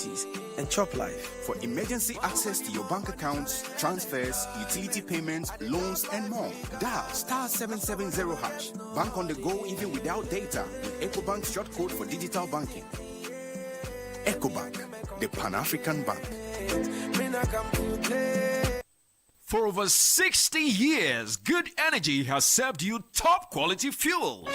duties, and chop life. For emergency access to your bank accounts, transfers, utility payments, loans, and more, dial *770#. Bank on the go even without data with EcoBank's short code for digital banking. EcoBank, the Pan-African Bank. For over 60 years, Good Energy has served you top quality fuels.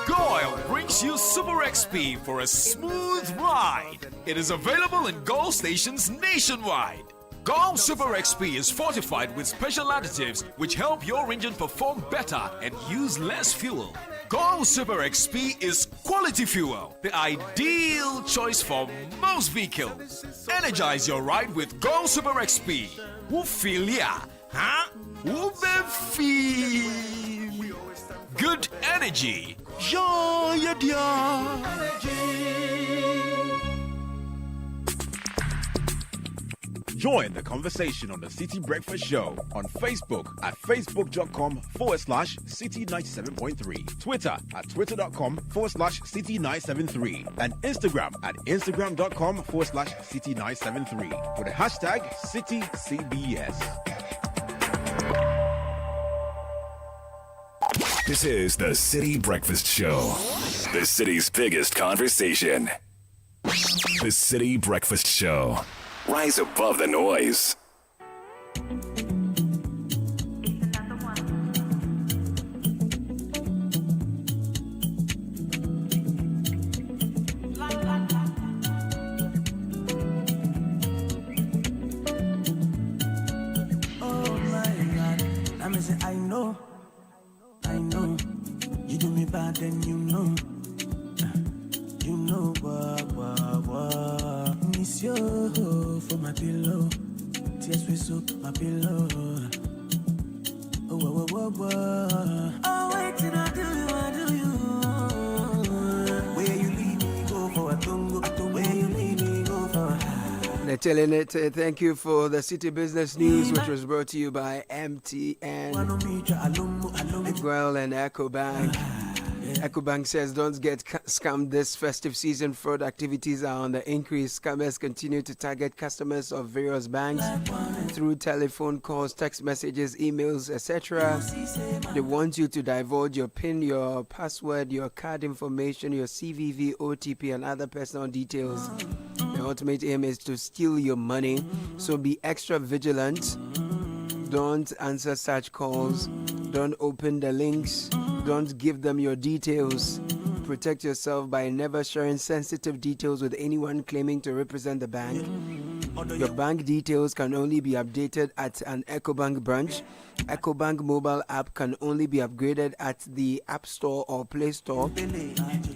Go Oil brings you Super XP for a smooth ride. It is available in Go stations nationwide. Go Super XP is fortified with special additives which help your engine perform better and use less fuel. Go Super XP is quality fuel, the ideal choice for most vehicles. Energize your ride with Go Super XP. Who feel ya? Huh? Who feel? Good energy. Joy, Join the conversation on the Citi Breakfast Show on Facebook at facebook.com/Citi97.3, Twitter at twitter.com/Citi973, and Instagram at instagram.com/Citi973 with the hashtag CitiCBS. This is the Citi Breakfast Show, the city's biggest conversation. The Citi Breakfast Show. Rise above the noise. Oh my God, I mean, say, I know, you do me bad, then you know what, miss you for my pillow, tears we soak my pillow. Oh, wait till I do you, where you leave me go for a tongo, where you leave me go for. They're telling it, thank you for the City Business News, which was brought to you by MTN, Miguel and EcoBank. EcoBank says don't get scammed this festive season. Fraud activities are on the increase. Scammers continue to target customers of various banks through telephone calls, text messages, emails, etc. They want you to divulge your PIN, your password, your card information, your CVV, OTP, and other personal details. The ultimate aim is to steal your money, so be extra vigilant. Don't answer such calls. Don't open the links. Don't give them your details. Protect yourself by never sharing sensitive details with anyone claiming to represent the bank. Your bank details can only be updated at an EcoBank branch. EcoBank mobile app can only be upgraded at the App Store or Play Store.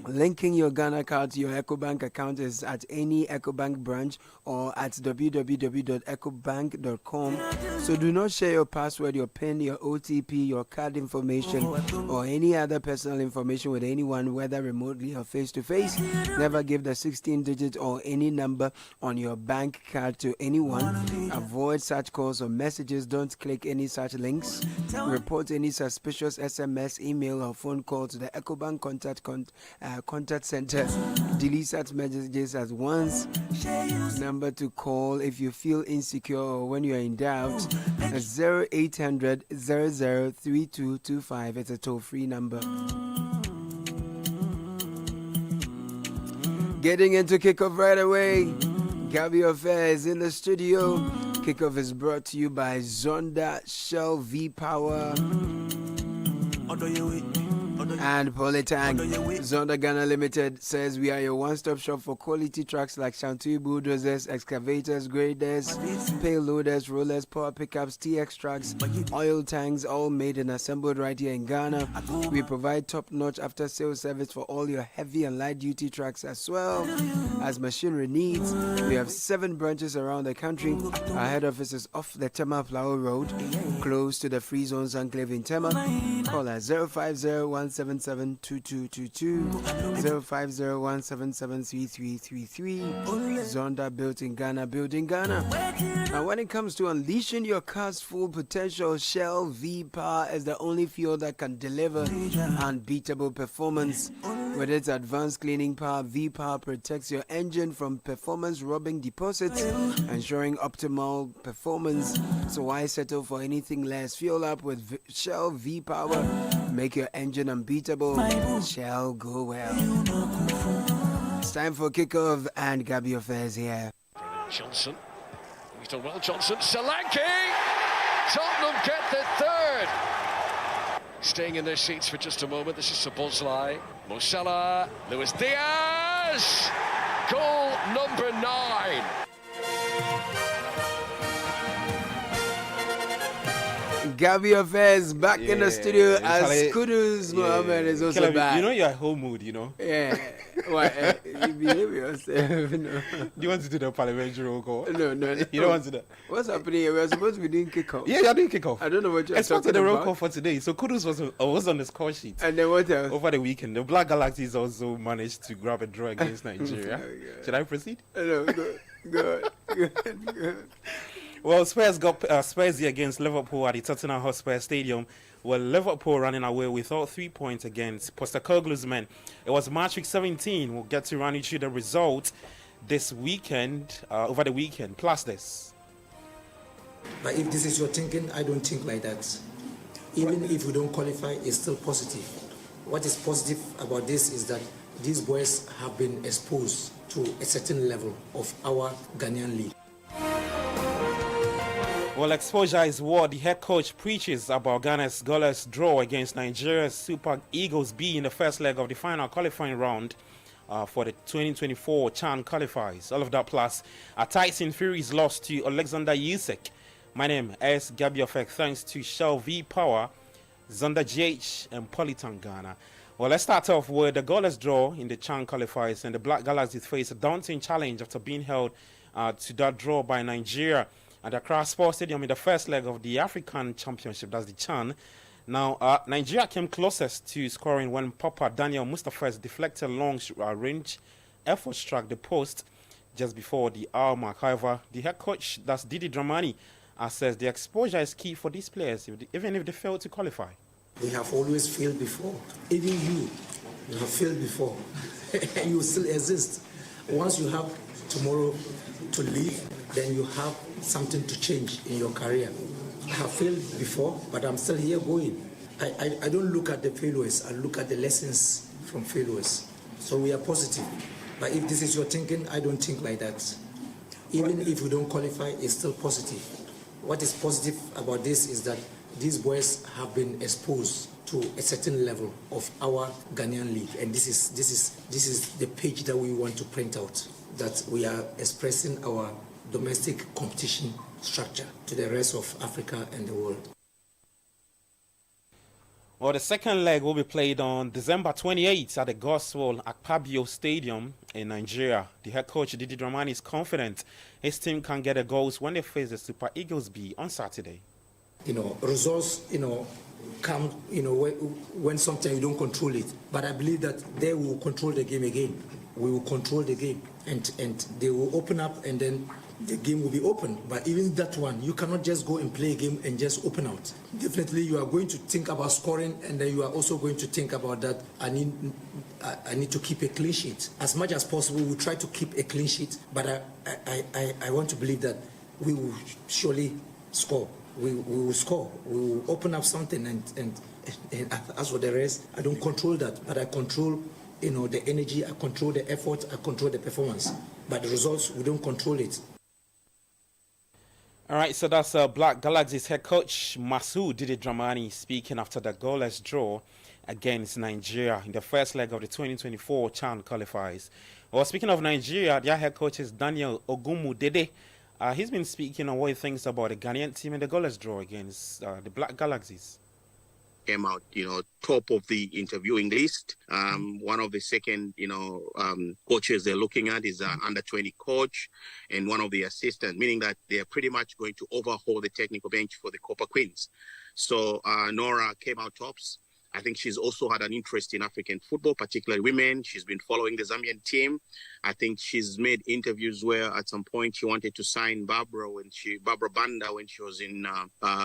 Linking your Ghana card to your EcoBank account is at any EcoBank branch or at www.ecobank.com. So do not share your password, your PIN, your OTP, your card information, or any other personal information with anyone, whether remotely or face-to-face. Never give the 16-digit or any number on your bank card to anyone. Avoid such calls or messages. Don't click any such links. Report any suspicious SMS, email, or phone call to the EcoBank contact center. Delete such messages at once. Number to call if you feel insecure or when you are in doubt is 0800 003225. It's a toll-free number. Getting into kickoff right away. Gabby Affair is in the studio. Kickoff is brought to you by Zonda, Shell V-Power, and Polytank. Zonda Ghana Limited says we are your one-stop shop for quality trucks like Shantui bulldozers, excavators, graders, payloaders, rollers, power pickups, TX trucks, oil tanks, all made and assembled right here in Ghana. We provide top-notch after-sales service for all your heavy and light-duty trucks as well as machinery needs. We have 7 branches around the country. Our head office is off the Tema Plow Road, close to the Free Zones Enclave in Tema. Call us 050-177-2222, 050-177-3333. Zonda, built in Ghana, building Ghana. Now, when it comes to unleashing your car's full potential, Shell V-Power is the only fuel that can deliver unbeatable performance. With its advanced cleaning power, V-Power protects your engine from performance-robbing deposits, ensuring optimal performance. So why settle for anything less? Fuel up with Shell V-Power. Make your engine unbeatable. Shell, go well. It's time for kickoff, and Gabby Affairs here. Johnson. He's done well, Johnson. Solanke! Tottenham get the third. Staying in their seats for just a moment. This is Szoboszlai. Mo Salah. Luis Diaz. Goal number 9. Gabby Affairs back in the studio as Kudus Mohammed is also back. You know you're at home mood, you know? Yeah. Why? You behave yourself. No. Do you want to do the parliamentary roll call? No. You don't want to do that? What's happening here? We're supposed to be doing kickoff. Yeah, you're doing kickoff. I don't know what you're talking talking the roll about. call for today. So Kudus was on the score sheet. And then what else? Over the weekend, the Black Galaxies also managed to grab a draw against Nigeria. Should I proceed? No, good. Well, Spurs got Spursy against Liverpool at the Tottenham Hotspur Stadium. Well, Liverpool running away with all 3 points against Postecoglou's men. It was match week 17. We'll get to run you through the result this weekend, over the weekend, plus this. But if this is your thinking, I don't think like that. Even if we don't qualify, it's still positive. What is positive about this is that these boys have been exposed to a certain level of our Ghanaian league. Well, exposure is what the head coach preaches about Ghana's goalless draw against Nigeria's Super Eagles B in the first leg of the final qualifying round for the 2024 CHAN qualifiers. All of that plus a Tyson Fury's loss to Alexander Usyk. My name is Gabby Ofek, thanks to Shell V Power, Zonda GH and Politan Ghana. Well, let's start off with the goalless draw in the CHAN qualifiers, and the Black Galaxies face a daunting challenge after being held to that draw by Nigeria at the Accra Sports Stadium in the first leg of the African Championship, that's the CHAN. Now, Nigeria came closest to scoring when Papa Daniel Mustafa's deflected long-range effort struck the post just before the hour mark. However, the head coach, that's Didi Dramani, says the exposure is key for these players, even if they fail to qualify. We have always failed before. Even you have failed before. You still exist. Once you have tomorrow to live, then you have something to change in your career. I have failed before, but I'm still here going. I don't look at the failures, I look at the lessons from failures. So we are positive. But if this is your thinking, I don't think like that. Even if we don't qualify, it's still positive. What is positive about this is that these boys have been exposed to a certain level of our Ghanaian league, and this is the page that we want to print out, that we are expressing our domestic competition structure to the rest of Africa and the world. Well, the second leg will be played on December 28th at the Gospel Akpabio Stadium in Nigeria. The head coach Didi Dramani is confident his team can get the goals when they face the Super Eagles B on Saturday. Results, come, when sometimes you don't control it. But I believe that they will control the game again. We will control the game, and they will open up, and then the game will be open. But even that one, you cannot just go and play a game and just open out. Definitely, you are going to think about scoring, and then you are also going to think about that. I need to keep a clean sheet. As much as possible, we'll try to keep a clean sheet. But I want to believe that we will surely score. We will score. We will open up something, and as for the rest, I don't control that, but I control, the energy. I control the effort. I control the performance. But the results, we don't control it. All right, so that's Black Galaxy's head coach Masoud Didi Dramani speaking after the goalless draw against Nigeria in the first leg of the 2024 CHAN qualifiers. Well, speaking of Nigeria, their head coach is Daniel Ogumudede. He's been speaking on what he thinks about the Ghanaian team and the goalless draw against the Black Galaxies. Came out, top of the interviewing list. One of the second, coaches they're looking at is an under-20 coach and one of the assistants, meaning that they're pretty much going to overhaul the technical bench for the Copper Queens. So Nora came out tops. I think she's also had an interest in African football, particularly women. She's been following the Zambian team. I think she's made interviews where at some point she wanted to sign Barbara Banda when she was in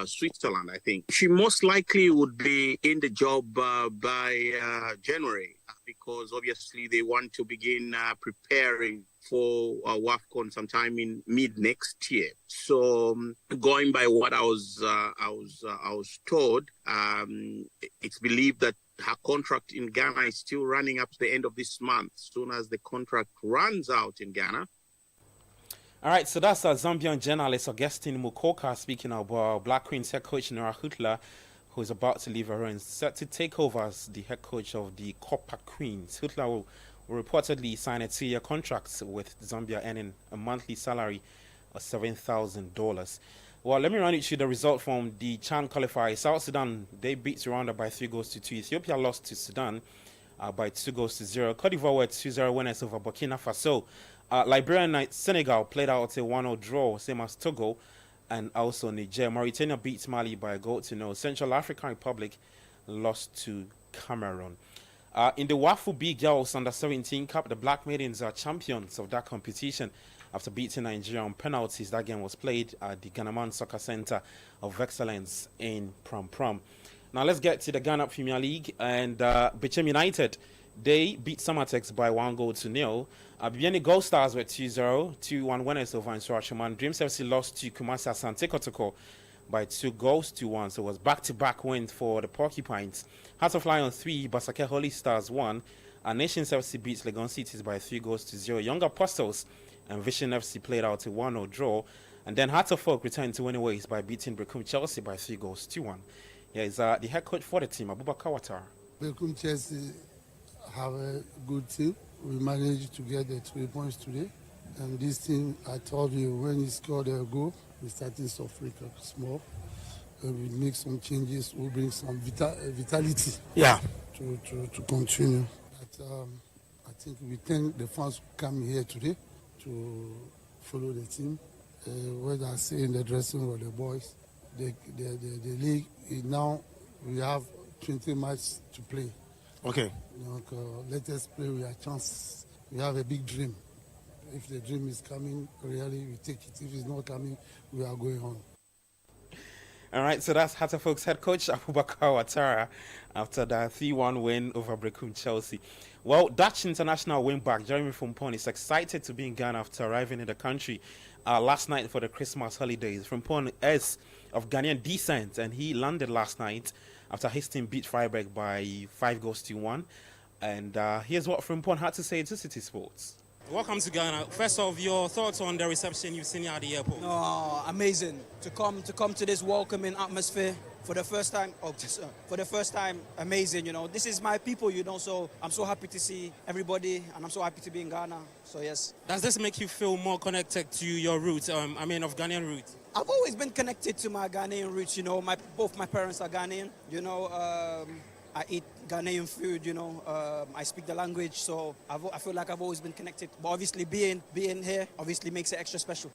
Switzerland, I think. She most likely would be in the job by January, because obviously they want to begin preparing for WAFCON sometime in mid next year. So going by what I was told, it's believed that her contract in Ghana is still running up to the end of this month. Soon as the contract runs out in Ghana. All right, so that's Zambian journalist Augustine Mukoka speaking about Black Queens head coach Nora Hutla, who is about to leave her and set to take over as the head coach of the Copper Queens. Hutla will reportedly sign a 2-year contract with Zambia, earning a monthly salary of $7,000. Well, let me run you through the result from the CHAN qualifier. South Sudan, they beat Rwanda by 3-2. Ethiopia lost to Sudan by 2-0. Cote d'Ivoire were 2-0 winners over Burkina Faso. Liberia and Senegal played out a 1-0 draw, same as Togo and also Niger. Mauritania beat Mali by 1-0. Central African Republic lost to Cameroon. In the WAFU B Girls Under-17 Cup, the Black Maidens are champions of that competition after beating Nigeria on penalties. That game was played at the Ghanaman Soccer Center of Excellence in Prom Prom. Now let's get to the Ghana Premier League, and Bechem United, they beat Samatex by 1-0. Bibiani Gold Stars were 2-0, 2-1 winners over Nsurachuman. Dreams FC lost to Kumasi Asante Kotoko by 2-1. So it was back-to-back wins for the Porcupines. Hearts of Lion 3, Basake Holy Stars 1. Nations FC beats Legon Cities by 3-0. Young Apostles and Vision FC played out a 1-0 draw. And then Hearts of Folk returned to winning ways by beating Brecum Chelsea by 3-1. Here is the head coach for the team, Abubakar Ouattara. Brecum Chelsea have a good team. We managed to get the 3 points today. And this team, I told you, when he scored a goal, we started to Africa small. We make some changes. We bring some vitality. Yeah. To continue. But I think we thank the fans who come here today to follow the team. Whether I say in the dressing room or the boys, the league now we have 20 matches to play. Okay. Let us play with our chances. We have a big dream. If the dream is coming, really, we take it. If it's not coming, we are going on. All right, so that's Hatter Folks head coach Abubakar Ouattara after the 3-1 win over Brecum Chelsea. Well, Dutch international wing-back Jeremy Frimpong is excited to be in Ghana after arriving in the country last night for the Christmas holidays. Frimpong is of Ghanaian descent, and he landed last night after his team beat Freiburg by 5-1. And here's what Frimpong had to say to City Sports. Welcome to Ghana. First off, your thoughts on the reception you've seen here at the airport? Oh, amazing to come to this welcoming atmosphere for the first time. Amazing. This is my people. So I'm so happy to see everybody, and I'm so happy to be in Ghana. So yes. Does this make you feel more connected to your roots? Of Ghanaian roots. I've always been connected to my Ghanaian roots. Both my parents are Ghanaian. I eat Ghanaian food, I speak the language, so I feel like I've always been connected. But obviously being here obviously makes it extra special.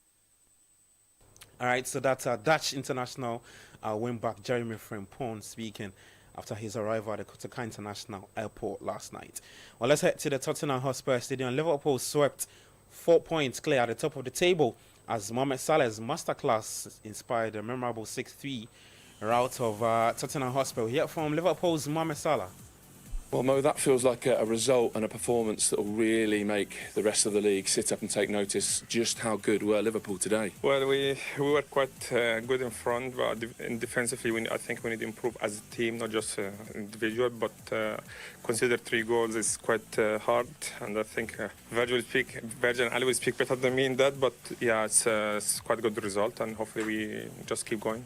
All right, so that's Dutch international wing-back Jeremy Frimpong speaking after his arrival at the Kotoka International Airport last night. Well, let's head to the Tottenham Hotspur Stadium. Liverpool swept 4 points clear at the top of the table as Mohamed Salah's masterclass inspired a memorable 6-3 route of Tottenham Hotspur. Here from Liverpool's Mohamed Salah. Well, Mo, that feels like a result and a performance that will really make the rest of the league sit up and take notice just how good were Liverpool today. Well, we were quite good in front, but defensively I think we need to improve as a team, not just individual, but consider 3 goals is quite hard, and I think Virgil and Ali will speak better than me in that, but yeah, it's quite a good result, and hopefully we just keep going.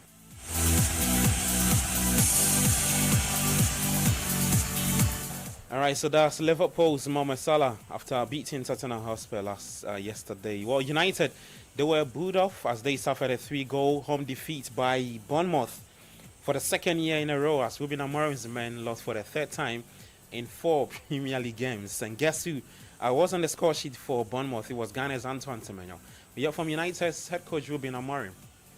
All right, so that's Liverpool's Mohamed Salah after beating Tottenham Hotspur yesterday. Well, United, they were booed off as they suffered a 3-goal home defeat by Bournemouth for the second year in a row as Ruben Amorim's men lost for the 3rd time in 4 Premier League games. And guess who was on the score sheet for Bournemouth? It was Ghana's Antoine Semenyo. We hear from United's head coach Ruben Amorim.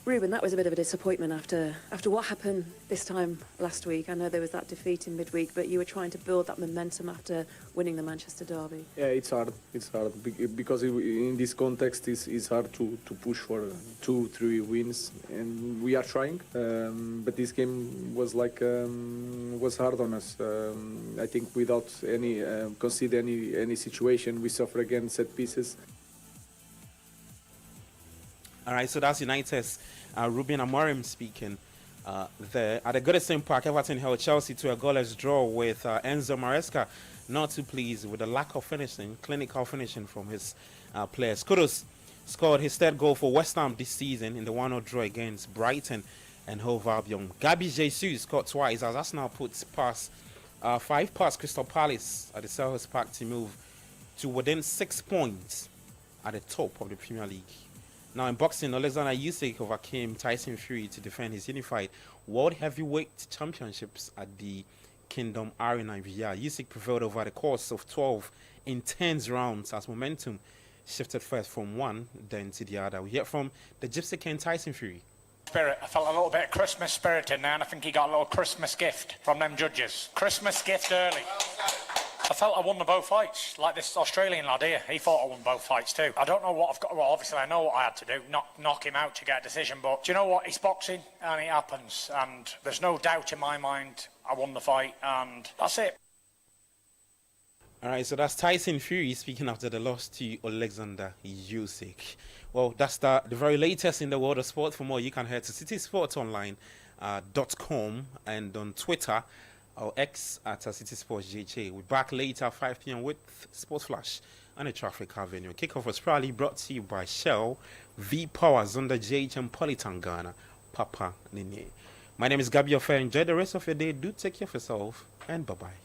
Ruben, that was a bit of a disappointment after what happened this time last week. I know there was that defeat in midweek, but you were trying to build that momentum after winning the Manchester derby. Yeah, it's hard. It's hard because in this context, it's hard to push for 2-3 wins, and we are trying. But this game was was hard on us. I think without any consider any situation, we suffer again set pieces. All right, so that's United's Ruben Amorim speaking there. At the Goodison Park, Everton held Chelsea to a goalless draw with Enzo Maresca not too pleased with the lack of clinical finishing from his players. Kudus scored his third goal for West Ham this season in the 1-0 draw against Brighton and Hove Albion. Gabi Jesus scored twice as Arsenal puts 5 past Crystal Palace at the Selhurst Park to move to within 6 points at the top of the Premier League. Now in boxing, Alexander Usyk overcame Tyson Fury to defend his unified World Heavyweight Championships at the Kingdom Arena in Riyadh. Usyk prevailed over the course of 12 intense rounds as momentum shifted first from one, then to the other. We hear from the Gypsy King Tyson Fury. Spirit. I felt a little bit of Christmas spirit in there, and I think he got a little Christmas gift from them judges. Christmas gift early. I felt I won the both fights, like this Australian lad here. He thought I won both fights too. I don't know what I've got. Well, obviously I know what I had to do, knock him out to get a decision. But do you know what? It's boxing, and it happens. And there's no doubt in my mind I won the fight, and that's it. All right, so that's Tyson Fury speaking after the loss to Alexander Usyk. Well, that's the very latest in the world of sport. For more, you can head to citisportsonline.com and on Twitter or X at City Sports JJ. We're back later 5 p.m. with Sports Flash and the Traffic Avenue. Kickoff was proudly brought to you by Shell, V-Power, Zonda JH and Polytangana, Papa Nini. My name is Gabi Ofer. Enjoy the rest of your day. Do take care of yourself and bye-bye.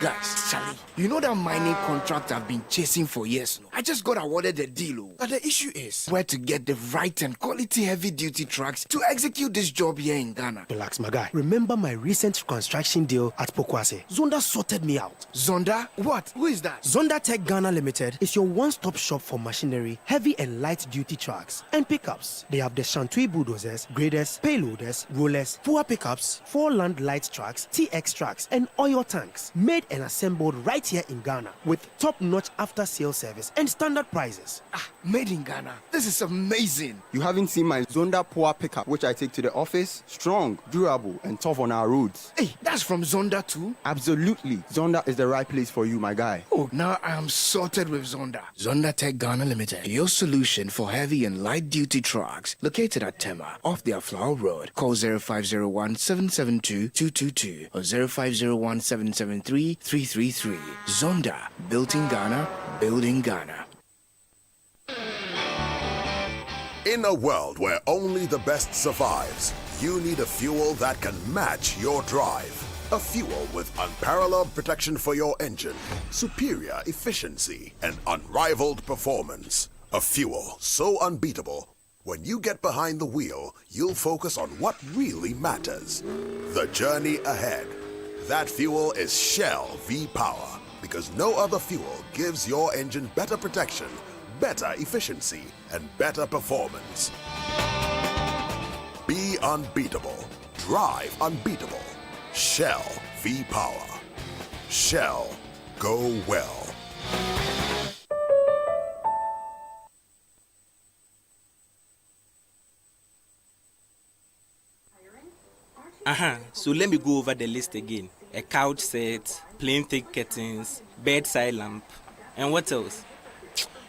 Guys, Charlie, you know that mining contract I've been chasing for years now? I just got awarded the deal. But the issue is where to get the right and quality heavy-duty trucks to execute this job here in Ghana. Relax, my guy. Remember my recent construction deal at Pokwase? Zonda sorted me out. Zonda? What? Who is that? Zonda Tech Ghana Limited is your one-stop shop for machinery, heavy and light-duty trucks, and pickups. They have the Shantui bulldozers, graders, payloaders, rollers, Fua pickups, 4-land light trucks, TX trucks, and oil tanks. Made and assembled right here in Ghana with top-notch after-sales service and standard prices. Made in Ghana. This is amazing. You haven't seen my Zonda Power pickup, which I take to the office. Strong, durable, and tough on our roads. Hey, that's from Zonda too? Absolutely. Zonda is the right place for you, my guy. Oh, now I am sorted with Zonda. Zonda Tech Ghana Limited, your solution for heavy and light-duty trucks. Located at Tema, off their Flower Road. Call 0501-772-222 or 0501-773-333. Zonda, built in Ghana, building Ghana. In a world where only the best survives, you need a fuel that can match your drive. A fuel with unparalleled protection for your engine, superior efficiency, and unrivaled performance. A fuel so unbeatable, when you get behind the wheel, you'll focus on what really matters. The journey ahead. That fuel is Shell V-Power, because no other fuel gives your engine better protection, better efficiency, and better performance. Be unbeatable. Drive unbeatable. Shell V-Power. Shell, go well. So let me go over the list again. A couch set, plain thick curtains, bedside lamp, and what else?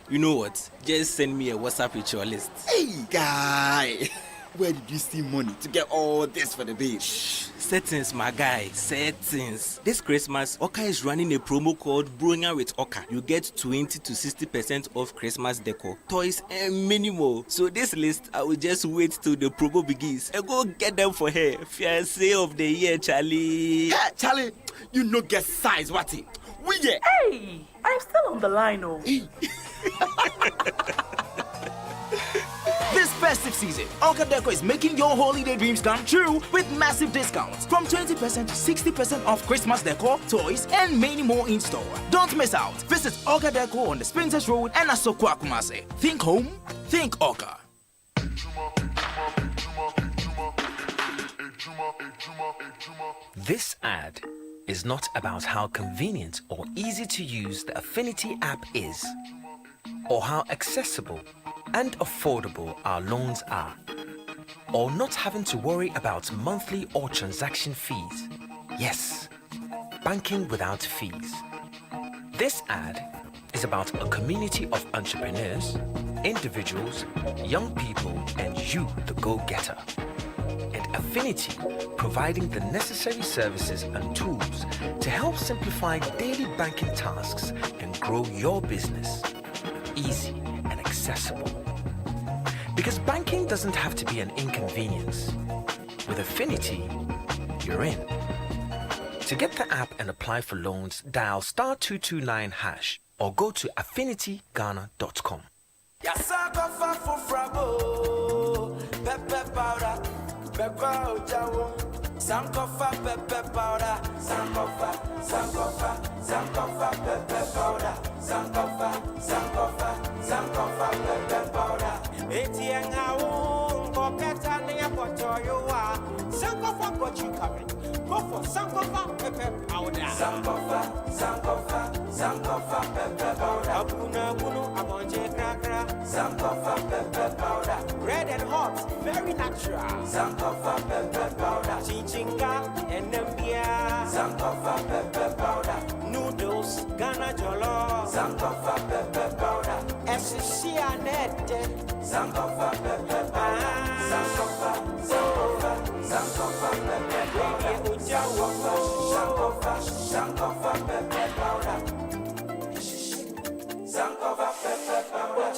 You know what? Just send me a WhatsApp with your list. Hey, guy! Where did you see money to get all this for the babe? Settings, my guy, settings. This Christmas, Oka is running a promo called Brewing with Oka. You get 20 to 60% off Christmas decor, toys, and many more. So this list, I will just wait till the promo begins and go get them for her. Fiancé of the year, Charlie. Yeah, Charlie, you no get size, what it? We get. Hey, I'm still on the line, oh. This festive season, Orca Deco is making your holiday dreams come true with massive discounts from 20% to 60% off Christmas decor, toys, and many more in store. Don't miss out. Visit Orca Deco on the Princess Road and Asokwa Kumase. Think home, think Orca. This ad is not about how convenient or easy to use the Affinity app is, or how accessible and affordable our loans are, or not having to worry about monthly or transaction fees. Yes, banking without fees. This ad is about a community of entrepreneurs, individuals, young people, and you, the go-getter. And Affinity providing the necessary services and tools to help simplify daily banking tasks and grow your business. Easy and accessible. Because banking doesn't have to be an inconvenience. With Affinity, you're in. To get the app and apply for loans, dial *229# or go to affinityghana.com. Sankofa pepper powder, Sankofa pepper powder, Sankofa pepper powder. Etienga koketa niya potoyoa, Sankofa got you covered. Go for Sankofa pepper powder. Sankofa pepper powder. Abuna abonje krakra. Sankofa pepper powder. Red and hot, very natural. Sankofa pepper powder. Chichinga and Nambia. Sankofa pepper powder. Noodles, Ghana jollo. Sankofa pepper powder. Essia nette. Sankofa pepper powder. Sankofa pepper powder. Sankofa pepper powder. Sankofa pepper powder.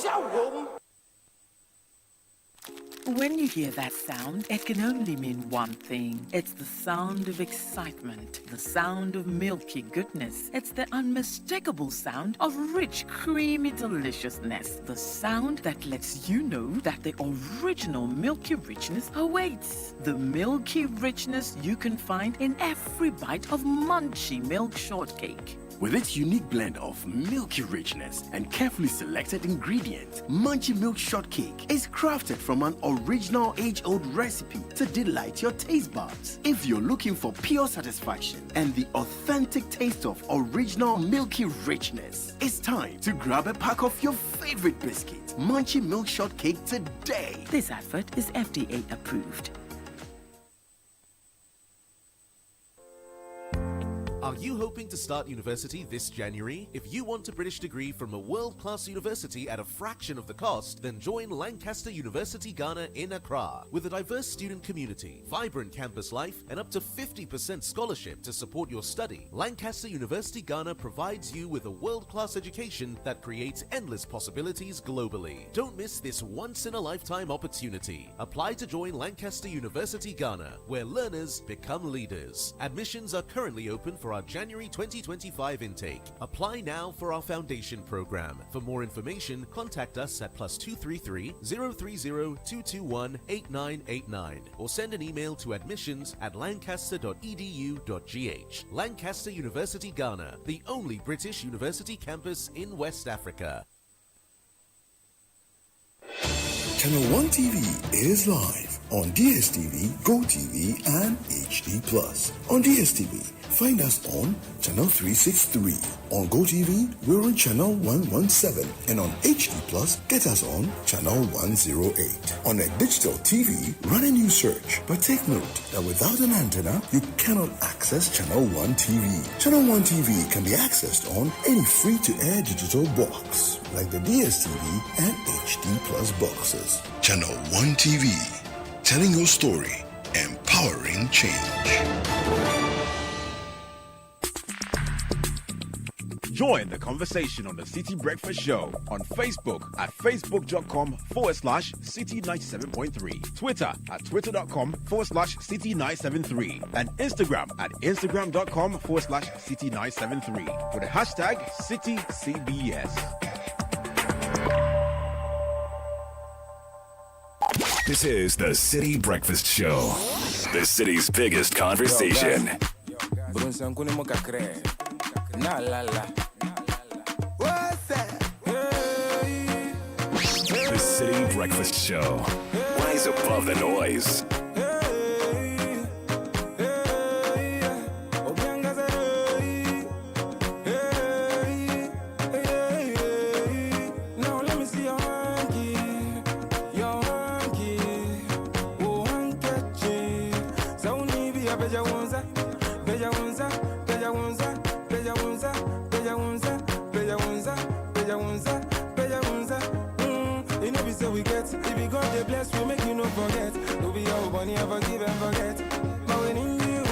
When you hear that sound, it can only mean one thing. It's the sound of excitement, the sound of milky goodness. It's the unmistakable sound of rich, creamy deliciousness. The sound that lets you know that the original milky richness awaits. The milky richness you can find in every bite of Munchie Milk Shortcake. With its unique blend of milky richness and carefully selected ingredients, Munchie Milk Shortcake is crafted from an original age-old recipe to delight your taste buds. If you're looking for pure satisfaction and the authentic taste of original milky richness, it's time to grab a pack of your favorite biscuit, Munchie Milk Shortcake today. This advert is FDA approved. Are you hoping to start university this January? If you want a British degree from a world-class university at a fraction of the cost, then join Lancaster University Ghana in Accra. With a diverse student community, vibrant campus life, and up to 50% scholarship to support your study, Lancaster University Ghana provides you with a world-class education that creates endless possibilities globally. Don't miss this once-in-a-lifetime opportunity. Apply to join Lancaster University Ghana, where learners become leaders. Admissions are currently open for our January 2025 intake. Apply now for our foundation program. For more information, contact us at +233 030 221 8989 or send an email to admissions@lancaster.edu.gh. Lancaster University Ghana, the only British university campus in West Africa. Channel 1 TV is live on DSTV, GoTV, and HD+. On DSTV, find us on Channel 363. On GoTV, we're on Channel 117. And on HD+, get us on Channel 108. On a digital TV, run a new search. But take note that without an antenna, you cannot access Channel 1 TV. Channel 1 TV can be accessed on any free-to-air digital box, like the DSTV and HD+ boxes. Channel 1 TV, telling your story, empowering change. Join the conversation on the Citi Breakfast Show on Facebook at facebook.com/Citi97.3, Twitter at twitter.com/Citi973, and Instagram at instagram.com/Citi973 with the hashtag CitiCBS. This is the Citi Breakfast Show, the city's biggest conversation. The Citi Breakfast Show. Rise above the noise. be so we get. If we got the bless, we make you no forget. No be your money, ever give and forget. But when in you,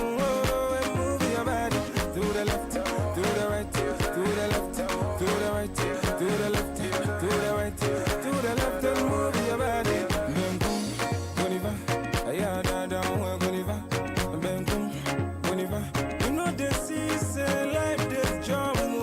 and move your body to the left, to the right, to the left, to the right, to the left, to the right, to the left, and move your body. Bang boom, boniva, yeah, down, boniva, bang boom, boniva. You know this is life, this job, and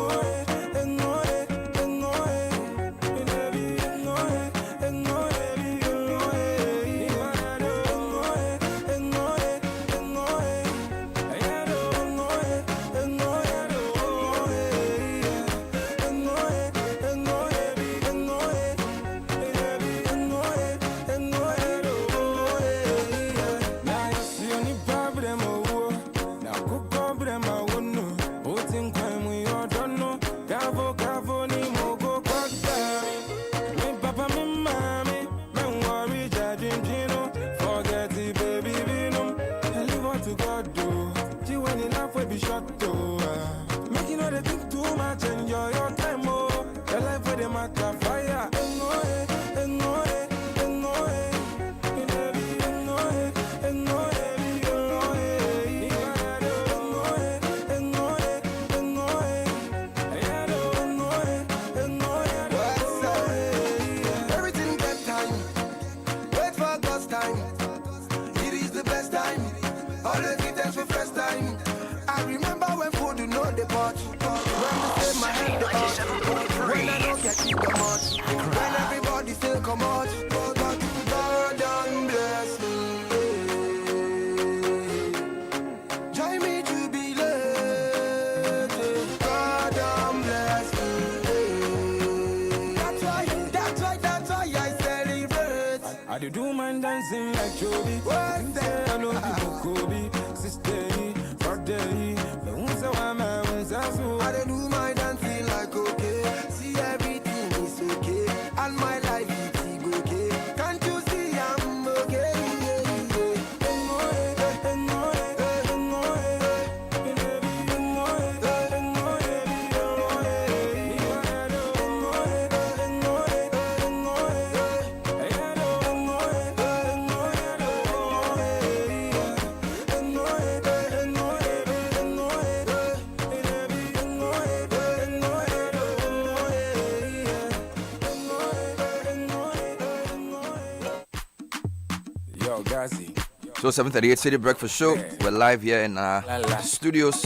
So 7:38 Citi Breakfast Show. We're live here in our studios.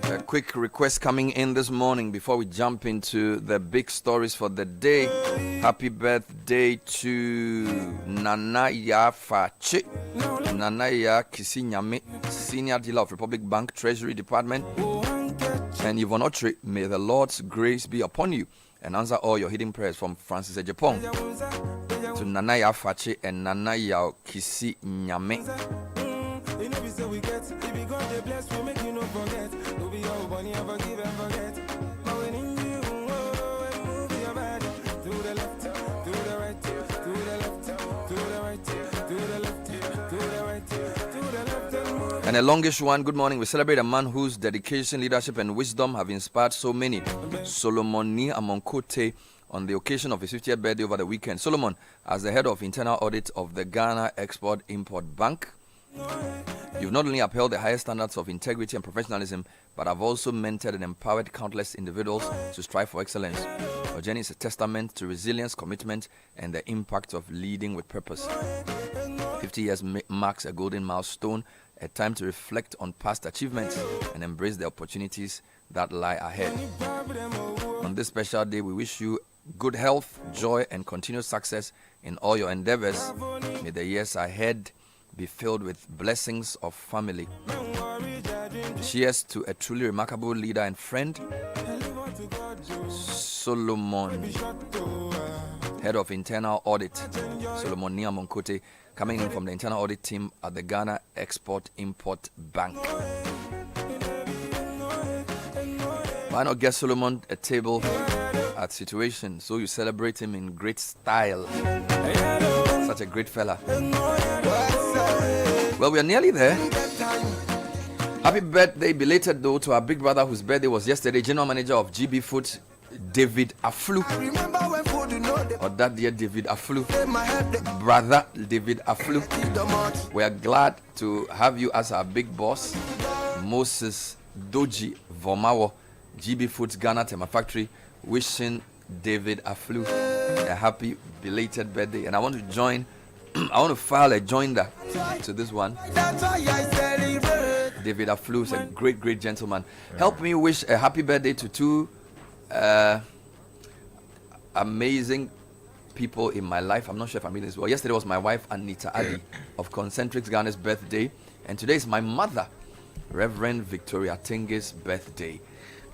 A quick request coming in this morning before we jump into the big stories for the day. Happy birthday to Nanaya Fache, Nanaya Kisinyame, Senior Dealer of Republic Bank Treasury Department. And Yvonne Otri, may the Lord's grace be upon you and answer all your hidden prayers from Francis Ejapong to Nanaya Fache and Nanaya Kisi Nyame. And a longish one, good morning. We celebrate a man whose dedication, leadership, and wisdom have inspired so many. Solomon Ni Amonkote, on the occasion of his 50th birthday over the weekend. Solomon, as the head of internal audit of the Ghana Export-Import Bank, you've not only upheld the highest standards of integrity and professionalism, but have also mentored and empowered countless individuals to strive for excellence. Your journey is a testament to resilience, commitment, and the impact of leading with purpose. 50 years marks a golden milestone, a time to reflect on past achievements and embrace the opportunities that lie ahead. On this special day, we wish you good health, joy, and continued success in all your endeavors. May the years ahead be filled with blessings of family. Cheers to a truly remarkable leader and friend, Solomon, head of internal audit, Solomon Nia Monkote, coming in from the internal audit team at the Ghana Export-Import Bank. Why not get Solomon a table at Situation so you celebrate him in great style? Such a great fella. Well, we are nearly there. Happy birthday, belated though, to our big brother whose birthday was yesterday, General Manager of GB Foods, David Aflu. Or that dear David Aflu. Brother David Aflu. We are glad to have you as our big boss. Moses Doji Vomawo, GB Foods Ghana Tema Factory, wishing David Aflu a happy belated birthday. And I want to join, I want to file a joinder to this one. David Aflu is a great, great gentleman. Help me wish a happy birthday to two amazing people in my life. I'm not sure if I'm reading this well. Yesterday was my wife, Anita Adi, of Concentrics Ghana's birthday. And today is my mother, Reverend Victoria Tenge's birthday.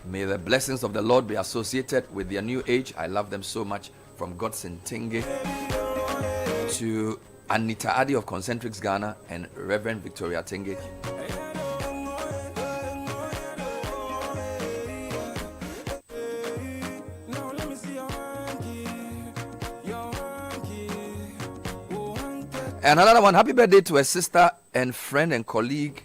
May the blessings of the Lord be associated with their new age. I love them so much. From Godson Tenge to Anita Adi of Concentrics Ghana and Reverend Victoria Tenge. And another one, happy birthday to a sister and friend and colleague,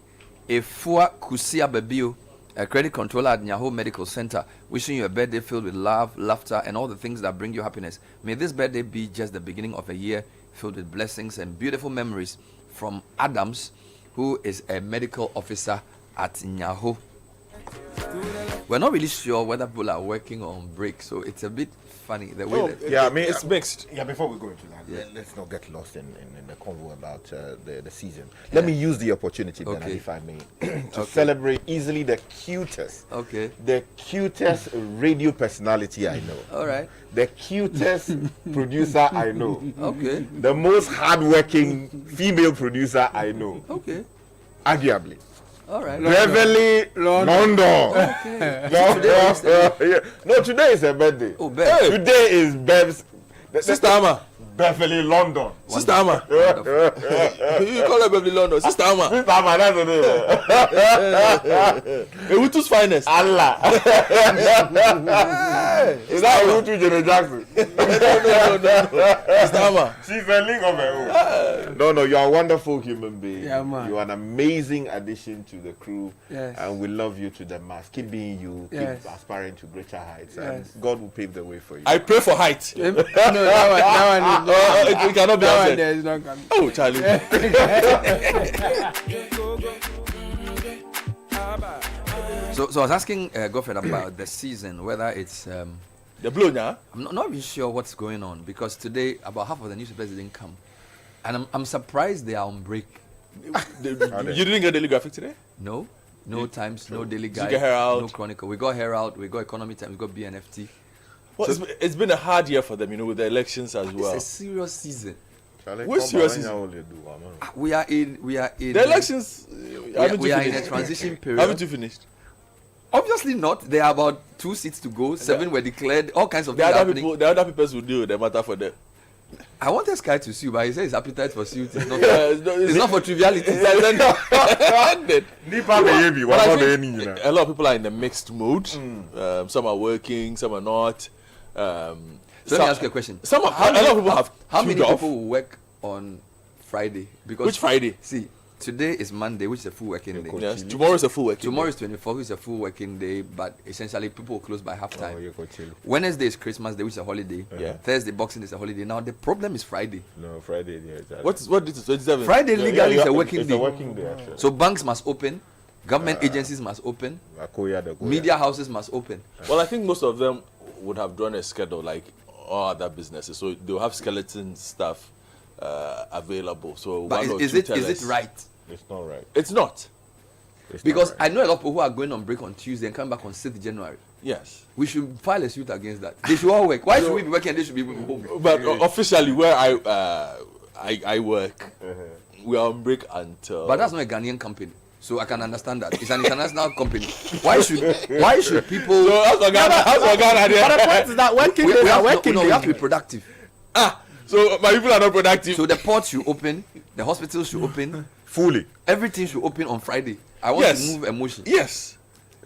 Efua Kusia Babio, a credit controller at Nyaho Medical Center. Wishing you a birthday filled with love, laughter, and all the things that bring you happiness. May this birthday be just the beginning of a year filled with blessings and beautiful memories. From Adams, who is a medical officer at Nyaho. We're not really sure whether people are working or on break, so it's a bit funny the way it's mixed. Yeah, before we go into that, let's not get lost in the convo about the season. Let me use the opportunity, then, if I may, to celebrate easily the cutest radio personality I know. All right. The cutest producer I know. Okay. The most hardworking female producer I know. Okay. Arguably. All right. Beverly London. Okay. No, today is her birthday. Oh, Bev. Today is Bev's Sister Amma. Beverly London. Sister Amma. You call her Beverly London. Sister Amma. Sister Amma, that's the name. Ewutu's finest. Allah. Is that Ewutu Jenny Jackson? No. Sister Amma. She's a link of her own. No, you're a wonderful human being. Yeah, man. You're an amazing addition to the crew. Yes. And we love you to the max. Keep being you. Yes. Keep aspiring to greater heights. Yes. And God will pave the way for you. I pray for height. No, that one it cannot be that answered. one there is not coming. Oh, Charlie. So I was asking Godfred about the season, whether it's the blow now. I'm not really sure what's going on, because today about half of the newspapers didn't come, and I'm surprised they are on break. You didn't get Daily Graphic today? No Times, no Daily Guide, Herald? no Chronicle. We got Herald, we got Economy Times, we got BNFT. Well, so it's been a hard year for them, with the elections as well. It's a serious season. What's serious season? We are in the elections. We are in a transition period. Haven't you finished? Obviously not. There are about 2 seats to go. 7 were declared. All kinds of things happening. The other people will do the matter for them. I wanted Sky to sue, but he says his appetite for suit is not. It's not for triviality. A lot of people are in a mixed mood. Some are working, some are not. So let me ask you a question. A lot of people have. How many people will work on Friday? Because which Friday? See, today is Monday, which is a full working day. Yes, tomorrow is a full working. Tomorrow is 24th, which is a full working day, but essentially people will close by half time. Wednesday is Christmas Day, which is a holiday. Yeah. Thursday, Boxing Day is a holiday. Now the problem is Friday. No, Friday. Yeah, exactly. What is 27? Friday legally is a working it's day. A working day actually. So banks must open, government agencies must open, media houses must open. Well, I think most of them would have drawn a schedule like all other businesses, so they'll have skeleton staff available. So, but is it right? It's not right. It's not. Because I know a lot of people who are going on break on Tuesday and coming back on 6th January. Yes. We should file a suit against that. They should all work. Why should we be working and they should be home? But officially, where I work, we are on break until. But that's not a Ghanaian company, so I can understand that. It's an international company. Why should people? So that's what Ghana. But the point is that working days are working days. We have to be productive. So my people are not productive. So the ports should open, the hospitals should open fully. Everything should open on Friday. I want to move a motion. Yes.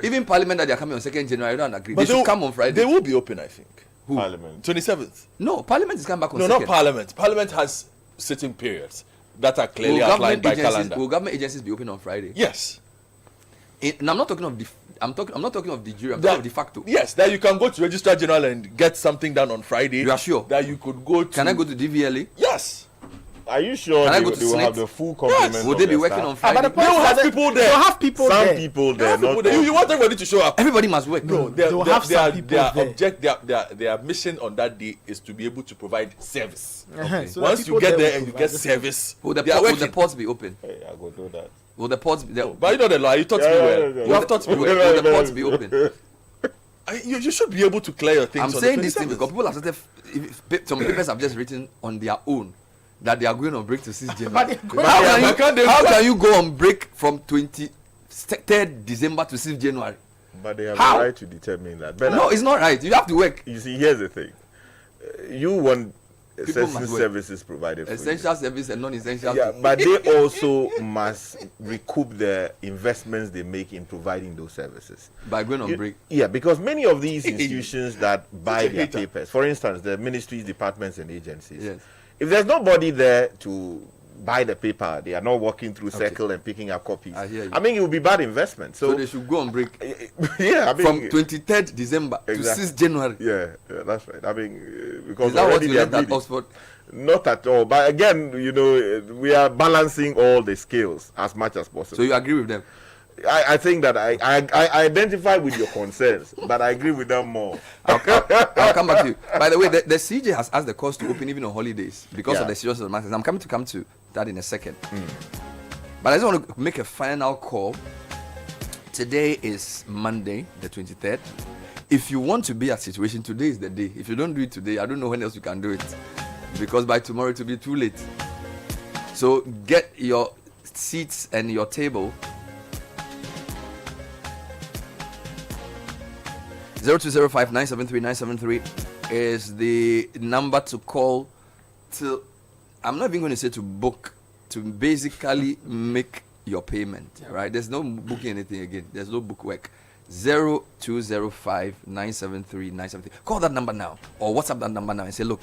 Even Parliament that they are coming on 2nd January, I don't agree. But they should come on Friday. They will be open, I think. Who? Parliament. 27th. No, Parliament is coming back on 2nd. No, not Parliament. Parliament has sitting periods that are clearly outlined by calendar. Will government agencies be open on Friday? Yes. And I'm not talking of the. I'm not talking of the jury. I'm talking of de facto. Yes, that you can go to Registrar General and get something done on Friday. You are sure that you could go to? Can I go to DVLA? Yes. Are you sure they will have the full complement? Yes. Would they be working on Friday? But the they will have people there. They'll have people Some there. people there. You want everybody to show up. Everybody must work. No, their mission on that day is to be able to provide service. Okay. So once you get there and you get service, will the ports be open? Hey, I go do that. Will the ports be there? But you know the law. You taught me well. You have taught me well. Will the ports be open? You should be able to clear your things. I'm saying this thing because people have started. Some papers have just written on their own that they are going on break to 6th January. How can you go on break from 23rd December to 6th January? But they have the right to determine that. But no, it's not right. You have to work. You see, here's the thing. You want essential services provided for essential service and non-essential. Yeah, but they also must recoup the investments they make in providing those services. By going on break. Yeah, because many of these institutions that buy their papers, for instance, the ministries, departments, and agencies, yes. If there's nobody there to buy the paper, they are not walking through Circle and picking up copies. I hear you. I mean, it will be bad investment. So they should go on break. Yeah, I mean, from 23rd December to 6th January. Yeah, that's right. I mean, because is that what you learned at Oxford? Not at all. But again, we are balancing all the scales as much as possible. So you agree with them? I think that I identify with your concerns, but I agree with them more. I'll come back to you. By the way, the CJ has asked the courts to open even on holidays because of the seriousness of the matters. I'm coming to that in a second. But I just want to make a final call. Today is Monday, the 23rd. If you want to be at situation, today is the day. If you don't do it today, I don't know when else you can do it. Because by tomorrow it will be too late. So get your seats and your table. 0205-973-973 is the number to call to, I'm not even going to say to book, to basically make your payment, right? There's no booking anything again. There's no book work. 0205-973-973. Call that number now or WhatsApp that number now and say, look,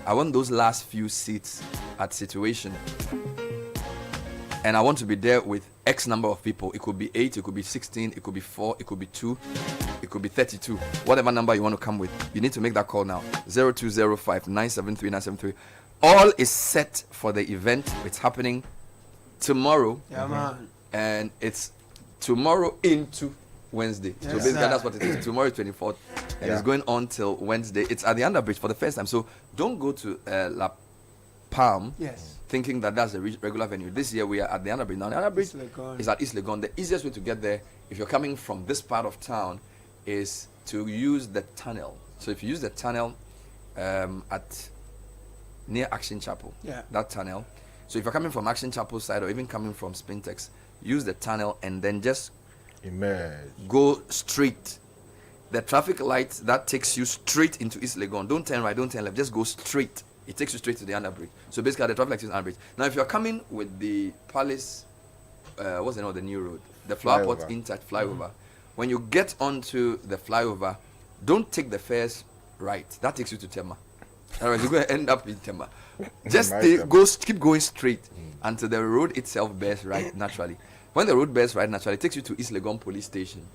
I want those last few seats at situation. And I want to be there with X number of people. It could be 8, it could be 16, it could be 4, it could be 2, it could be 32. Whatever number you want to come with, you need to make that call now. 0205-973-973. All is set for the event. It's happening tomorrow. Yeah, man. And it's tomorrow into Wednesday. Yes, so basically, that's what it is. Tomorrow is 24th. And it's going on till Wednesday. It's at the Underbridge for the first time. So don't go to La Palm. Yes. Thinking that that's a regular venue. This year we are at the Underbridge. Now the Underbridge is at East Legon. The easiest way to get there, if you're coming from this part of town, is to use the tunnel. So if you use the tunnel at near Action Chapel, that tunnel. So if you're coming from Action Chapel side or even coming from Spintex, use the tunnel and then just go straight. The traffic light that takes you straight into East Legon. Don't turn right, don't turn left. Just go straight. It takes you straight to the Underbridge. So basically, the traffic light is Underbridge. Now, if you're coming with the Palace, what's the name of the new road? The Flower Pot Intact flyover. When you get onto the flyover, don't take the first right. That takes you to Tema. Otherwise, you're going to end up in Tema. Just keep going straight until the road itself bears right naturally. When the road bears right naturally, it takes you to East Legon Police Station.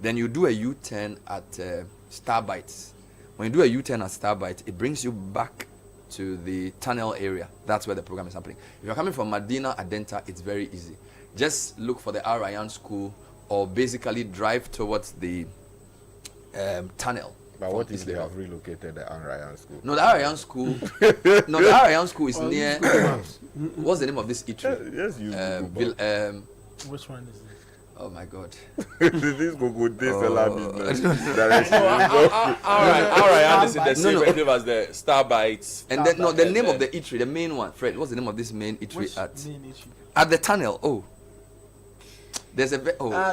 Then you do a U-turn at Starbites. When you do a U-turn at Starbites, it brings you back to the tunnel area. That's where the program is happening. If you're coming from Medina Adenta, it's very easy. Just look for the Ryan School or basically drive towards the tunnel. But what if they have relocated the Ryan School? No, the Ryan School. No, the Ryan School is near. What's the name of this eatery? Yes, you. Which one is it? Oh my God! This Google this business. All right. Anderson, the same name as the Starbites. And then the name of the eatery, the main one. Fred, what's the name of this main eatery at the tunnel? Oh, there's a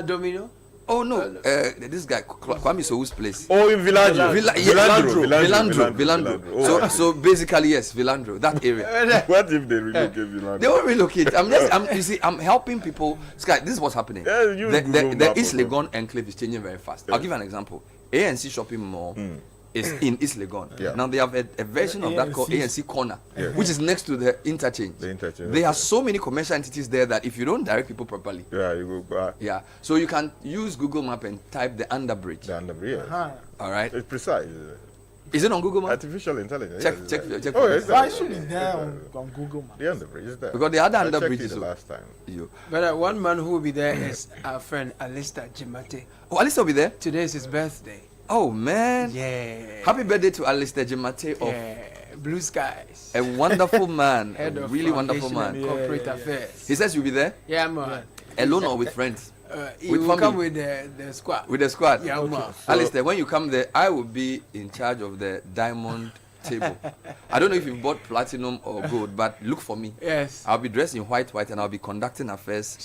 Domino. Oh no, this guy Kwame Sowu's place. Oh, in Villandro. Villandro. So basically, yes, Villandro, that area. What if they relocate Villandro? They won't relocate. I'm helping people. Sky, this is what's happening. The East Legon enclave is changing very fast. I'll give you an example. ANC shopping mall is in East Legon. Yeah. Now they have a version of that called ANC Corner, which is next to the interchange. There are so many commercial entities there that if you don't direct people properly, you go back. Yeah. So you can use Google Map and type the underbridge. The underbridge. All right. It's precise. Is it on Google Map? Artificial intelligence. Check. Oh, it's there. Why should it there on Google Map? The underbridge is there. Because the other I underbridge checked is it the last time. But one man who will be there is our friend Alistair Jimate. Oh, Alistair will be there? Today is his birthday. Oh, man. Yeah. Happy birthday to Alistair Jimate of Blue Skies. a wonderful man. Head a of really wonderful Foundation man. and Corporate Affairs. He says you'll be there? Yeah, man. Alone or with friends? He will come with the squad. With the squad? Yeah, man. Alistair, when you come there, I will be in charge of the diamond table. I don't know if you've bought platinum or gold, but look for me. Yes. I'll be dressed in white, and I'll be conducting affairs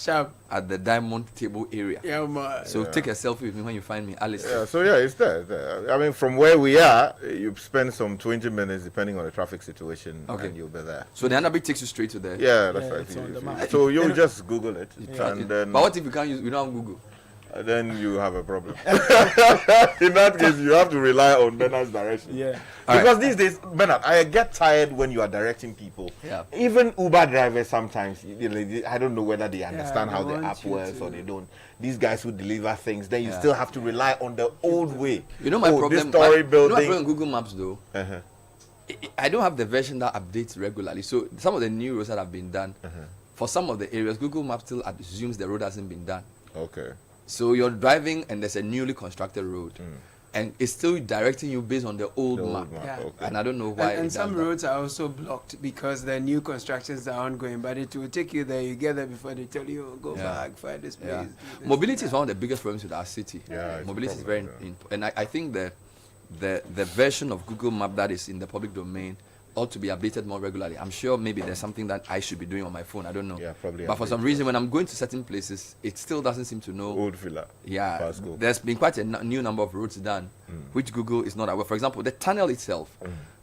at the diamond table area. Yeah, man. So take a selfie with me when you find me, Alistair. Yeah, so it's there. I mean, from where we are, you spend some 20 minutes depending on the traffic situation, and you'll be there. So the underbridge takes you straight to there? Yeah, that's right. So you'll just Google it. And then, but what if you can't use, we don't have Google? Then you have a problem. In that case, you have to rely on Bernard's direction. Yeah. Because these days, Bernard, I get tired when you are directing people. Yeah. Even Uber drivers sometimes, I don't know whether they understand how the app works or they don't. These guys who deliver things, then you still have to rely on the old way. You know my problem? This story building. You know my problem with Google Maps though? I don't have the version that updates regularly. So some of the new roads that have been done, for some of the areas, Google Maps still assumes the road hasn't been done. Okay. So you're driving and there's a newly constructed road. And it's still directing you based on the old map. Yeah. Okay. And I don't know why. And some roads are also blocked because the new constructions are ongoing. But it will take you there. You get there before they tell you, go back, find this place. Yeah. Mobility is one of the biggest problems with our city. Yeah, mobility is very important. And I think the version of Google Map that is in the public domain ought to be updated more regularly. I'm sure maybe there's something that I should be doing on my phone. I don't know. Yeah, probably. But for some reason, when I'm going to certain places, it still doesn't seem to know. Old Villa. Yeah. There's been quite a new number of roads done, which Google is not aware. For example, the tunnel itself,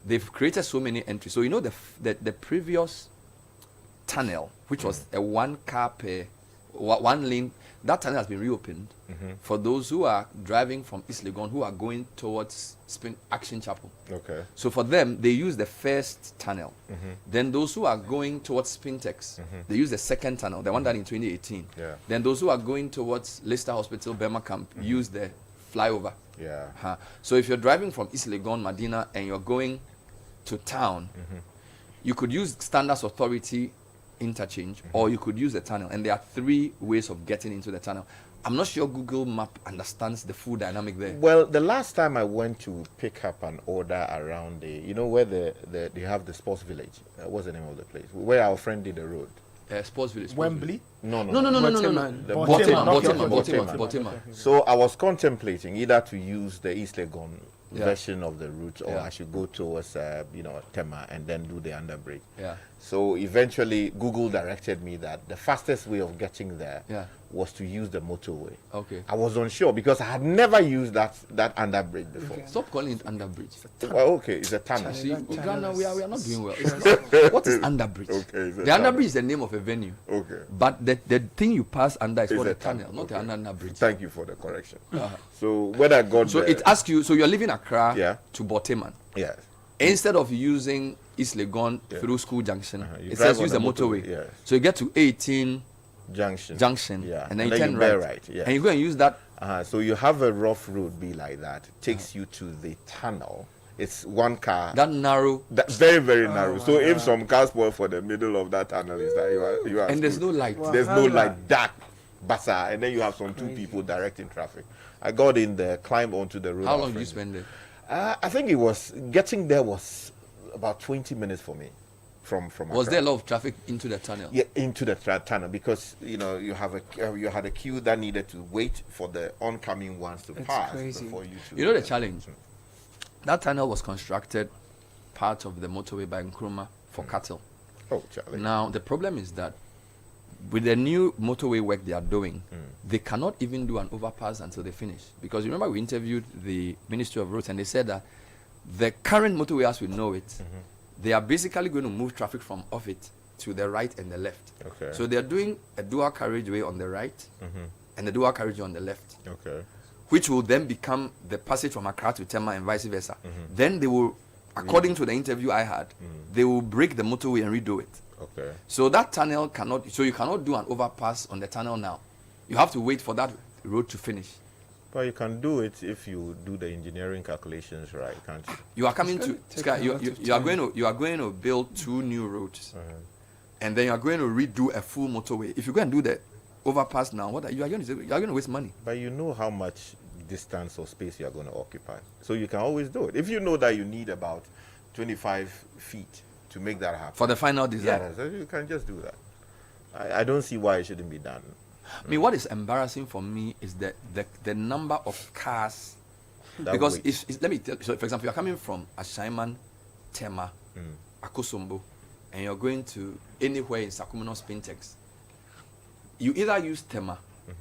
they've created so many entries. So you know the previous tunnel, which was a one lane, that tunnel has been reopened for those who are driving from East Legon who are going towards Action Chapel. Okay. So for them, they use the first tunnel. Then those who are going towards Spintex, they use the second tunnel, the one done in 2018. Yeah. Then those who are going towards Leicester Hospital, Burma Camp, use the flyover. Yeah. So if you're driving from East Legon, Medina, and you're going to town, you could use Standards Authority interchange, or you could use the tunnel, and there are 3 ways of getting into the tunnel. I'm not sure Google Map understands the full dynamic there. Well, the last time I went to pick up an order around where they have the sports village. What's the name of the place? Where our friend did the road. Sports village. Wembley? No. Botima. So I was contemplating either to use the East Legon version of the route, or I should go towards Tema and then do the underbridge. Yeah. So eventually Google directed me that the fastest way of getting there was to use the motorway. Okay. I was unsure because I had never used that underbridge before. Okay. Stop calling it underbridge. Well, okay, it's a tunnel. See, Ghana, we are not doing well. What is underbridge? Okay, the underbridge is the name of a venue. Okay. But the thing you pass under is called a tunnel, not an underbridge. Thank you for the correction. So when I got there, it asks you, so you're leaving Accra to Boteman. Yes. Instead of using East Legon through School Junction, it drive says use the motorway. Yes. So you get to 18 Junction. Yeah. And then you turn right. Yeah. And you go and use that. So you have a rough road be like that. It takes you to the tunnel. It's one car. That narrow. Very, very narrow. So if some car spoil for the middle of that tunnel, is that you are and there's no light. Wow. There's no light. Dark. Basa. And then you have some 2 people directing traffic. I got in there, climbed onto the road. How long did you spend there? I think it was getting there was about 20 minutes for me. From was there a lot of traffic into the tunnel? Yeah, into the tunnel because you had a queue that needed to wait for the oncoming ones to pass before you to. You know the challenge. That tunnel was constructed part of the motorway by Nkrumah for cattle. Oh, Charlie. Now the problem is that with the new motorway work they are doing, they cannot even do an overpass until they finish. Because remember we interviewed the Ministry of Roads and they said that the current motorway as we know it, they are basically going to move traffic from off it to the right and the left. Okay. So they are doing a dual carriageway on the right and the dual carriageway on the left. Okay. which will then become the passage from Accra to Tema and vice versa. Then they will, according to the interview I had, they will break the motorway and redo it. Okay. So that tunnel cannot, so you cannot do an overpass on the tunnel now. You have to wait for that road to finish. But you can do it if you do the engineering calculations right, can't you? You are coming to Sky, you are going to build 2 new roads, and then you are going to redo a full motorway. If you go and do the overpass now, what are you going to do? You are going to waste money. But you know how much distance or space you are going to occupy, so you can always do it. If you know that you need about 25 feet to make that happen for the final design, so you can just do that. I don't see why it shouldn't be done. I mean, what is embarrassing for me is the number of cars. That because weight. let me tell you, so for example, you're coming from Ashaiman, Tema, Akosombo, and you're going to anywhere in Sakumino Spintex. You either use Tema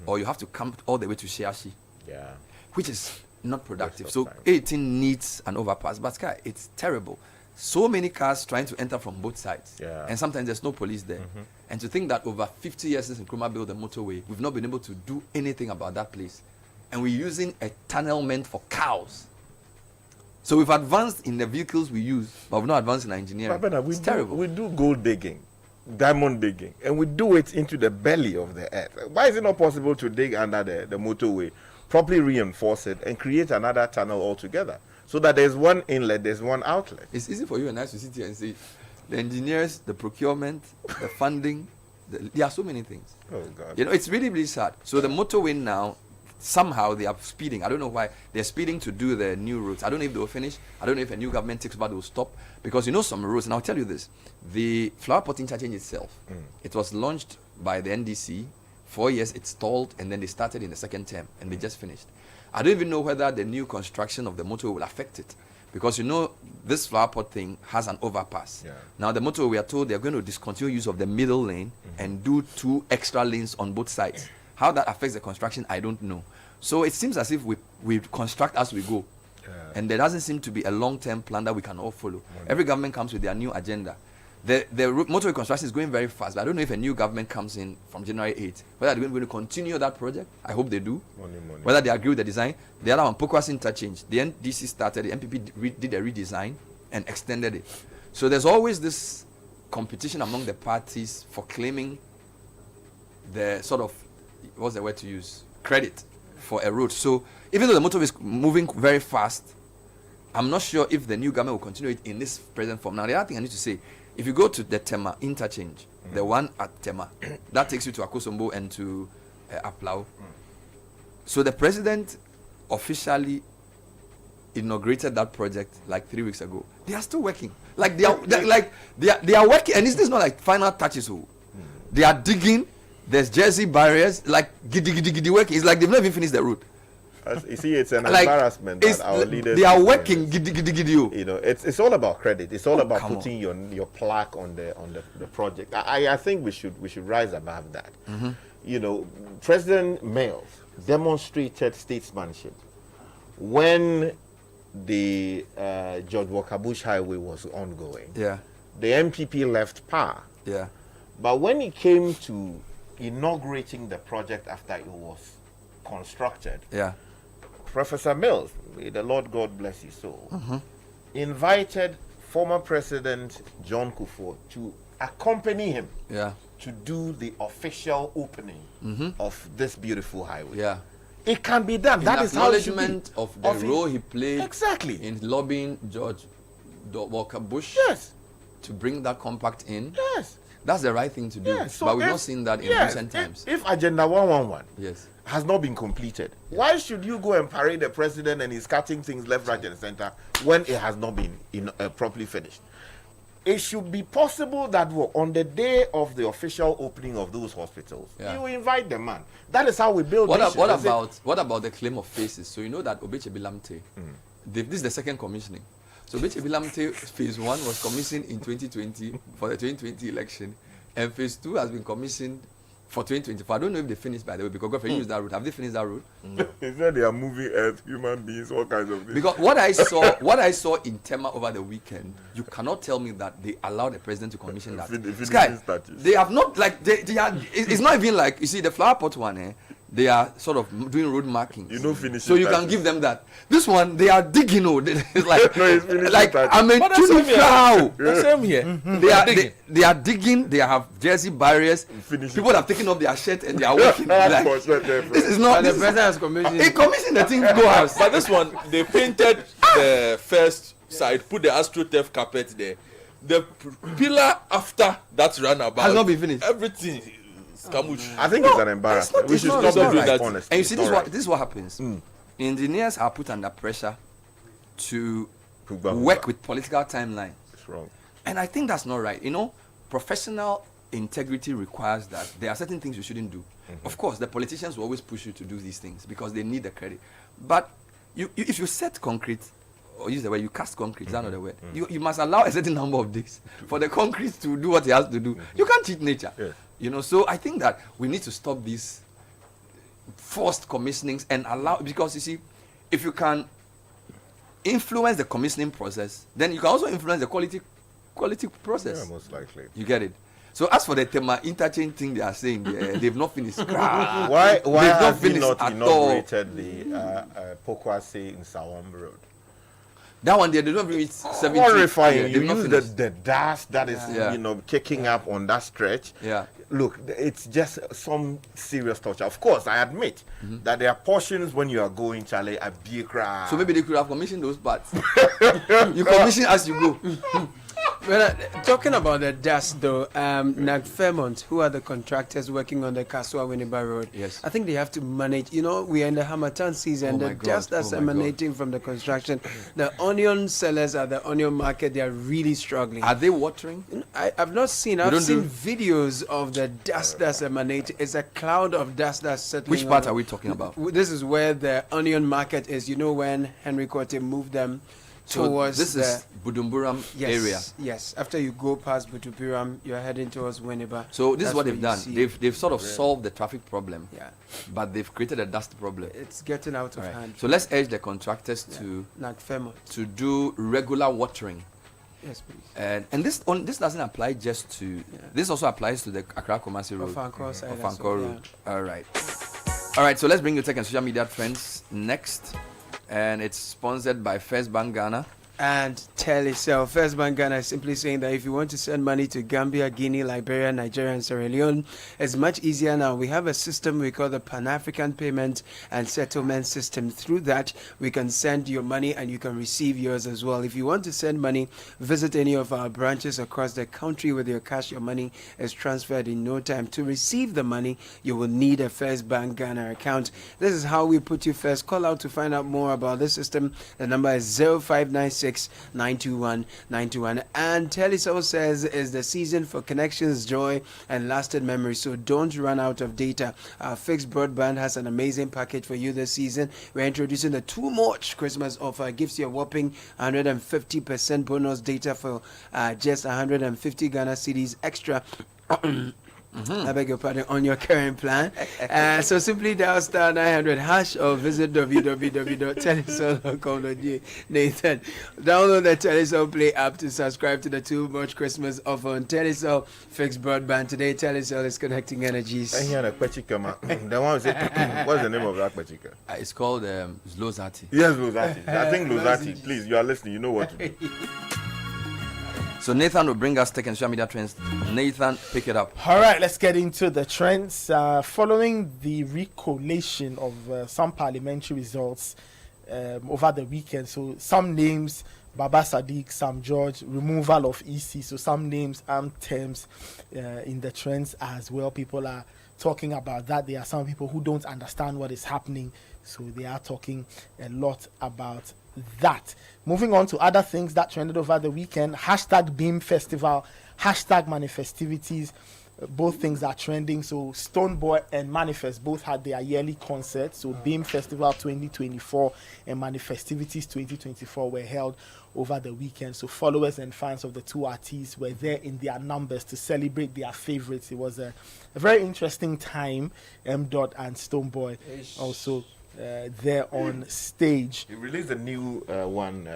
or you have to come all the way to Shiashi. Yeah. Which is not productive. So 18 needs an overpass, but Sky, it's terrible. So many cars trying to enter from both sides. Yeah. And sometimes there's no police there. And to think that over 50 years since Nkrumah built the motorway, we've not been able to do anything about that place. And we're using a tunnel meant for cows. So we've advanced in the vehicles we use, but we've not advanced in engineering. It's terrible. We do gold digging, diamond digging, and we do it into the belly of the earth. Why is it not possible to dig under the motorway, properly reinforce it, and create another tunnel altogether? So that there's one inlet, there's one outlet. It's easy for you and I to sit here and say, the engineers, the procurement, the funding, there are so many things. Oh, God. You know, it's really, really sad. So the motorway now, somehow they are speeding. I don't know why. They're speeding to do the new routes. I don't know if they will finish. I don't know if a new government takes over, they will stop. Because you know some roads, and I'll tell you this, the flower pot interchange itself, it was launched by the NDC, 4 years it stalled, and then they started in the second term, and they just finished. I don't even know whether the new construction of the motorway will affect it. Because you know, this flower pot thing has an overpass. Yeah. Now the motorway, we are told they're going to discontinue use of the middle lane and do 2 extra lanes on both sides. How that affects the construction, I don't know. So it seems as if we construct as we go. And there doesn't seem to be a long-term plan that we can all follow. Every government comes with their new agenda. The motorway construction is going very fast, but I don't know if a new government comes in from January 8th, whether they're going to continue that project. I hope they do. Money. Whether they agree with the design. The other one, Pokwas Interchange. The NDC started, the MPP did a redesign and extended it. So there's always this competition among the parties for claiming the sort of, what's the word to use, credit for a road. So even though the motorway is moving very fast, I'm not sure if the new government will continue it in this present form. Now, the other thing I need to say, if you go to the Tema interchange, the one at Tema, that takes you to Akosombo and to Aplau. So the president officially inaugurated that project like 3 weeks ago. They are still working. Like they are working, and this is not like final touches. They are digging. There's jersey barriers, like giddy working. It's like they've not even finished the route. You see, it's an embarrassment that our leaders. They are working giddy. You know, it's all about credit. It's all about putting your plaque on the project. I think we should rise above that. You know, President Mills demonstrated statesmanship when the George Walker Bush Highway was ongoing. Yeah. The MPP left power. Yeah. But when it came to inaugurating the project after it was constructed, yeah, Professor Mills, may the Lord God bless his soul, invited former President John Kufuor to accompany him to do the official opening of this beautiful highway. Yeah. It can be done. That is how it should be. Acknowledgement of the role he played exactly in lobbying George Walker Bush to bring that compact in. Yes. That's the right thing to do. So but we've not seen that in recent times. If Agenda 111 yes, has not been completed, why should you go and parade the president and he's cutting things left, right, and center when it has not been properly finished? It should be possible that on the day of the official opening of those hospitals, you invite the man. That is how we build what about the claim of phases? So you know that Obeche Bilamte, this is the second commissioning. So Obeche Bilamte phase 1 was commissioned in 2020 for the 2020 election, and phase 2 has been commissioned for 2024. I don't know if they finished, by the way, because God used that route. Have they finished that route? He said they are moving earth, human beings, all kinds of things. Because what I saw in Tema over the weekend, you cannot tell me that they allowed the president to commission that. Sky, they have not, like, they are, it's not even like, you see, the flower pot one, they are sort of doing road markings. Finish. So you can give them that. This one, they are digging. It's like, like I'm a tune crowd. The same here. They are digging. They have jersey barriers. People have taken off their shirt and they are walking. This is not. The president has commissioned. He commissioned the thing to go house. But this one, they painted the first side, put the AstroTurf carpet there. The pillar after that runabout has not been finished. Everything. I think it's an embarrassment. We should stop doing that. And you see, this is what happens. Engineers are put under pressure to work with political timeline. It's wrong. And I think that's not right. Professional integrity requires that there are certain things you shouldn't do. Of course, the politicians will always push you to do these things because they need the credit. But if you set concrete, or use the word, you cast concrete, is that not the word? You must allow a certain number of days for the concrete to do what it has to do. You can't cheat nature. So I think that we need to stop these forced commissionings and allow, because you see, if you can influence the commissioning process, then you can also influence the quality process. Yeah, most likely. You get it? So as for the Tema interchange thing they are saying, they've not finished. Why have you not inaugurated the Pokwase in Sawam Road? That one they don't reach 70. Horrifying. You use the dust that is kicking up on that stretch. Yeah. Look, it's just some serious torture. Of course, I admit that there are portions when you are going, Charlie, a big cry. So maybe they could have commissioned those parts. You commission as you go. Well, talking about the dust though, Nag Fairmont, who are the contractors working on the Kasua Winneba Road, yes, I think they have to manage, we are in the Hamatan season, the dust that's emanating from the construction, the onion sellers at the onion market, they are really struggling. Are they watering? I've not seen, I've seen videos of the dust that's emanating. It's a cloud of dust that's settling. Which part are we talking about? This is where the onion market is, when Henry Cote moved them towards this is Budumburam area. Yes, after you go past Budumburam, you're heading towards Winneba. So this is what they've done. They've sort of solved the traffic problem. Yeah. But they've created a dust problem. It's getting out of hand. So let's urge the contractors to do regular watering. Yes, please. And this doesn't apply just to this also applies to the Accra Kumasi Road. Ofankor Road. All right. So let's bring you tech and social media trends next. And it's sponsored by First Bank Ghana and Telecel. First Bank Ghana is simply saying that if you want to send money to Gambia, Guinea, Liberia, Nigeria, and Sierra Leone, it's much easier now. We have a system we call the Pan-African Payment and Settlement System. Through that, we can send your money and you can receive yours as well. If you want to send money, visit any of our branches across the country with your cash. Your money is transferred in no time. To receive the money, you will need a First Bank Ghana account. This is how we put you first. Call out to find out more about this system. The number is 0596 921 921. And Telecel says is the season for connections, joy, and lasting memories. So don't run out of data. Our fixed broadband has an amazing package for you this season. We're introducing the Too Much Christmas offer. Gives you a whopping 150% bonus data for just 150 Ghana cedis extra. I beg your pardon, on your current plan. So simply dial star 900 hash or visit www.telecel.com.gh. Nathan, download the Telecel Play app to subscribe to the Too Much Christmas offer on Telecel Fixed Broadband. Today, Telecel is connecting energies. The one who said, what's the name of that Pachika? It's called Zlozati. Yes, Zlozati. I think Zlozati. Please, you are listening. You know what to do. So Nathan will bring us tech and social media trends. Nathan, pick it up. All right, let's get into the trends. Following the recollation of some parliamentary results over the weekend, so some names, Baba Sadiq, Sam George, removal of EC, so some names and terms in the trends as well. People are talking about that. There are some people who don't understand what is happening, so they are talking a lot about that. Moving on to other things that trended over the weekend, hashtag Beam Festival, hashtag Manifestivities, both things are trending. So Stoneboy and Manifest both had their yearly concerts. So Beam Festival 2024 and Manifestivities 2024 were held over the weekend. So followers and fans of the two artists were there in their numbers to celebrate their favorites. It was a very interesting time. M. Dot and Stoneboy also there on stage. He released a new one,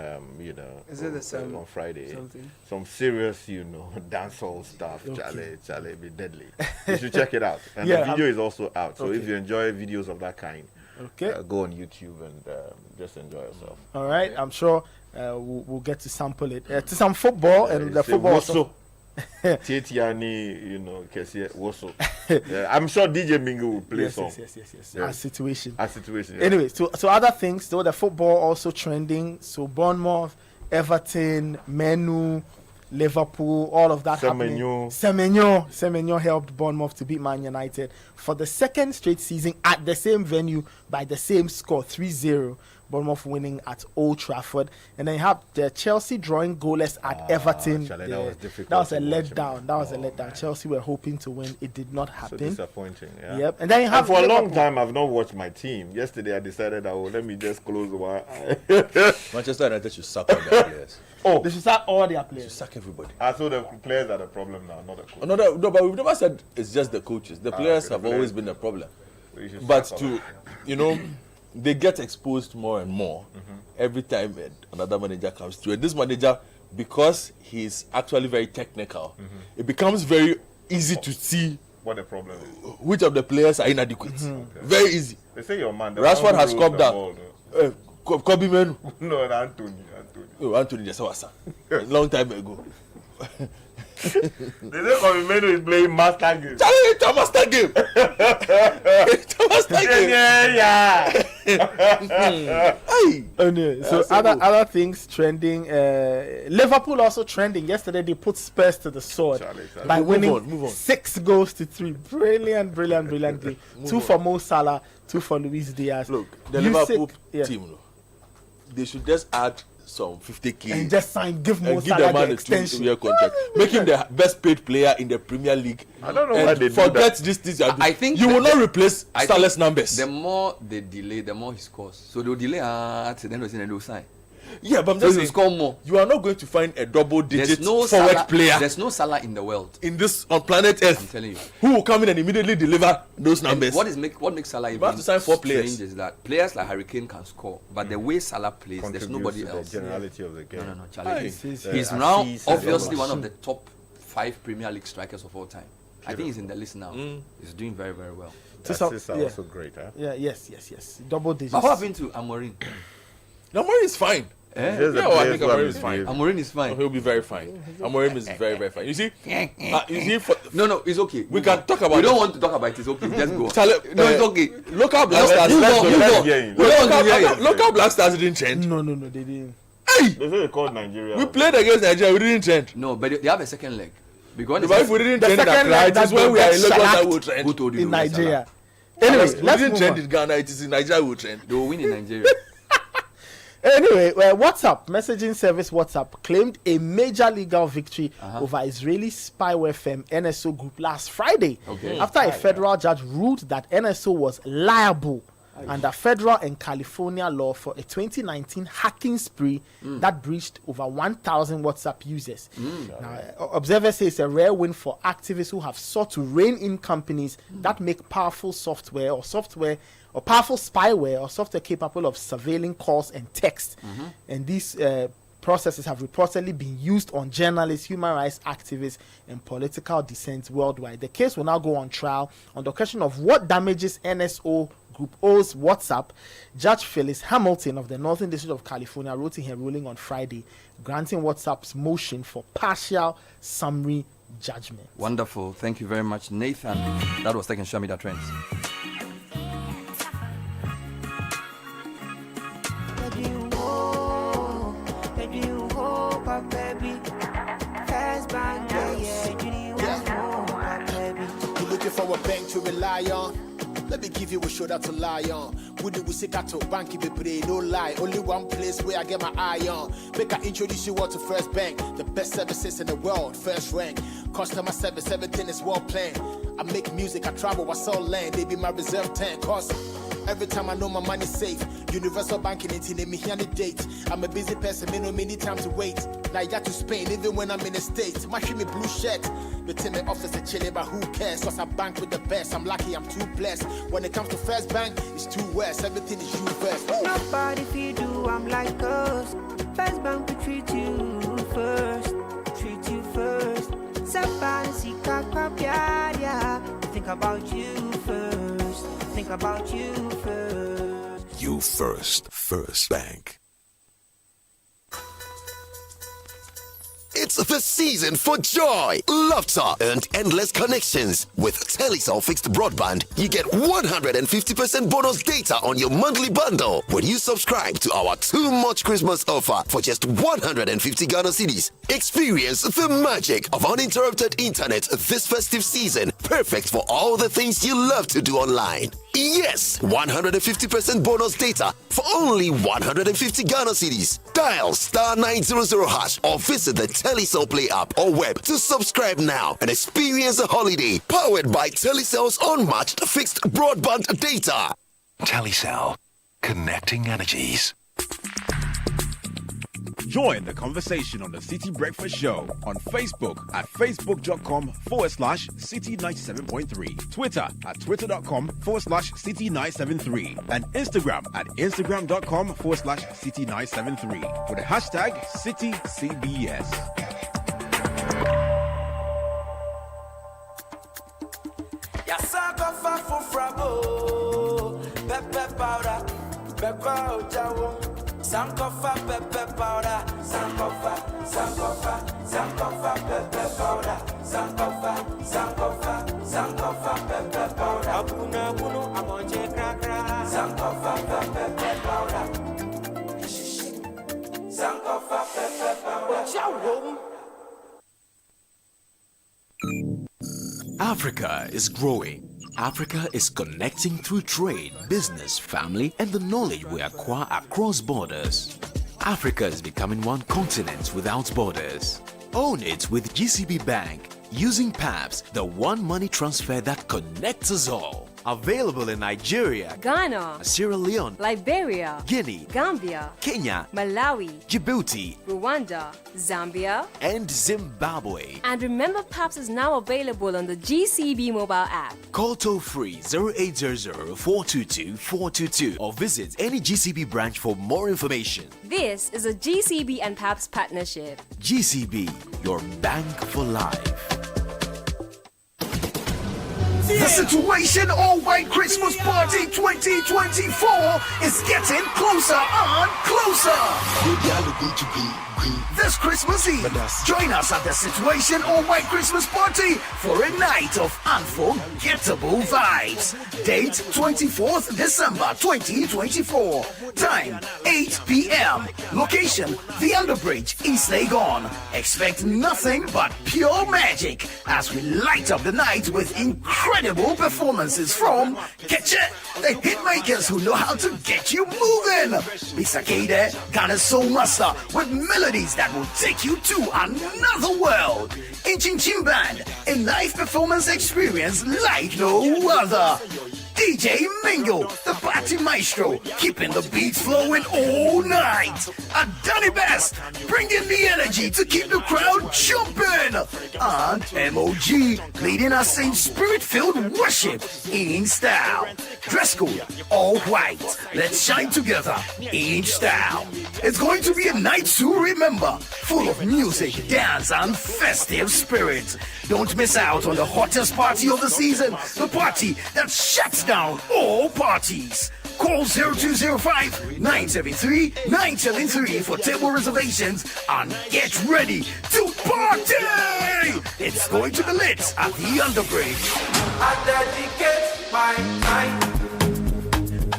Is it the same on Friday. something? Some serious, dancehall stuff. Okay. Charlie, be deadly. You should check it out. And Yeah, the video is also out. So if Okay. you enjoy videos of that kind, Okay. go on YouTube and just enjoy yourself. All right, I'm sure we'll get to sample it. To some football and the football. Tietiani, Woso. I'm sure DJ Mingo will play some. Yes. Our situation. Yeah. Anyway, so other things, though, the football also trending. So Bournemouth, Everton, Menu, Liverpool, all of that happening. Semenyo helped Bournemouth to beat Man United for the second straight season at the same venue by the same score, 3-0. Bournemouth winning at Old Trafford. And then you have the Chelsea drawing goalless at Everton. Charlie, that was difficult. That was a to watch, letdown. That was a letdown. Chelsea were hoping to win. It did not So happen. disappointing. Yeah. Yep. And then you have for a long Liverpool. time, I've not watched my team. Yesterday, I decided let me just close one eye. Manchester United should sack all their players. They should sack all their They should players. sack everybody. So the players are the problem now, not the coach. No, but we've never said it's just the coaches. The players okay, have the always players. been the problem. We should But sack to, they get exposed more and more every time another manager comes through. And this manager, because he's actually very technical, it becomes very easy to see what the problem is. which of the players are inadequate. Very easy. They say your man. Rashford has come down. Kobe Menu. No, Anthony. Oh, Anthony Jasawasa. A long time ago. They say Kobe Menu is playing master game. Charlie, it's a master game. It's a master game. Yeah. Hey. So other things trending. Liverpool also trending. Yesterday they put Spurs to the sword by winning Move on. 6 goals to 3. Brilliantly. 2 for Mo Salah, 2 for Luis Diaz. Look, the Usyk, Liverpool team, they should just add some 50k and just give Mo and give Salah the man the a extension. 2-year contract, make him the best paid player in the Premier League. I don't know and why they do forget that. this. I think you will not replace I Salah's think numbers. The more they delay, the more he scores. So they'll delay at the end of the season, they'll sign. Yeah, but I'm So just you saying, score more. you are not going to find a double-digit There's no forward Salah, player There's no Salah in the world. in this on planet Earth. I'm telling you. Who will come in and immediately deliver those And numbers? what makes Salah have even to sign 4 players. strange is that players like Harry Kane can score, but the way Salah plays, there's nobody Contributes to else. the generality of the game. No, Charlie. Hey. He's now Assis and obviously all one of the top 5 Premier League strikers of all time. I think he's in the list now. He's doing very, very well. Assists are also great, huh? Yeah, yes. Double digits. But what happened to Amorim? Amorim is fine. Eh? Just the Yeah, well, I players think who have Amorim is been fine. given. Amorim is fine. He'll be very fine. Amorim is very, very fine. You see, No, it's okay. We can talk about We don't it. want to talk about it. It's okay. Just go. Charlie, No, it's okay. Local black Let's- stars. let's- move let's on. hear you. We don't want to hear it. Local black stars didn't change. No, they didn't. Hey, They say they called Nigeria. we played against Nigeria. We didn't change. No, but they have a second leg. Because But if we didn't The change second that, leg it is that when we are in got Lagos that shellacked will trend. who told you In they were Salah? Nigeria. Anyway, We let's didn't move trend on. in Ghana. It is in Nigeria we will trend. They will win in Nigeria. Anyway, WhatsApp, messaging service WhatsApp, claimed a major legal victory over Israeli spyware firm NSO Group last Friday after a federal judge ruled that NSO was liable under federal and California law for a 2019 hacking spree that breached over 1,000 WhatsApp users. Now, observers say it's a rare win for activists who have sought to rein in companies that make powerful software or powerful spyware or software capable of surveilling calls and text. And these processes have reportedly been used on journalists, human rights activists, and political dissent worldwide. The case will now go on trial on the question of what damages NSO Group owes WhatsApp. Judge Phyllis Hamilton of the Northern District of California wrote in her ruling on Friday, granting WhatsApp's motion for partial summary judgment. Wonderful. Thank you very much, Nathan. That was taking Show Me That Trends. You're looking for a bank to rely on. Let me give you a shoulder to lie on. Would you say to bank be pray? No lie. Only one place where I get my eye on. Make I introduce you all to First Bank, the best services in the world. First rank, customer service, everything is well planned. I make music, I travel, I sell land. They be my reserve tank. Cause every time I know my money's safe, Universal banking in me here the date. I'm a busy person, me no many time to wait. Now I got to Spain even when I'm in the States. My me blue shirt. But tell me office a chilling, but who cares? Cause I bank with the best. I'm lucky, I'm too blessed. When it comes to First Bank, it's too west. Everything is you first. Nobody feed you, I'm like us. First Bank we treat you first. Treat you first. Think about you first. Think about you first. You first. First Bank. It's the season for joy, laughter, and endless connections. With Telecel Fixed Broadband, you get 150% bonus data on your monthly bundle when you subscribe to our Too Much Christmas offer for just 150 Ghana cedis. Experience the magic of uninterrupted internet this festive season, perfect for all the things you love to do online. Yes, 150% bonus data for only 150 Ghana cedis. Dial *900# or visit the Telecel Play app or web to subscribe now and experience a holiday powered by Telecel's unmatched fixed broadband data. Telecel. Connecting energies. Join the conversation on the Citi Breakfast Show on Facebook at facebook.com/Citi 97.3, Twitter at twitter.com/Citi 973, and Instagram at instagram.com/Citi 973 with the hashtag CitiCBS. Sankofa pepper powder, Sankofa pepper powder, Sankofa pepper powder. Abuna amonje krakra, Sankofa pepper powder, Sankofa pepper powder. Africa is growing. Africa is connecting through trade, business, family, and the knowledge we acquire across borders. Africa is becoming one continent without borders. Own it with GCB Bank, using PAPS, the one money transfer that connects us all. Available in Nigeria, Ghana, Sierra Leone, Liberia, Guinea, Gambia, Kenya, Malawi, Djibouti, Rwanda, Zambia, and Zimbabwe. And remember, PAPS is now available on the GCB mobile app. Call toll-free 0800-422-422 or visit any GCB branch for more information. This is a GCB and PAPS partnership. GCB, your bank for life. The Situation All White Christmas Party 2024 is getting closer and closer. This Christmas Eve, join us at the Situation All White Christmas Party for a night of unforgettable vibes. Date 24th December 2024. Time 8 p.m. Location The Underbridge, East Legon. Expect nothing but pure magic as we light up the night with incredible performances from Ketche, the hitmakers who know how to get you moving. Bisakade, Ghana's Soul Master with melodies that will take you to another world. Inchin Chin Band, a live performance experience like no other. DJ Mingo, the party maestro, keeping the beats flowing all night. Adani Best, bringing the energy to keep the crowd jumping. And MOG, leading us in spirit-filled worship in style. Dress code, all white. Let's shine together in style. It's going to be a night to remember, full of music, dance, and festive spirit. Don't miss out on the hottest party of the season, the party that shuts down all parties. Call 0205-973-973 for table reservations and get ready to party! It's going to be lit at the Underbridge. I dedicate my time.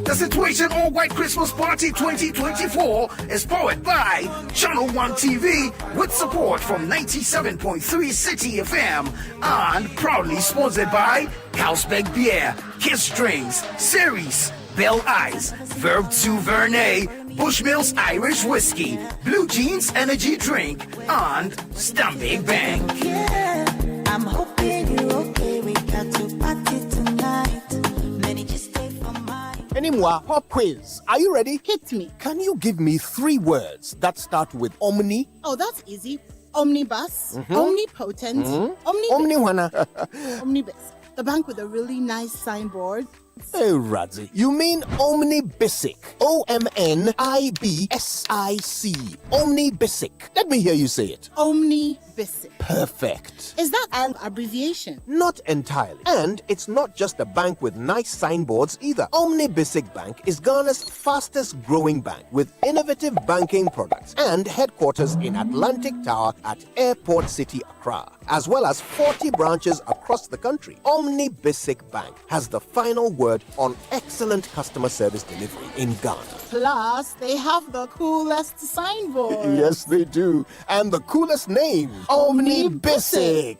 The Situation All White Christmas Party 2024 is powered by Channel 1 TV with support from 97.3 Citi FM and proudly sponsored by Carlsberg Beer, Kiss Drinks, Ceres, Bell Eyes, Verb 2 Vernay, Bushmills Irish Whiskey, Blue Jeans Energy Drink, and Stanbic Bank. Yeah, I'm hoping you're okay. We got to party tonight. Many just stay for mine. And Menimwa pop quiz. Are you ready? Hit me. Can you give me 3 words that start with omni? Oh, that's easy. Omnibus, omnipotent, Omniwana. omnibus. The bank with a really nice signboard. Hey, Radzi, you mean omnibisic. OMNIBSIC. Omnibisic. Let me hear you say it. Omnibisic. Perfect. Is that an abbreviation? Not entirely. And it's not just a bank with nice signboards either. Omnibisic Bank is Ghana's fastest growing bank with innovative banking products and headquarters in Atlantic Tower at Airport City, Accra, as well as 40 branches across the country. Omnibisic Bank has the final word on excellent customer service delivery in Ghana. Plus, they have the coolest signboard. Yes, they do. And the coolest name, Omnibisic.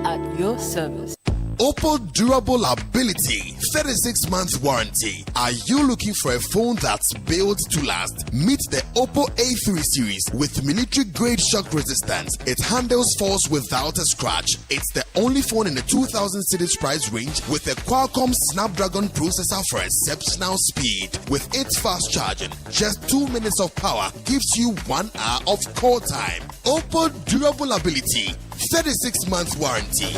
At your service. Oppo Durable Ability 36 months warranty. Are you looking for a phone that's built to last? Meet the Oppo A3 series with military grade shock resistance. It handles falls without a scratch. It's the only phone in the 2000 cedis price range with a Qualcomm Snapdragon processor for exceptional speed. With its fast charging, just 2 minutes of power gives you 1 hour of call time. Oppo Durable Ability 36 months warranty.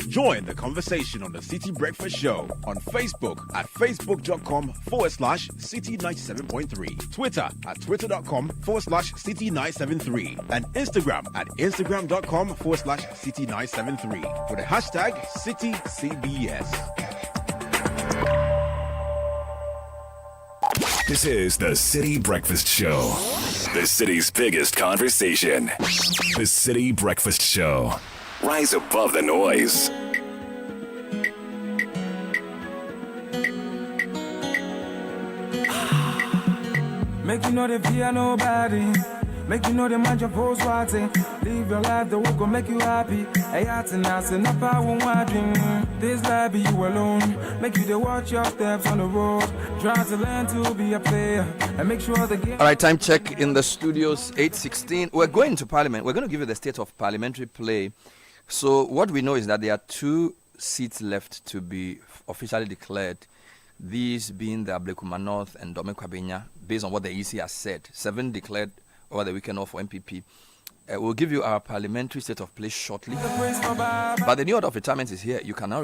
Join the conversation on the Citi Breakfast Show on Facebook at facebook.com/Citi97.3, Twitter at twitter.com/Citi973, and Instagram at instagram.com/Citi973 with the hashtag CitiCBS. This is the Citi Breakfast Show, the city's biggest conversation. The Citi Breakfast Show. Rise above the noise. Make you know the fear nobody. Make you know the mind your pose watching. Live your life, the work will make you happy. Hey, I enough I won't dream. This life be you alone. Make you to watch your steps on the road. Try to learn to be a player and make sure the game. All right, time check in the studios, 8:16. We're going to Parliament. We're going to give you the state of parliamentary play. So what we know is that there are 2 seats left to be officially declared. These being the Ablekuma North and Dome Kwabenya, based on what the EC has said. 7 declared over the weekend off for MPP. We'll give you our parliamentary state of play shortly. But the new order of retirement is here. You can now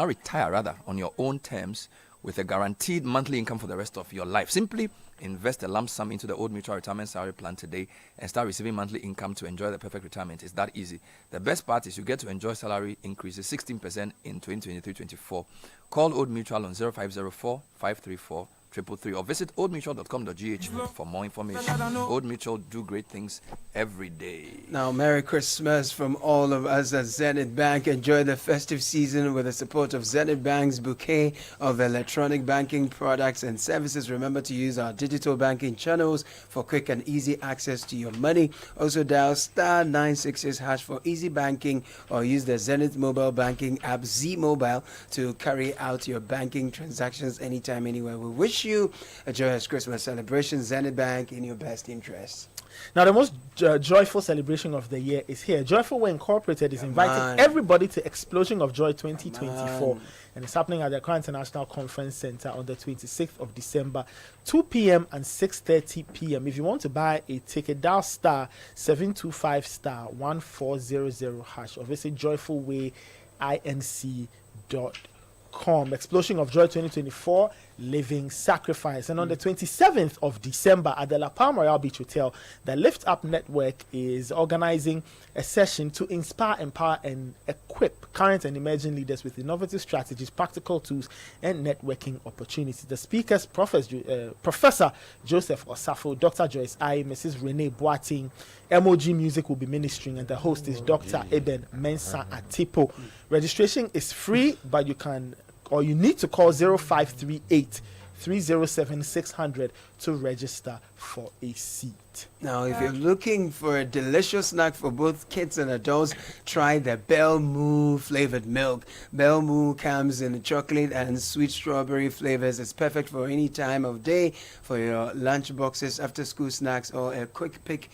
retire on your own terms with a guaranteed monthly income for the rest of your life. Simply invest a lump sum into the Old Mutual Retirement Salary Plan today and start receiving monthly income to enjoy the perfect retirement. It's that easy. The best part is you get to enjoy salary increases 16% in 2023-24. Call Old Mutual on 0504 534 333 or visit oldmutual.com.gh for more information. Old Mutual do great things every day. Now, Merry Christmas from all of us at Zenith Bank. Enjoy the festive season with the support of Zenith Bank's bouquet of electronic banking products and services. Remember to use our digital banking channels for quick and easy access to your money. Also dial *966# for easy banking or use the Zenith mobile banking app Z Mobile to carry out your banking transactions anytime, anywhere. We wish you a joyous Christmas celebration. Zenith Bank, in your best interest. Now, the most joyful celebration of the year is here. Joyful Way Incorporated is inviting everybody to Explosion of Joy 2024. And it's happening at the Accra International Conference Center on the 26th of December, 2 p.m. and 6:30 p.m. If you want to buy a ticket, dial *725*1400# or visit joyfulwayinc.com. Explosion of Joy 2024, Living Sacrifice. And on the 27th of December at the La Palma Royal Beach Hotel, the Lift Up Network is organizing a session to inspire, empower, and equip current and emerging leaders with innovative strategies, practical tools, and networking opportunities. The speakers, Professor Joseph Osafo, Dr. Joyce I, Mrs. Renee Boating, MOG Music will be ministering, and the host is Dr. Eben Mensah Atipo. Registration is free, but you need to call 0538 307 600 to register for a seat. Now, if you're looking for a delicious snack for both kids and adults, try the Bell Moo flavored milk. Bell Moo comes in chocolate and sweet strawberry flavors. It's perfect for any time of day, for your lunch boxes, after school snacks, or a quick pick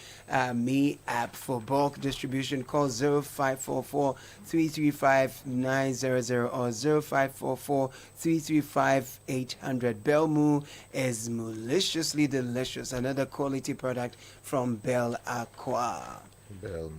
me app. For bulk distribution, call 0544 335 900 or 0544 335 800. Bell Moo is maliciously delicious. Another quality product from Bell Aqua. Belmo.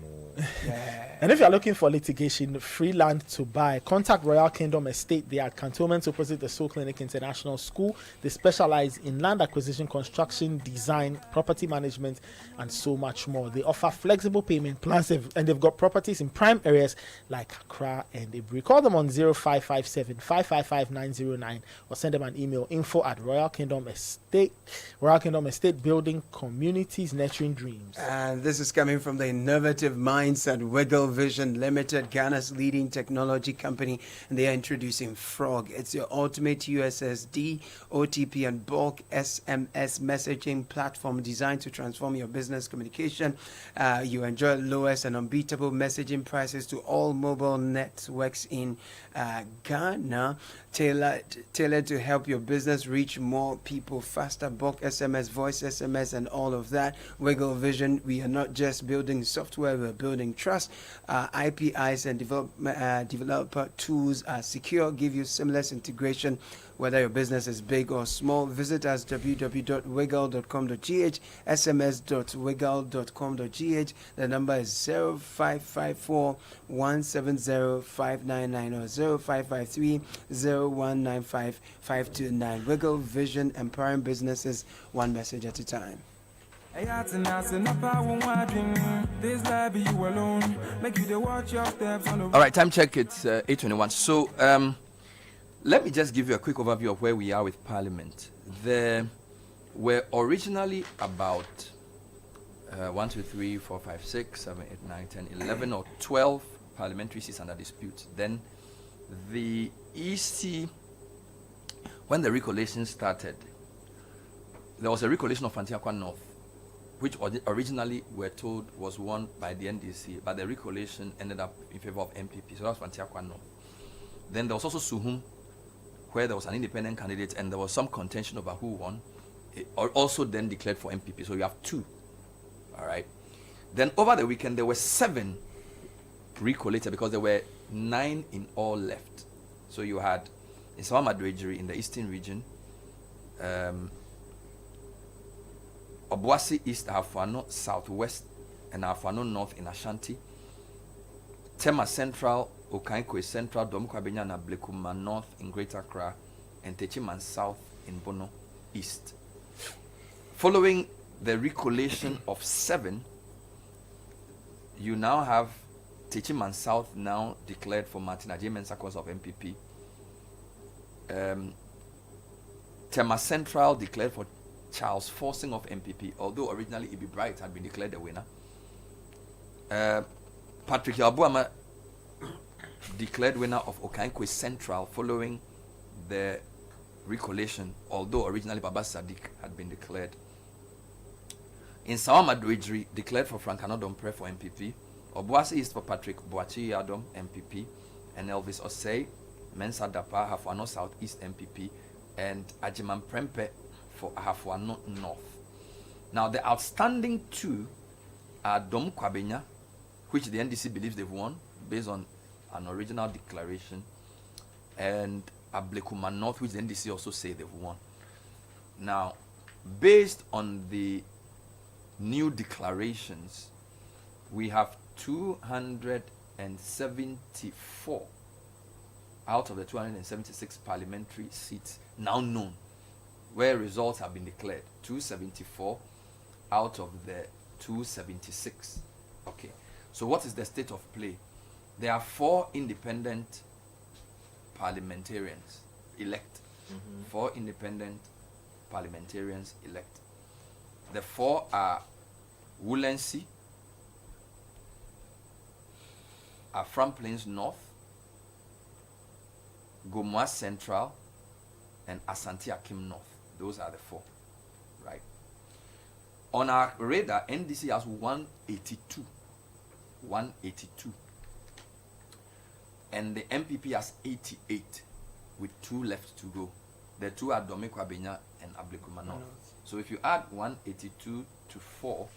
And if you're looking for litigation-free land to buy, contact Royal Kingdom Estate. They are at Cantonment opposite the Soul Clinic International School. They specialize in land acquisition, construction, design, property management, and so much more. They offer flexible payment plans, and they've got properties in prime areas like Accra and Ibri. Call them on 0557 555 909 or send them an email, info@Royal Kingdom Estate. Royal Kingdom Estate, building communities, nurturing dreams. And this is coming from the innovative minds at Wiggle Vision Limited, Ghana's leading technology company, and they are introducing Frog. It's your ultimate USSD, OTP, and bulk SMS messaging platform designed to transform your business communication. You enjoy lowest and unbeatable messaging prices to all mobile networks in Ghana, tailored to help your business reach more people faster. Bulk SMS, voice SMS, and all of that. Wiggle Vision, we are not just building software, we're building trust. APIs and developer tools are secure, give you seamless integration whether your business is big or small. Visit us www.wiggle.com.gh, sms.wiggle.com.gh. The number is 0554 170 599 or 0553 0195 529. Wiggle Vision, empowering businesses one message at a time. All right, time check. It's 8:21. So, let me just give you a quick overview of where we are with Parliament. There were originally about 1, 2, 3, 4, 5, 6, 7, 8, 9, 10, 11 or 12 parliamentary seats under dispute. Then the EC, when the recollation started, there was a recollation of Fantiakwa North, which originally were told was won by the NDC, but the recollation ended up in favor of MPP. So that was Fantiakwa North. Then there was also Suhum, where there was an independent candidate and there was some contention over who won. It also then declared for MPP. So you have 2. All right. Then over the weekend, there were 7 recollated because there were 9 in all left. So you had in Sawa Madridgeri in the eastern region, Obuasi East, Ahafuano Southwest, and Ahafuano North in Ashanti. Tema Central, Okankwe Central, Domkwabenya and Ablekuma North in Greater Accra, and Techiman South in Bono East. Following the recollation of 7, you now have Techiman South now declared for Martin Ajay Mensah of MPP. Tema Central declared for Charles Forcing of MPP, although originally Ibi Bright had been declared the winner. Patrick Yabuama declared winner of Okankwe Central following the recollation, although originally Baba Sadiq had been declared. In Sawa Madridgeri, declared for Frank Anodompre for MPP, Obuasi East for Patrick Boachi Yadom MPP, and Elvis Osei, Mensa Dapa, Ahafuano South East MPP, and Ajiman Prempe for Ahafuano North. Now the outstanding 2 are Dom Kwabenya, which the NDC believes they've won based on an original declaration, and Ablekuma North, which the NDC also say they've won. Now, based on the new declarations, we have 274 out of the 276 parliamentary seats now known, where results have been declared. 274 out of the 276. Okay. So what is the state of play? There are 4 independent parliamentarians elect. 4 independent parliamentarians elect. The 4 are Woolensey, Afram Plains North, Gomoa Central, and Asante Akim North. Those are the 4, right? On our radar, NDC has 182. 182. And the MPP has 88 with 2 left to go. The 2 are Dome Kwabenya and Ablekuma North. So if you add 182 to 4,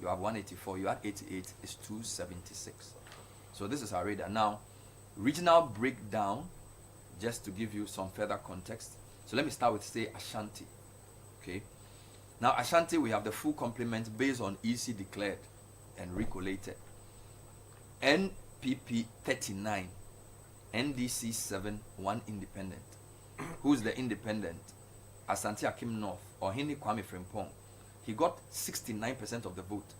you have 184. You add 88, is 276. So this is our radar. Now, regional breakdown, just to give you some further context. So let me start with, say, Ashanti. Okay. Now, Ashanti, we have the full complement based on EC declared and recollated. NPP 39, NDC 7, 1 independent. Who's the independent? Asante Akim North, or Hini Kwame Frimpong. He got 69% of the vote.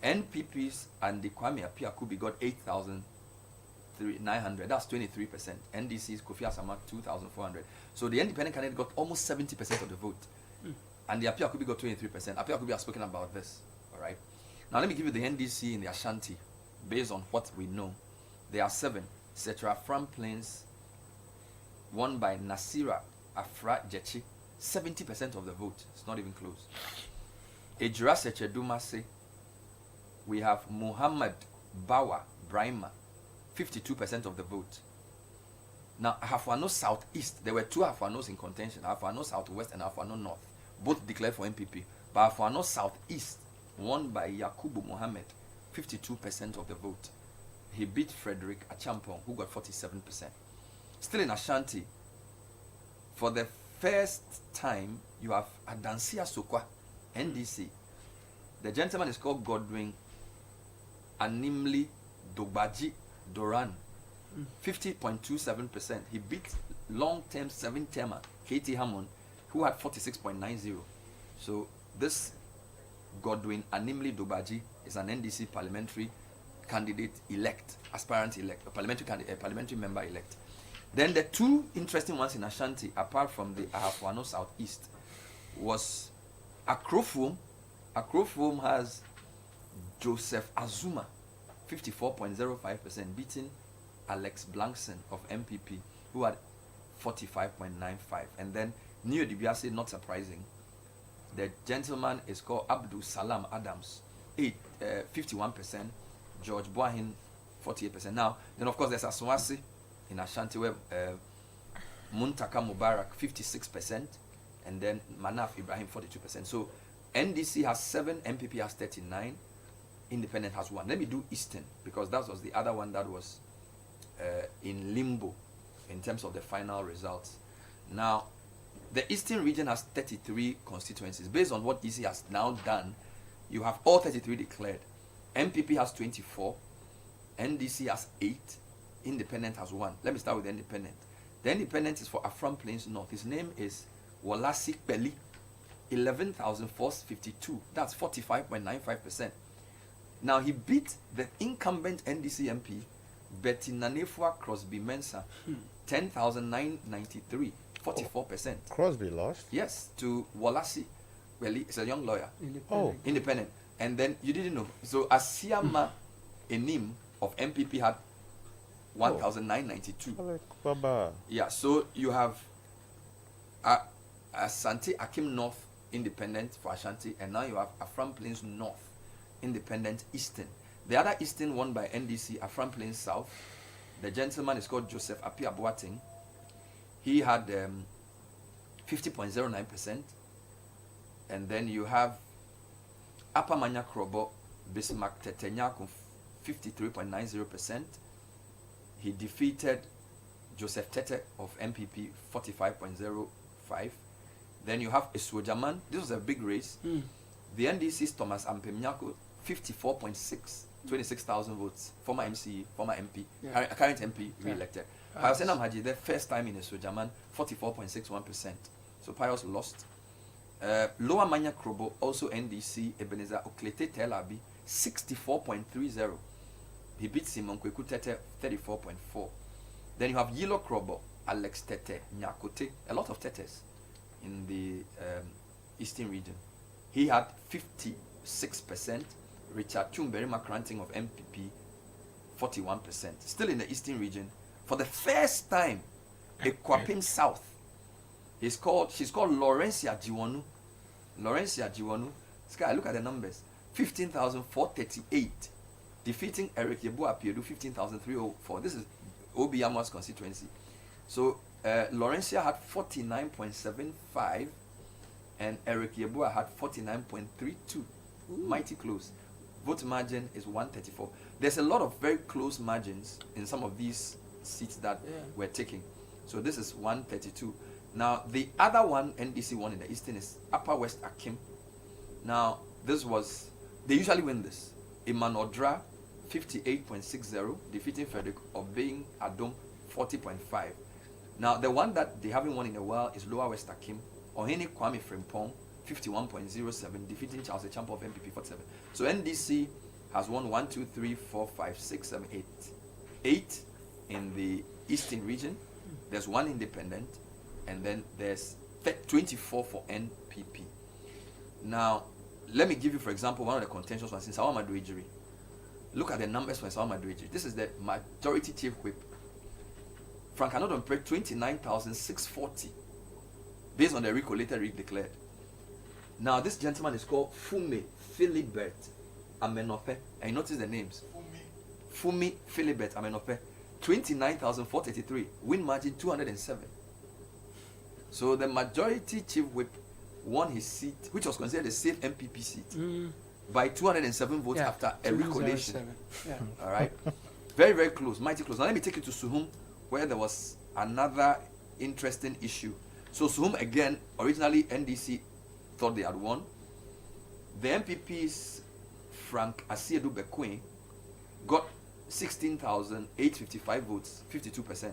NPPs and the Kwame Apiakubi got 8,900. That's 23%. NDC's Kofi Asama 2,400. So the independent candidate got almost 70% of the vote. And the Apiakubi got 23%. Apiakubi has spoken about this. All right. Now let me give you the NDC in the Ashanti based on what we know. There are 7. Setra Fram Plains, won by Nasira Afra Jechi, 70% of the vote. It's not even close. Ejura Seche Dumase, we have Muhammad Bawa Brahima, 52% of the vote. Now, Ahafano Southeast, there were 2 Ahafanos in contention, Ahafano Southwest and Ahafano North, both declared for MPP. But Ahafano Southeast, won by Yakubu Mohammed, 52% of the vote. He beat Frederick Achampong, who got 47%. Still in Ashanti, for the first time, you have Adansia Sokwa, NDC. The gentleman is called Godwin Animli Dogbaji Doran, 50.27%. He beat long-term 7-termer Katie Hammond, who had 46.90. So this Godwin Animli Dogbaji is an NDC parliamentary candidate elect, aspirant elect, a parliamentary member elect. Then the 2 interesting ones in Ashanti, apart from the Ahafwano Southeast, was Akrofum. Akrofum has Joseph Azuma, 54.05%, beating Alex Blankson of MPP, who had 45.95. And then New Dibiase, not surprising, the gentleman is called Abdul Salam Adams, 51%, George Boahin, 48%. Now, then of course there's Aswasi in Ashanti, where Muntaka Mubarak, 56%, and then Manaf Ibrahim, 42%. So NDC has 7, MPP has 39, Independent has 1. Let me do Eastern, because that was the other one that was in limbo in terms of the final results. Now, the Eastern region has 33 constituencies. Based on what EC has now done, you have all 33 declared. MPP has 24, NDC has 8, Independent has 1. Let me start with the Independent. The Independent is for Afram Plains North. His name is Walasi Peli, 11,452. That's 45.95%. Now he beat the incumbent NDC MP, Betty Nanefua Crosby Mensah, 10,993, 44%. Crosby lost? Yes, to Walasi. Well, he's a young lawyer. Independent. And then you didn't know. So Asiama Enim of MPP had 1,992. Yeah, so you have Asante Akim North Independent for Ashanti, and now you have Afram Plains North Independent Eastern. The other Eastern won by NDC, Afram Plains South. The gentleman is called Joseph Apia Boateng. He had 50.09%. And then you have Upper Manya Krobo, Bismarck Tetenyaku, 53.90%. He defeated Joseph Tete of MPP, 45.05. Then you have Eswojaman. This was a big race. The NDC's Thomas Ampemnyako, 54.6, 26,000 votes. Former MC, former MP, current MP re-elected. Pius Enam Haji, the first time in Eswojaman, 44.61%. So Pius lost. Lower Manya Krobo, also NDC, Ebenezer Oklete Telabi, 64.30. He beat Simon Kweku Tete, 34.4. Then you have Yilo Krobo, Alex Tete, Nyakote, a lot of Tetes in the Eastern region. He had 56%. Richard Chumberi Makranting of MPP, 41%. Still in the Eastern region. For the first time, Ekwapim South. She's called Laurencia Jiwonu. Laurencia Jiwonu, Sky, look at the numbers. 15,438. Defeating Eric Yeboah Piedu 15,304. This is Obi Amwa's constituency. So Laurentia had 49.75 and Eric Yeboah had 49.32. Mighty close. Vote margin is 134. There's a lot of very close margins in some of these seats that we're taking. So this is 132. Now the other one, NDC one in the Eastern, is Upper West Akim. Now this was, they usually win this. Iman Odra 58.60, defeating Frederick Obeying Adom 40.5. Now the one that they haven't won in a while is Lower West Akim. Ohene Kwame Frimpong 51.07, defeating Charles Echampo of MPP 47. So NDC has won 1, 2, 3, 4, 5, 6, 7, 8. 8 in the Eastern region. There's 1 independent, and then there's 24 for NPP. Now, let me give you, for example, one of the contentious ones in Sawa Maduejiri. Look at the numbers for Sawa Maduejiri. This is the majority chief whip. Frank Anodon Pre 29,640 based on the recollated rig declared. Now, this gentleman is called Fume Philibert Amenope. And you notice the names. Fumi Philibert Amenope. 29,433. Win margin 207. So the majority chief whip won his seat, which was considered a safe MPP seat, by 207 votes after a recollation. All right. Very, very close. Mighty close. Now let me take you to Suhum, where there was another interesting issue. So Suhum, again, originally NDC thought they had won. The MPP's Frank Asiedu Bekwin got 16,855 votes, 52%.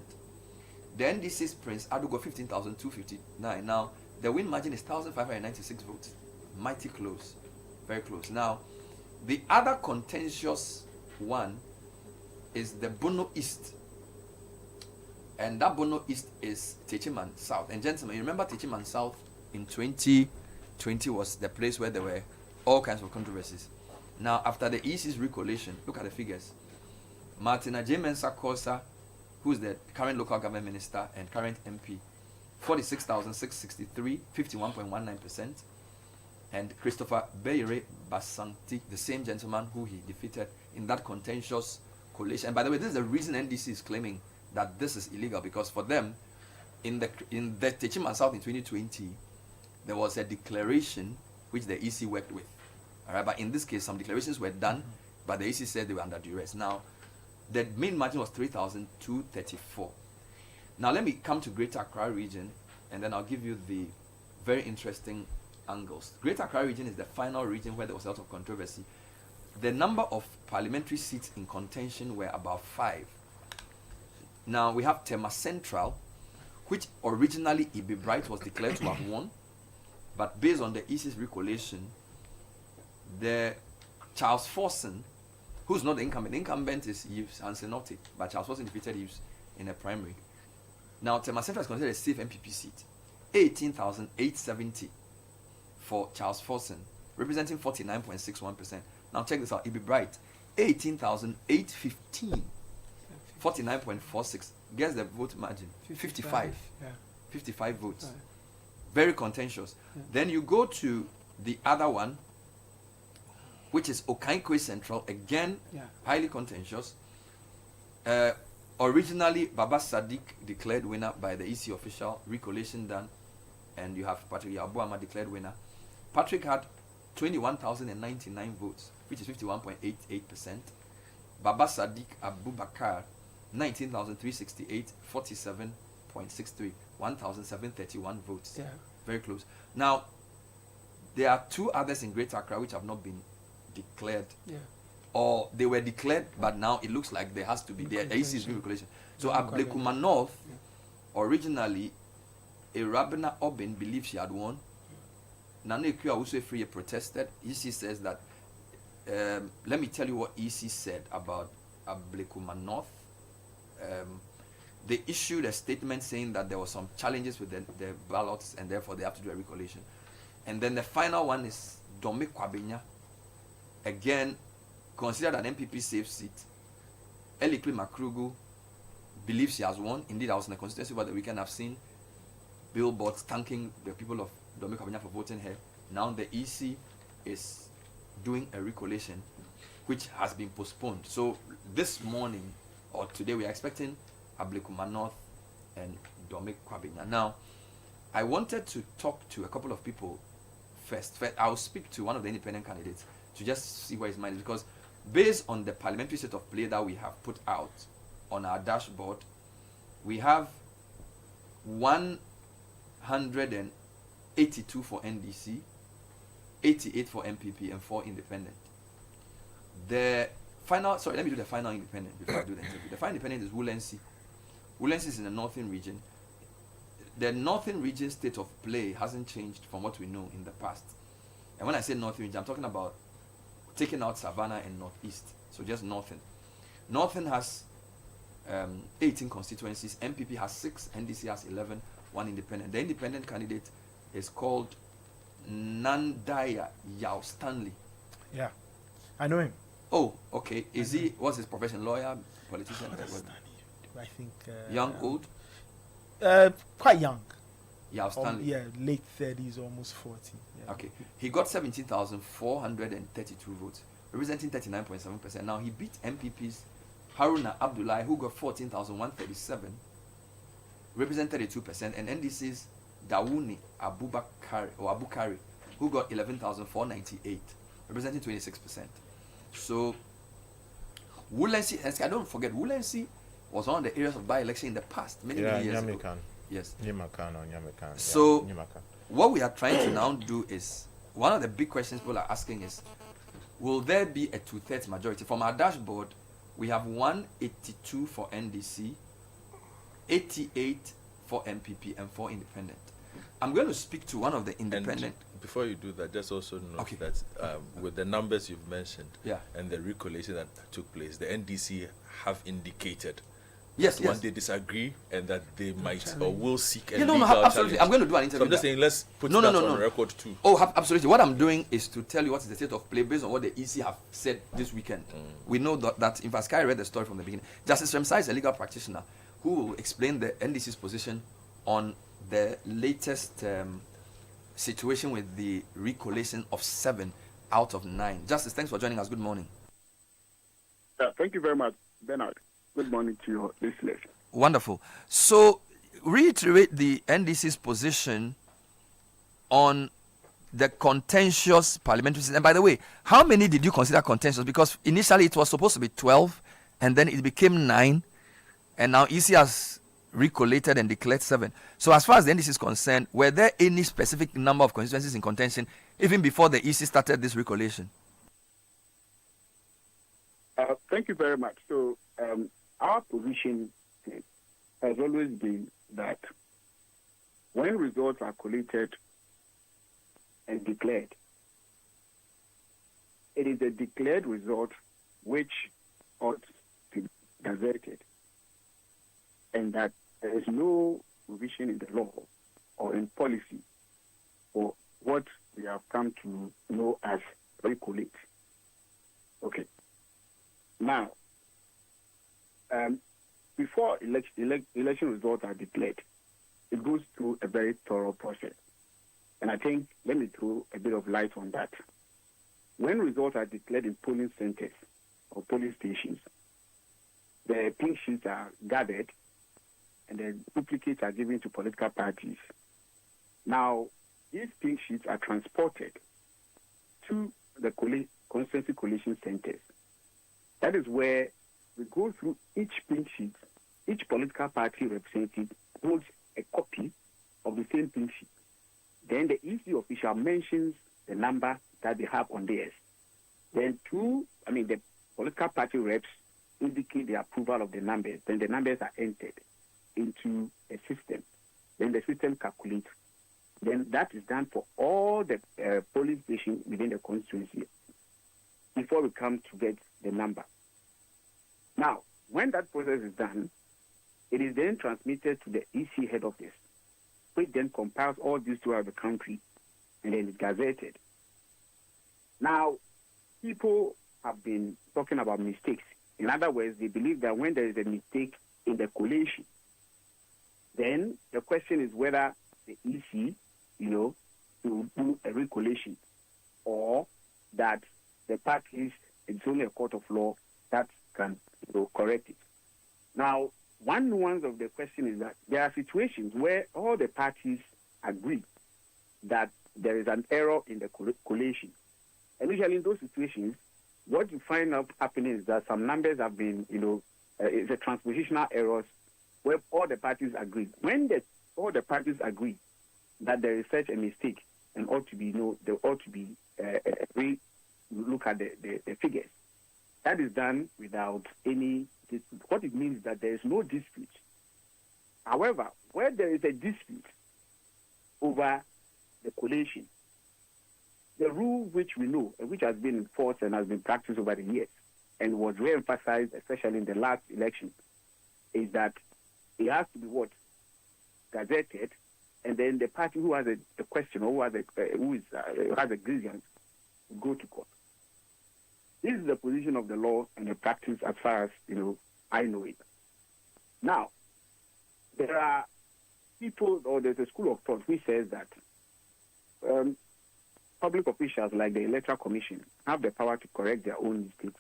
The NDC's Prince Adu got 15,259. Now, the win margin is 1,596 votes. Mighty close. Very close. Now, the other contentious one is the Bono East. And that Bono East is Techiman South. And gentlemen, you remember Techiman South in 2020 was the place where there were all kinds of controversies. Now, after the EC's recollation, look at the figures. Martina J. Mensah Kosa, who's the current local government minister and current MP, 46,663, 51.19%. And Christopher Beyere Basanti, the same gentleman who he defeated in that contentious coalition. And by the way, this is the reason NDC is claiming that this is illegal, because for them, in the Techiman South in 2020, there was a declaration which the EC worked with. All right, but in this case, some declarations were done, but the EC said they were under duress. Now, the main margin was 3,234. Now, let me come to Greater Accra region, and then I'll give you the very interesting angles. Greater Accra region is the final region where there was a lot of controversy. The number of parliamentary seats in contention were about 5. Now, we have Tema Central, which originally Ibi Bright was declared to have won, but based on the EC's recollation, the Charles Forson, who's not the incumbent is Yves Hansenotti, but Charles Forson defeated Yves in a primary. Now, Tema Central is considered a safe MPP seat. 18,870 for Charles Forson, representing 49.61%. Now, check this out. Ibi Bright, 18,815. 49.46. Guess the vote margin. 55. 55 votes. Right. Very contentious. Yeah. Then you go to the other one, which is Okaikwe Central. Again, highly contentious. Originally, Baba Sadiq declared winner by the EC official, recollation done, and you have Patrick Yabuama declared winner. Patrick had 21,099 votes, which is 51.88%. Baba Sadiq Abubakar, 19,368, 47.63, 1,731 votes. Yeah. Very close. Now, there are 2 others in Greater Accra which have not been declared. Yeah. Or they were declared, but now it looks like there has to be the AC's regulation. So Ablekuma North, originally, a Rabina Obin believed she had won. Nana Ikua also free protested. EC says that, let me tell you what EC said about Ablekuma North. They issued a statement saying that there were some challenges with the ballots and therefore they have to do a recollation. And then the final one is Dome Kwabenya. Again, considered an MPP safe seat. Elikli Makrugu believes she has won. Indeed, I was in the constituency over the weekend. I've seen billboards thanking the people of Dome Kwabenya for voting her. Now the EC is doing a recollation which has been postponed. So this morning or today we are expecting Ablekuma North and Dominic Kwabena. Now, I wanted to talk to a couple of people first. I'll speak to one of the independent candidates to just see where his mind is, because based on the parliamentary state of play that we have put out on our dashboard, we have 182 for NDC, 88 for MPP, and 4 independent. The final, sorry, let me do the final independent before I do the interview. The final independent is Wulensi. Wulensi is in the northern region. The northern region state of play hasn't changed from what we know in the past. And when I say northern region, I'm talking about taking out Savannah and northeast. So just northern. Northern has 18 constituencies. MPP has 6. NDC has 11. 1 independent. The independent candidate is called Nandaya Yao Stanley. Yeah, I know him. Oh, okay. Is he? What's his profession? Lawyer, politician? I think young, old. Quite young. Yao Stanley. Yeah, late 30s, almost 40. Yeah. Okay. He got 17,432 votes, representing 39.7%. Now he beat MPP's Haruna Abdullahi, who got 14,137, representing 32%, and NDC's Dawuni Abukari, who got 11,498, representing 26%. So Wulensi, and don't forget, Wulensi was one of the areas of by-election in the past, many years ago. Yes. So what we are trying to now do is, one of the big questions people are asking is, will there be a 2/3 majority? From our dashboard, we have 182 for NDC, 88 for MPP, and 4 independent. I'm going to speak to one of the independent. And before you do that, just also note that with the numbers you've mentioned and the recollation that took place, the NDC have indicated yes, they disagree and that they might or will seek a legal absolutely. challenge. I'm going to do an interview. So I'm just saying, let's put that on record too. Oh, absolutely. What I'm doing is to tell you what is the state of play based on what the EC have said this weekend. We know that in fact, Sky read the story from the beginning. Justice Remsa is a legal practitioner who will explain the NDC's position on the latest situation with the recollation of 7 out of 9. Justice, thanks for joining us. Good morning. Thank you very much, Bernard. Good morning to your listeners. Wonderful. So, reiterate the NDC's position on the contentious parliamentary system. And by the way, how many did you consider contentious? Because initially it was supposed to be 12, and then it became 9, and now EC has recollated and declared 7. So as far as the NDC is concerned, were there any specific number of constituencies in contention even before the EC started this recollation? Thank you very much. So our position has always been that when results are collated and declared, it is the declared result which ought to be gazetted, and that there is no provision in the law or in policy for what we have come to know as recollate. Okay. Now, before election results are declared, it goes through a very thorough process. And I think, let me throw a bit of light on that. When results are declared in polling centers or polling stations, the pink sheets are gathered and the duplicates are given to political parties. Now, these pink sheets are transported to the constituency collation centers. That is where we go through each pink sheet. Each political party representative holds a copy of the same pink sheet. Then the EC official mentions the number that they have on theirs. Then the political party reps indicate the approval of the numbers. Then the numbers are entered into a system. Then the system calculates. Then that is done for all the polling stations within the constituency before we come to get the number. Now, when that process is done, it is then transmitted to the EC head office, which then compiles all these throughout the country, and then it's gazetted. Now, people have been talking about mistakes. In other words, they believe that when there is a mistake in the collation, then the question is whether the EC, will do a recollation. or that the parties, it's only a court of law that can correct it. Now, one nuance of the question is that there are situations where all the parties agree that there is an error in the collation. And usually in those situations, what you find out happening is that some numbers have been, it's a transpositional errors where all the parties agree. When all the parties agree that there is such a mistake and ought to be, there ought to be look at the figures. That is done without any dispute. What it means is that there is no dispute. However, where there is a dispute over the collation, the rule which we know, and which has been enforced and has been practiced over the years, and was re-emphasized, especially in the last election, is that it has to be gazetted, and then the party who has a question or who has a grievance will go to court. This is the position of the law and the practice as far as I know it. Now, there are people, or there's a school of thought which says that public officials like the Electoral Commission have the power to correct their own mistakes.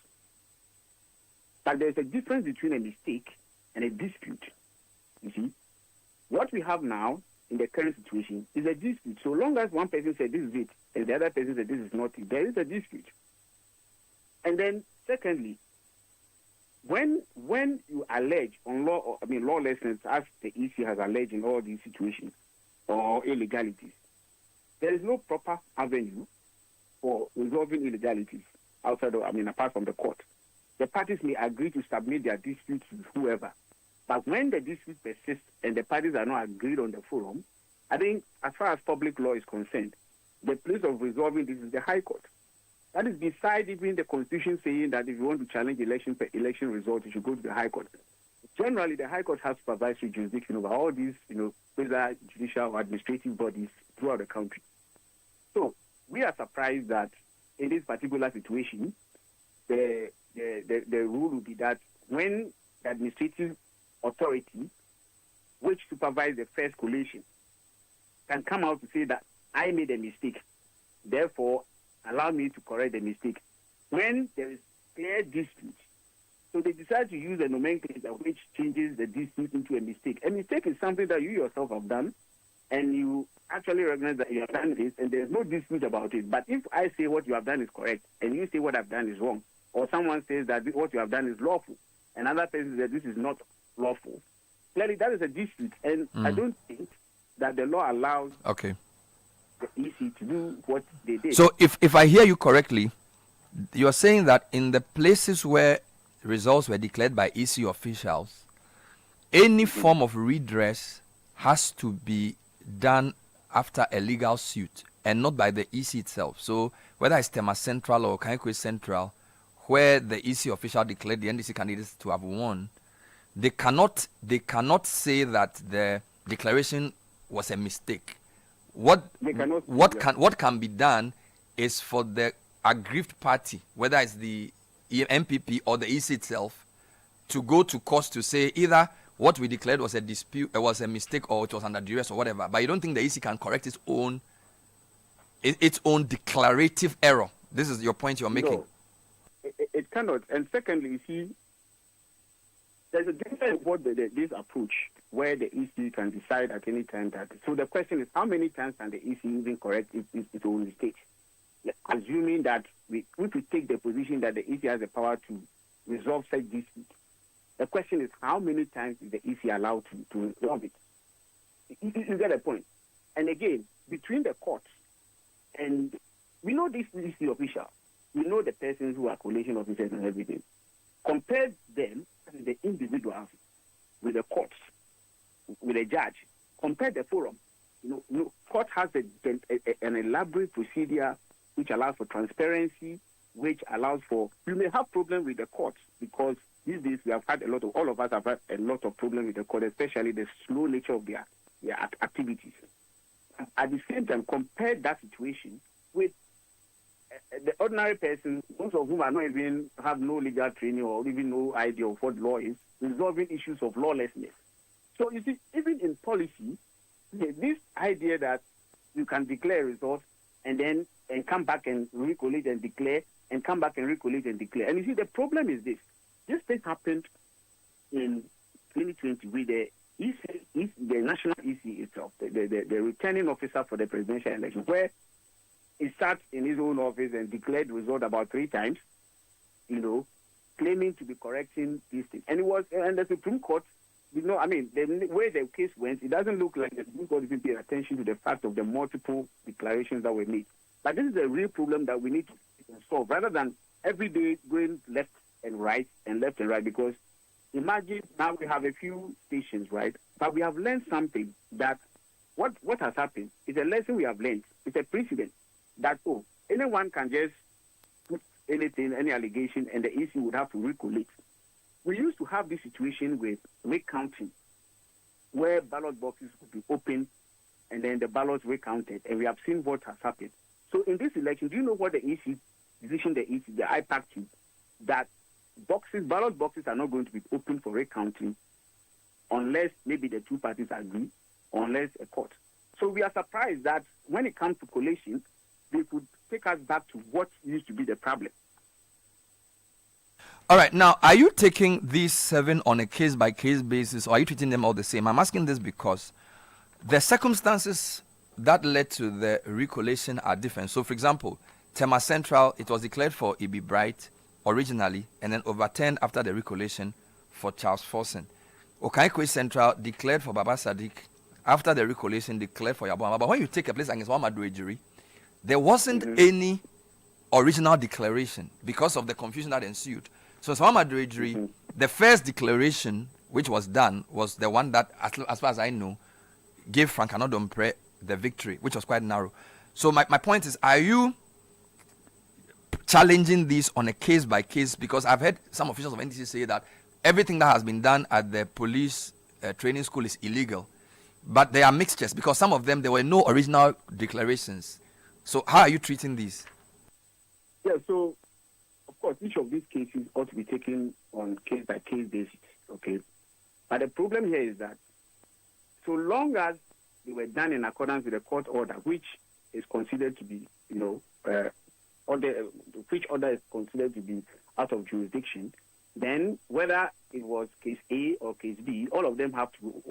But there's a difference between a mistake and a dispute. You see, what we have now in the current situation is a dispute. So long as one person said this is it, and the other person said this is not it, there is a dispute. And then, secondly, when you allege on lawlessness, as the EC has alleged in all these situations, or illegalities, there is no proper avenue for resolving illegalities apart from the court. The parties may agree to submit their disputes with whoever, but when the dispute persists and the parties are not agreed on the forum, I think, as far as public law is concerned, the place of resolving this is the High Court. That is beside even the Constitution saying that if you want to challenge election results, you should go to the High Court. Generally, the High Court has supervisory jurisdiction over all these, whether judicial or administrative bodies throughout the country. So we are surprised that in this particular situation, the rule would be that when the administrative authority, which supervises the first collation, can come out to say that I made a mistake, therefore allow me to correct the mistake. When there is clear dispute, so they decide to use a nomenclature which changes the dispute into a mistake. A mistake is something that you yourself have done, and you actually recognize that you have done this, and there's no dispute about it. But if I say what you have done is correct, and you say what I've done is wrong, or someone says that what you have done is lawful, and another person says this is not lawful, clearly that is a dispute. And I don't think that the law allows the EC to do what they did. So if I hear you correctly, you are saying that in the places where results were declared by EC officials, any form of redress has to be done after a legal suit and not by the EC itself. So whether it's Tema Central or Kankwe Central, where the EC official declared the NDC candidates to have won, they cannot say that the declaration was a mistake. What can be done is for the aggrieved party, whether it's the MPP or the EC itself, to go to court to say either what we declared was a dispute, it was a mistake, or it was under duress or whatever. But you don't think the EC can correct its own declarative error? This is your point you're making. No, it cannot. And secondly, you see, there's a difference what this approach where the EC can decide at any time that. So the question is, how many times can the EC even correct its own mistake? Assuming that if we take the position that the EC has the power to resolve such dispute, the question is, how many times is the EC allowed to resolve it? You get a point. And again, between the courts and we know this EC official, we know the persons who are collation officers and everything. Compare them, the individuals, with the courts, with a judge. Compare the forum. Court has an elaborate procedure which allows for transparency, which allows for. We may have problems with the courts because these days we have had all of us have had a lot of problems with the court, especially the slow nature of their activities. At the same time, compare that situation with the ordinary person, most of whom have no legal training or even no idea of what law is, resolving issues of lawlessness. So you see, even in policy, this idea that you can declare results and then and come back and recollate and declare, and come back and recollate and declare. And you see, the problem is this. This thing happened in 2020 with the National EC itself, the returning officer for the presidential election, where he sat in his own office and declared the result about 3 times, claiming to be correcting these things. And the Supreme Court, the way the case went, it doesn't look like the Supreme Court even paid attention to the fact of the multiple declarations that were made. But this is a real problem that we need to solve, rather than every day going left and right, because imagine now we have a few stations, right? But we have learned something that what has happened is a lesson we have learned. It's a precedent that, anyone can just put anything, any allegation, and the EC would have to recollect. We used to have this situation with recounting, where ballot boxes would be opened and then the ballots recounted, and we have seen what has happened. So in this election, do you know what the IPAC took? That ballot boxes are not going to be open for recounting unless maybe the two parties agree, unless a court. So we are surprised that when it comes to collation, they could take us back to what used to be the problem. All right, now, are you taking these 7 on a case-by-case basis, or are you treating them all the same? I'm asking this because the circumstances that led to the recollation are different. So, for example, Tema Central, it was declared for E.B. Bright originally, and then overturned after the recollation for Charles Forson. Okaikwe Central declared for Baba Sadiq, after the recollation declared for Yabon. But when you take a place against Muhammadu Ejiri, there wasn't any original declaration because of the confusion that ensued. So Muhammadu Ejiri, the first declaration which was done was the one that, as far as I know, gave Frank Anodompre the victory, which was quite narrow. So my point is, are you challenging this on a case-by-case? Because I've heard some officials of NDC say that everything that has been done at the police training school is illegal. But there are mixtures, because some of them, there were no original declarations. So how are you treating these? Yeah, so, of course, each of these cases ought to be taken on case-by-case basis, okay? But the problem here is that so long as they were done in accordance with the court order, which is considered to be, which order is considered to be out of jurisdiction, then whether it was case A or case B, all of them have to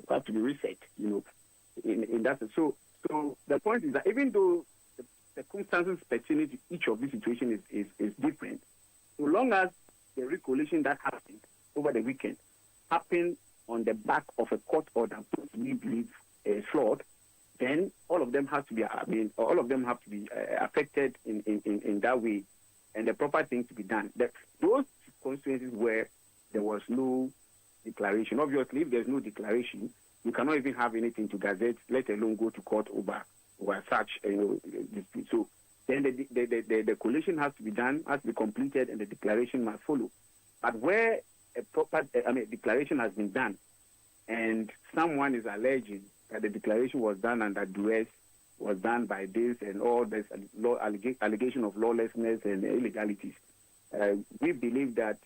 have to be reset, in that sense. So the point is that even though the circumstances pertaining to each of these situations is different, so long as the recollation that happened over the weekend happened on the back of a court order, which we believe is flawed, then all of them have to be, affected in that way, and the proper thing to be done. Those constituencies where there was no declaration, obviously, if there's no declaration, you cannot even have anything to gazette, let alone go to court over such, dispute. So then the collation has to be done, has to be completed, and the declaration must follow. But where a proper, declaration has been done, and someone is alleging that the declaration was done under duress, was done by this and all this allegation of lawlessness and illegalities, we believe that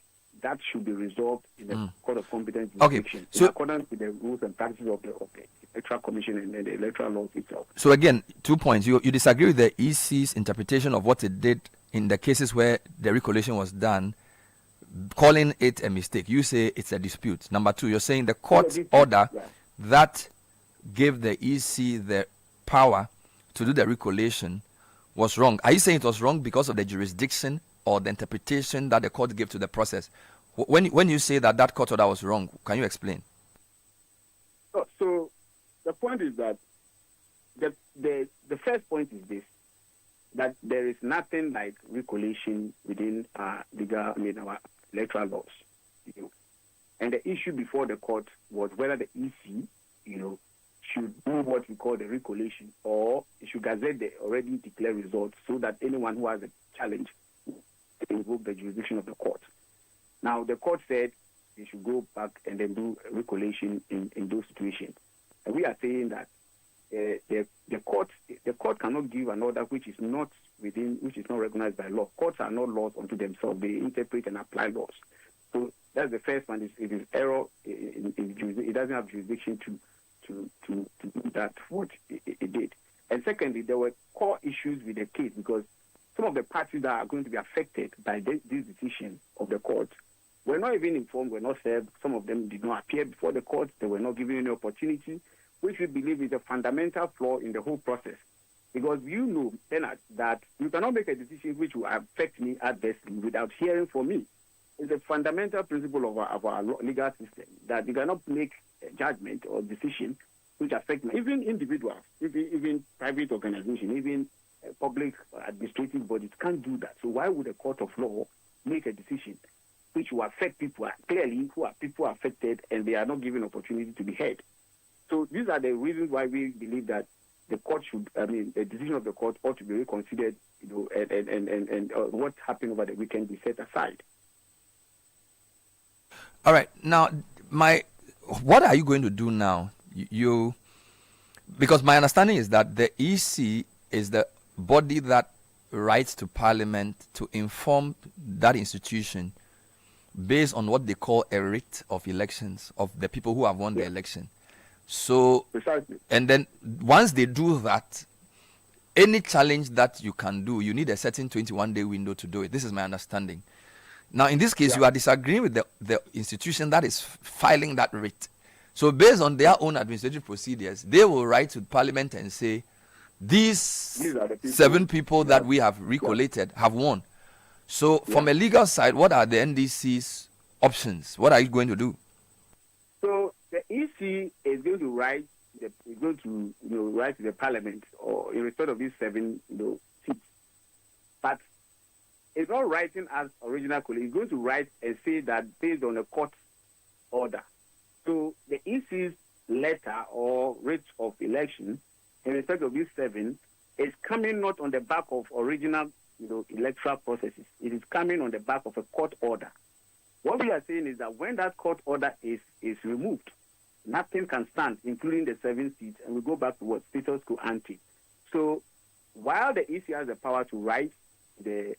should be resolved in the Court of Competent Jurisdiction, in accordance with the rules and practices of the Electoral Commission and the electoral laws itself. So again, 2 points. You disagree with the EC's interpretation of what it did in the cases where the recollation was done, calling it a mistake. You say it's a dispute. Number 2, you're saying the court order that gave the EC the power to do the recollation was wrong. Are you saying it was wrong because of the jurisdiction or the interpretation that the court gave to the process? When you say that court order was wrong, can you explain? So the point is that the first point is this, that there is nothing like recollation within our electoral laws. And the issue before the court was whether the EC, should do what we call the recollation, or it should gazette the already declared results so that anyone who has a challenge can invoke the jurisdiction of the court. Now, the court said they should go back and then do a recollation in those situations. And we are saying that the court cannot give an order which is not recognized by law. Courts are not laws unto themselves. They interpret and apply laws. So that's the first one. It is error in it doesn't have jurisdiction to do that, what it did. And secondly, there were core issues with the case because some of the parties that are going to be affected by this decision of the court were not even informed, were not served. Some of them did not appear before the court. They were not given any opportunity, which we believe is a fundamental flaw in the whole process. Because you know, Bernard, that you cannot make a decision which will affect me adversely without hearing from me. It's a fundamental principle of our legal system that you cannot make a judgment or decision which affect me. Even individuals, even private organizations, even public administrative bodies can't do that. So why would a court of law make a decision which will affect people clearly who are people affected and they are not given opportunity to be heard? So these are the reasons why we believe that the court should, the decision of the court ought to be reconsidered, and what happened over the weekend be set aside. All right. Now, what are you going to do now? Because my understanding is that the EC is the body that writes to Parliament to inform that institution based on what they call a writ of elections of the people who have won the election. So, precisely. And then once they do that, any challenge that you can do, you need a certain 21-day window to do it. This is my understanding. Now, in this case, you are disagreeing with the institution that is filing that writ. So, based on their own administrative procedures, they will write to Parliament and say, these 7 people that we have recollated have won. So, from a legal side, what are the NDC's options? What are you going to do? So, the EC is going to write to the Parliament or in respect of these 7 seats. But it's not writing as original colleague. It's going to write and say that based on a court order. So the EC's letter or writ of election in respect of these 7 is coming not on the back of original electoral processes. It is coming on the back of a court order. What we are saying is that when that court order is removed, nothing can stand, including the 7 seats, and we go back to what status quo ante. So while the EC has the power to write the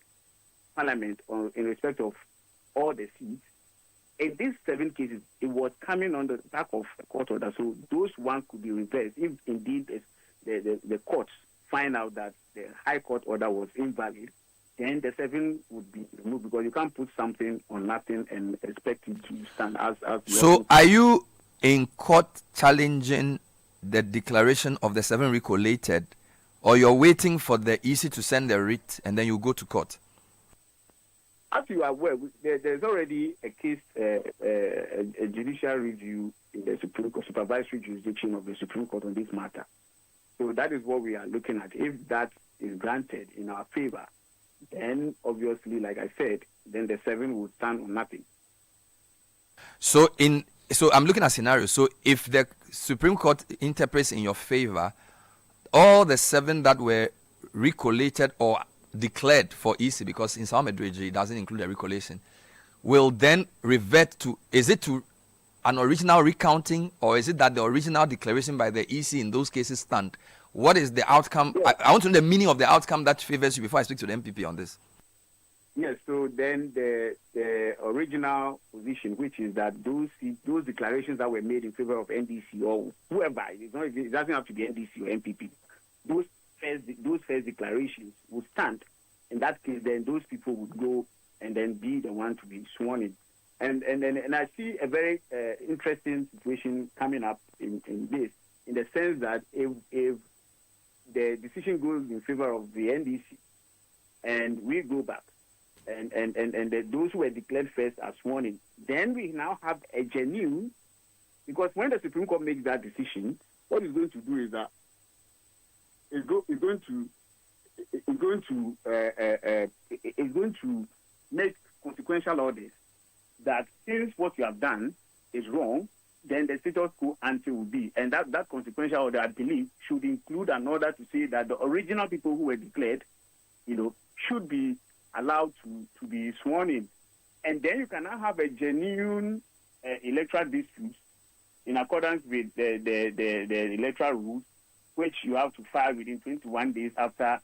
Parliament in respect of all the seats, in these 7 cases, it was coming on the back of a court order. So those ones could be reversed if indeed the courts find out that the High Court order was invalid. Then the 7 would be removed because you can't put something on nothing and expect it to stand as. So are you in court challenging the declaration of the 7 recollated, or you're waiting for the EC to send the writ and then you go to court? As you are aware, there's already a case, a judicial review in the Supreme Court, supervisory jurisdiction of the Supreme Court on this matter. So that is what we are looking at. If that is granted in our favor, then obviously, like I said, then the 7 will stand on nothing. So I'm looking at scenarios. So if the Supreme Court interprets in your favor, all the 7 that were recollated or declared for EC, because in Salmedreji it doesn't include a recollation, will then revert to, is it to an original recounting, or is it that the original declaration by the EC in those cases stand? What is the outcome? Yes. I want to know the meaning of the outcome that favors you before I speak to the MPP on this. Yes, so then the original position, which is that those declarations that were made in favor of NDC or whoever, it doesn't have to be NDC or MPP, those first declarations would stand. In that case, then those people would go and then be the one to be sworn in. And I see a very interesting situation coming up in this, in the sense that if the decision goes in favor of the NDC and we go back and those who were declared first are sworn in, then we now have a genuine, because when the Supreme Court makes that decision, what it's going to do is that it's going to make consequential orders that since what you have done is wrong, then the status quo ante will be. And that consequential order, I believe, should include an order to say that the original people who were declared, should be allowed to be sworn in. And then you can now have a genuine electoral dispute in accordance with the electoral rules, which you have to file within 21 days after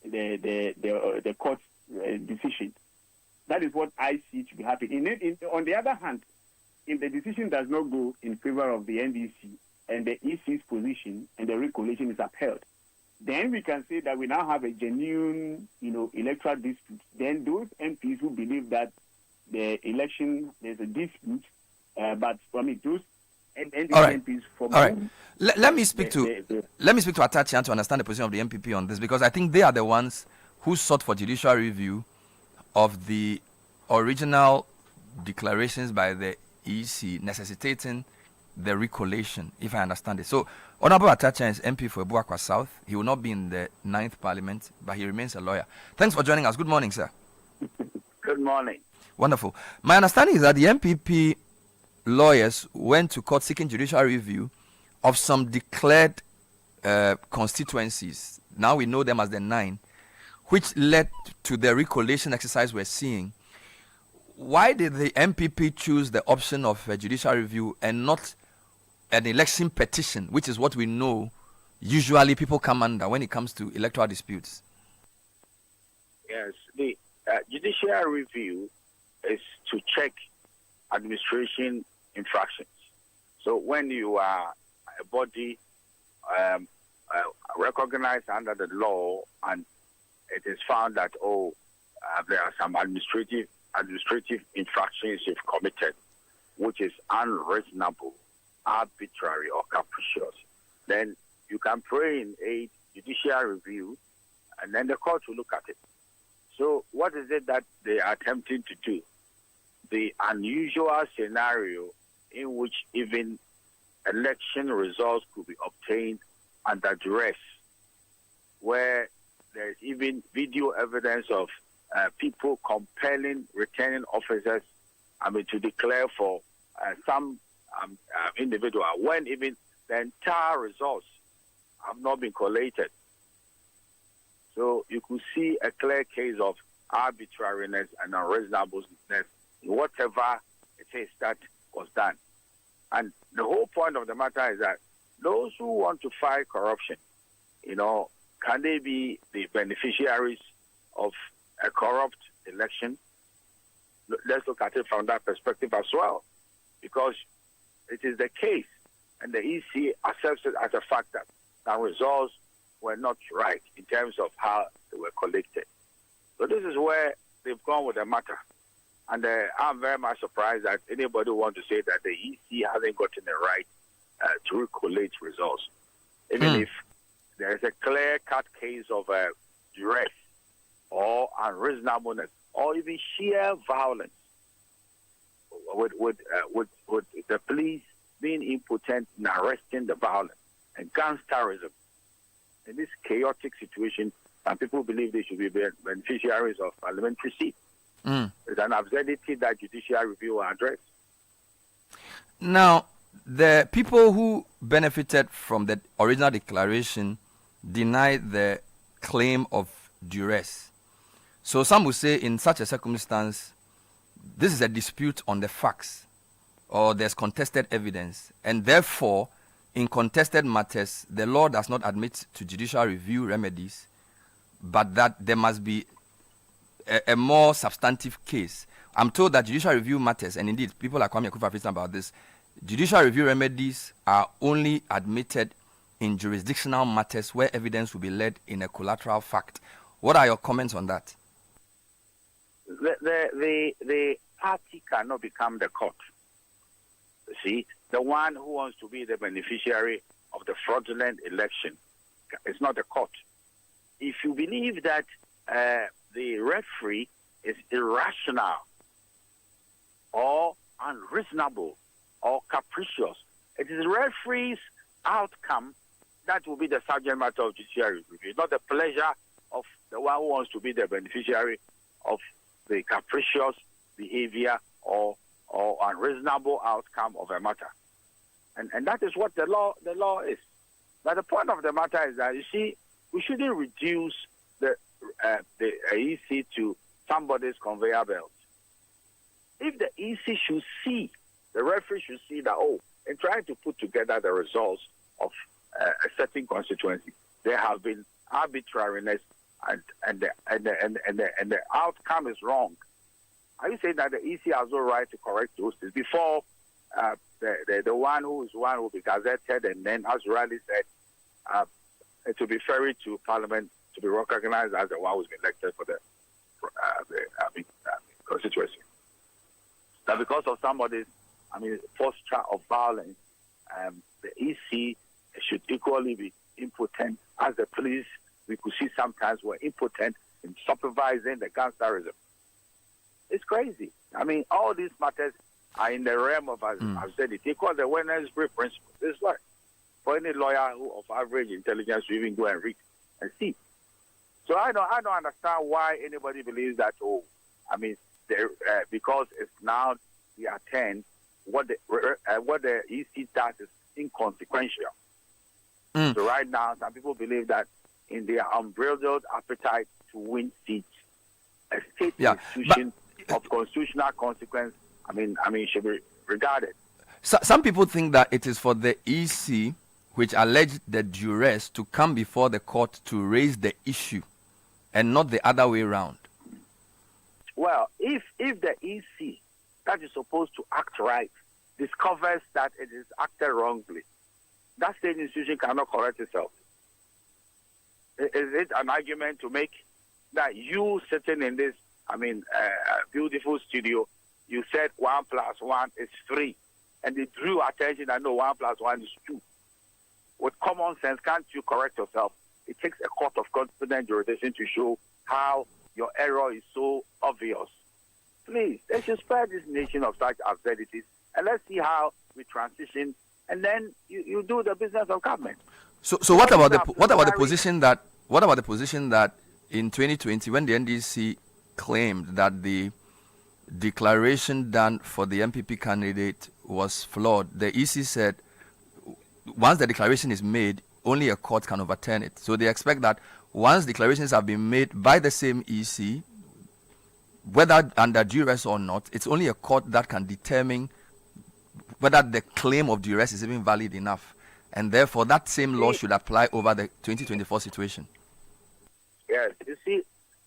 the court's decision. That is what I see to be happening. On the other hand, if the decision does not go in favor of the NDC and the EC's position and the recollation is upheld, then we can say that we now have a genuine, electoral dispute. Then those MPs who believe that the election, there's a dispute, but I mean, those All right. MPs from All right. Let me speak to Atachian to understand the position of the MPP on this, because I think they are the ones who sought for judicial review of the original declarations by the EC necessitating the recollation, if I understand it. So, Honorable Atachian is MP for Ebuakwa South. He will not be in the 9th Parliament, but he remains a lawyer. Thanks for joining us. Good morning, sir. Good morning. Wonderful. My understanding is that the MPP lawyers went to court seeking judicial review of some declared constituencies. Now we know them as the 9, which led to the recollation exercise we're seeing. Why did the MPP choose the option of a judicial review and not an election petition, which is what we know usually people come under when it comes to electoral disputes? Yes, the judicial review is to check administration infractions. So when you are a body recognized under the law and it is found that, there are some administrative infractions you've committed, which is unreasonable, arbitrary, or capricious, then you can pray in a judicial review, and then the court will look at it. So what is it that they are attempting to do? The unusual scenario in which even election results could be obtained under duress, where there is even video evidence of people compelling returning officers, to declare for some individual when even the entire results have not been collated. So you could see a clear case of arbitrariness and unreasonableness in whatever it is that was done. And the whole point of the matter is that those who want to fight corruption, can they be the beneficiaries of a corrupt election? Let's look at it from that perspective as well, because it is the case, and the EC accepts it as a fact that the results were not right in terms of how they were collected. So this is where they've gone with the matter. And I'm very much surprised that anybody wants to say that the EC hasn't gotten it right to recollect results. Even if there is a clear-cut case of duress or unreasonableness or even sheer violence, with the police being impotent in arresting the violence and gangsterism. In this chaotic situation, some people believe they should be beneficiaries of parliamentary seats. It's an absurdity that judicial review will address. Now, the people who benefited from the original declaration denied the claim of duress. So some will say in such a circumstance, this is a dispute on the facts, or there's contested evidence, and therefore, in contested matters, the law does not admit to judicial review remedies, but that there must be a more substantive case. I'm told that judicial review matters, and indeed, people like Kwame Akuffo-Addo about this, judicial review remedies are only admitted in jurisdictional matters where evidence will be led in a collateral fact. What are your comments on that? The party cannot become the court. You see, the one who wants to be the beneficiary of the fraudulent election is not the court. If you believe that the referee is irrational or unreasonable or capricious, it is the referee's outcome that will be the subject matter of judicial review. It's not the pleasure of the one who wants to be the beneficiary of the capricious behavior or unreasonable outcome of a matter. And that is what the law is. But the point of the matter is that, you see, we shouldn't reduce the EC to somebody's conveyor belt. If the EC should see, the referee should see that, in trying to put together the results of a certain constituency, there have been arbitrariness and the outcome is wrong. Are you saying that the EC has no right to correct those things before the one who will be gazetted, and then, as Riley said, to be ferried to Parliament to be recognized as the one who's been elected for the constituency. That because of somebody's, posture of violence, the EC should equally be impotent as the police. We could see sometimes were impotent in supervising the gangsterism. It's crazy. All these matters are in the realm of, I've said it, they call the Wednesday principle. This is what for any lawyer who of average intelligence to even go and read and see. So I don't understand why anybody believes that. Because it's now the attend what the EC does is inconsequential. So right now, some people believe that in their unbridled appetite to win seats, a state institution of constitutional consequence, should be regarded. Some people think that it is for the EC, which alleged the duress, to come before the court to raise the issue, and not the other way around. Well, if the EC that is supposed to act right discovers that it is acted wrongly, that state institution cannot correct itself. Is it an argument to make that you sitting in this, beautiful studio, you said 1 + 1 is 3, and they drew attention that no, 1 + 1 is 2. With common sense, can't you correct yourself? It takes a court of competent jurisdiction to show how your error is so obvious. Please, they should spare this nation of such absurdities, and let's see how we transition, and then you do the business of government. So what about the position that in 2020, when the NDC claimed that the declaration done for the MPP candidate was flawed, the EC said once the declaration is made, only a court can overturn it. So they expect that once declarations have been made by the same EC, whether under duress or not, it's only a court that can determine whether the claim of duress is even valid enough. And therefore, that same law should apply over the 2024 situation. Yes, you see,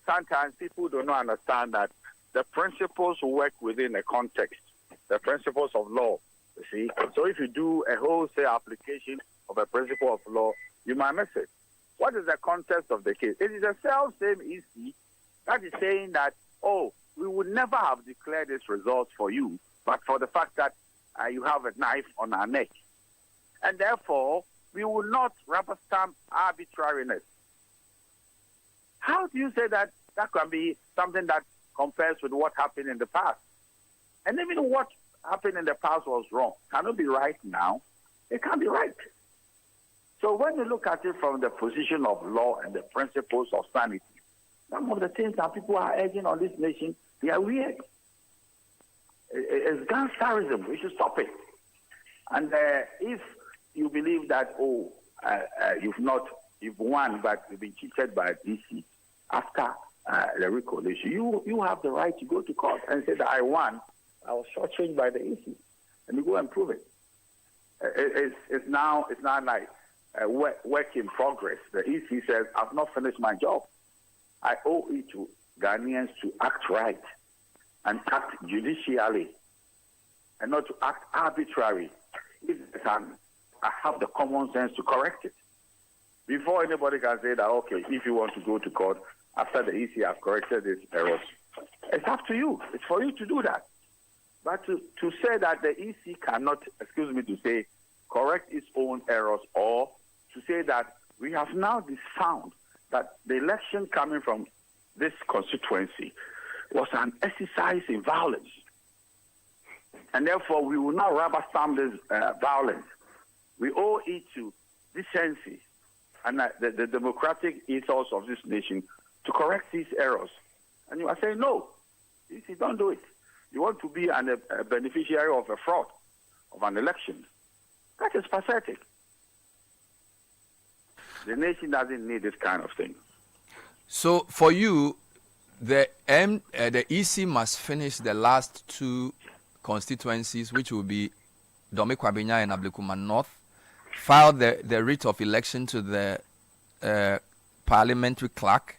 sometimes people do not understand that the principles work within a context, the principles of law, you see. So if you do a wholesale application of a principle of law, you might miss it. What is the context of the case? It is the self-same EC that is saying that, we would never have declared this result for you, but for the fact that you have a knife on our neck. And therefore, we will not rubber stamp arbitrariness. How do you say that can be something that compares with what happened in the past? And even what happened in the past was wrong. Can it be right now? It can't be right. So when you look at it from the position of law and the principles of sanity, some of the things that people are urging on this nation, they are weird. It's gangsterism. We should stop it. And if you believe that, you've won, but you've been cheated by DC after the recollation, you have the right to go to court and say that I won. I was shortchanged by the EC, and you go and prove it. It's now like work in progress. The EC says, I've not finished my job. I owe it to Ghanaians to act right and act judicially and not to act arbitrarily. If I have the common sense to correct it. Before anybody can say that, okay, if you want to go to court after the EC has corrected its errors, it's up to you. It's for you to do that. But to say that the EC cannot, correct its own errors, or to say that we have now found that the election coming from this constituency was an exercise in violence. And therefore, we will not rubber stamp this violence. We owe it to decency and the democratic ethos of this nation to correct these errors. And you are saying, no, you don't do it. You want to be a beneficiary of a fraud, of an election. That is pathetic. The nation doesn't need this kind of thing. So for you, the EC must finish the last two constituencies, which will be Dome Kwabinya and Ablekuma North, file the writ of election to the parliamentary clerk,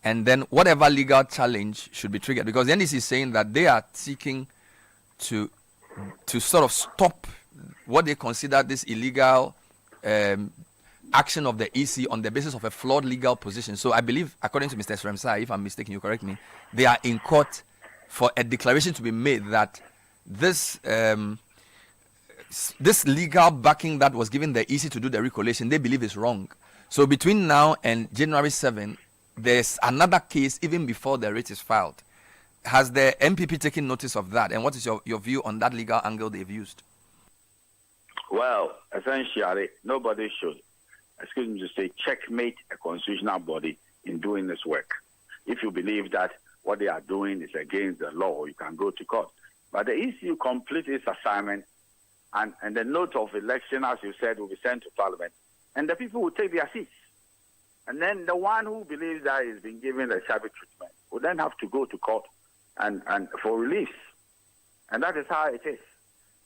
and then whatever legal challenge should be triggered. Because the NDC is saying that they are seeking to sort of stop what they consider this illegal action of the EC on the basis of a flawed legal position. So I believe, according to Mr. Sremsai, if I'm mistaken, you correct me, they are in court for a declaration to be made that this this legal backing that was given the EC to do the recollation, they believe is wrong. So between now and January 7, there's another case even before the writ is filed. Has the MPP taken notice of that? And what is your view on that legal angle they've used? Well, essentially, nobody should, excuse me to say, checkmate a constitutional body in doing this work. If you believe that what they are doing is against the law, you can go to court. But the ECU complete its assignment, and the note of election, as you said, will be sent to Parliament, and the people will take their seats. And then the one who believes that is being given the shabby treatment will then have to go to court and for release. And that is how it is.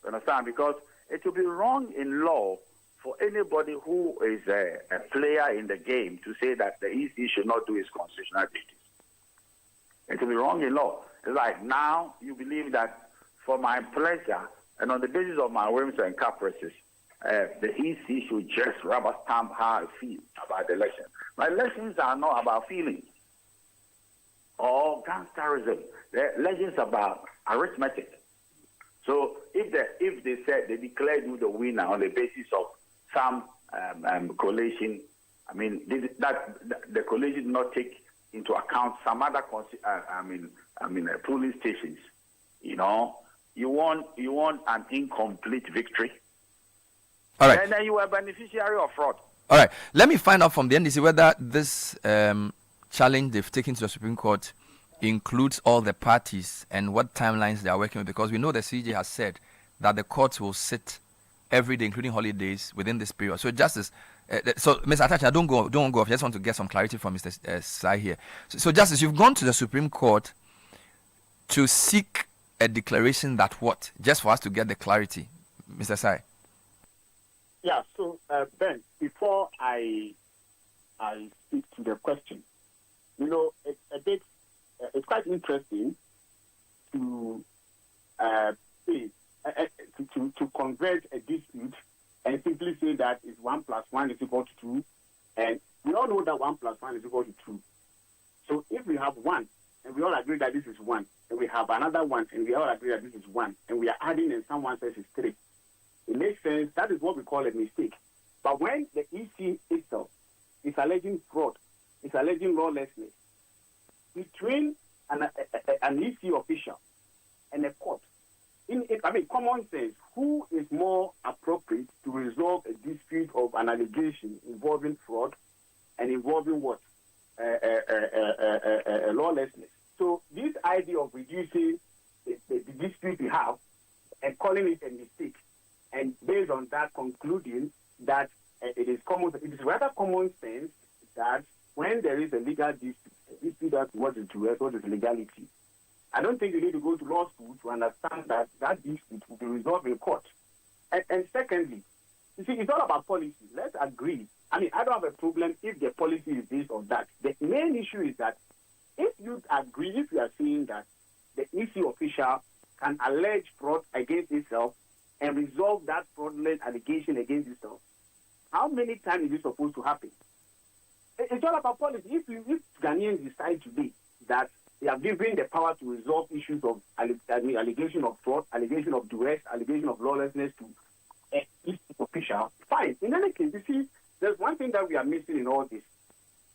You understand? Because it will be wrong in law for anybody who is a player in the game to say that the EC should not do its constitutional duties. It will be wrong in law. It's like now you believe that for my pleasure and on the basis of my whims and caprices, the EC should just rubber stamp how I feel about the election. My elections are not about feelings or gangsterism. The elections are about arithmetic. So if they said they declared you the winner on the basis of some collation, I mean the collation did not take into account some other polling stations. You know, you want an incomplete victory. All right. And then you are a beneficiary of fraud. All right. Let me find out from the NDC whether this challenge they've taken to the Supreme Court includes all the parties and what timelines they are working with, because we know the CJ has said that the courts will sit every day, including holidays, within this period. So Justice, so Mr. Atacha, don't go off. I just want to get some clarity from Mr. Sai here. So Justice, you've gone to the Supreme Court to seek a declaration that what? Just for us to get the clarity, Mr. Sai. Yeah, so Ben, before I speak to the question, you know, it's quite interesting to convert a dispute and simply say that it's 1 + 1 = 2, and we all know that 1 + 1 = 2. So if we have 1 and we all agree that this is 1, and we have another 1 and we all agree that this is 1, and we are adding and someone says it's 3, it makes sense. That is what we call a mistake. But when the EC itself is alleging fraud, it's alleging lawlessness, between an EC official and a court, common sense, who is more appropriate to resolve a dispute of an allegation involving fraud and involving what? Lawlessness. So this idea of reducing the dispute we have and calling it a mistake, and based on that concluding that it is rather common sense that when there is a legal dispute, that's what is duress, what is legality. I don't think you need to go to law school to understand that dispute will be resolved in court. And secondly, you see, it's all about policy. Let's agree. I mean, I don't have a problem if the policy is this or that. The main issue is that if you agree, if you are saying that the EC official can allege fraud against itself and resolve that fraudulent allegation against itself, how many times is it supposed to happen? It's all about policy. If Ghanaians decide today that they are given the power to resolve issues of allegation of fraud, allegation of duress, allegation of lawlessness to an EC official, fine. In any case, you see, there's one thing that we are missing in all this.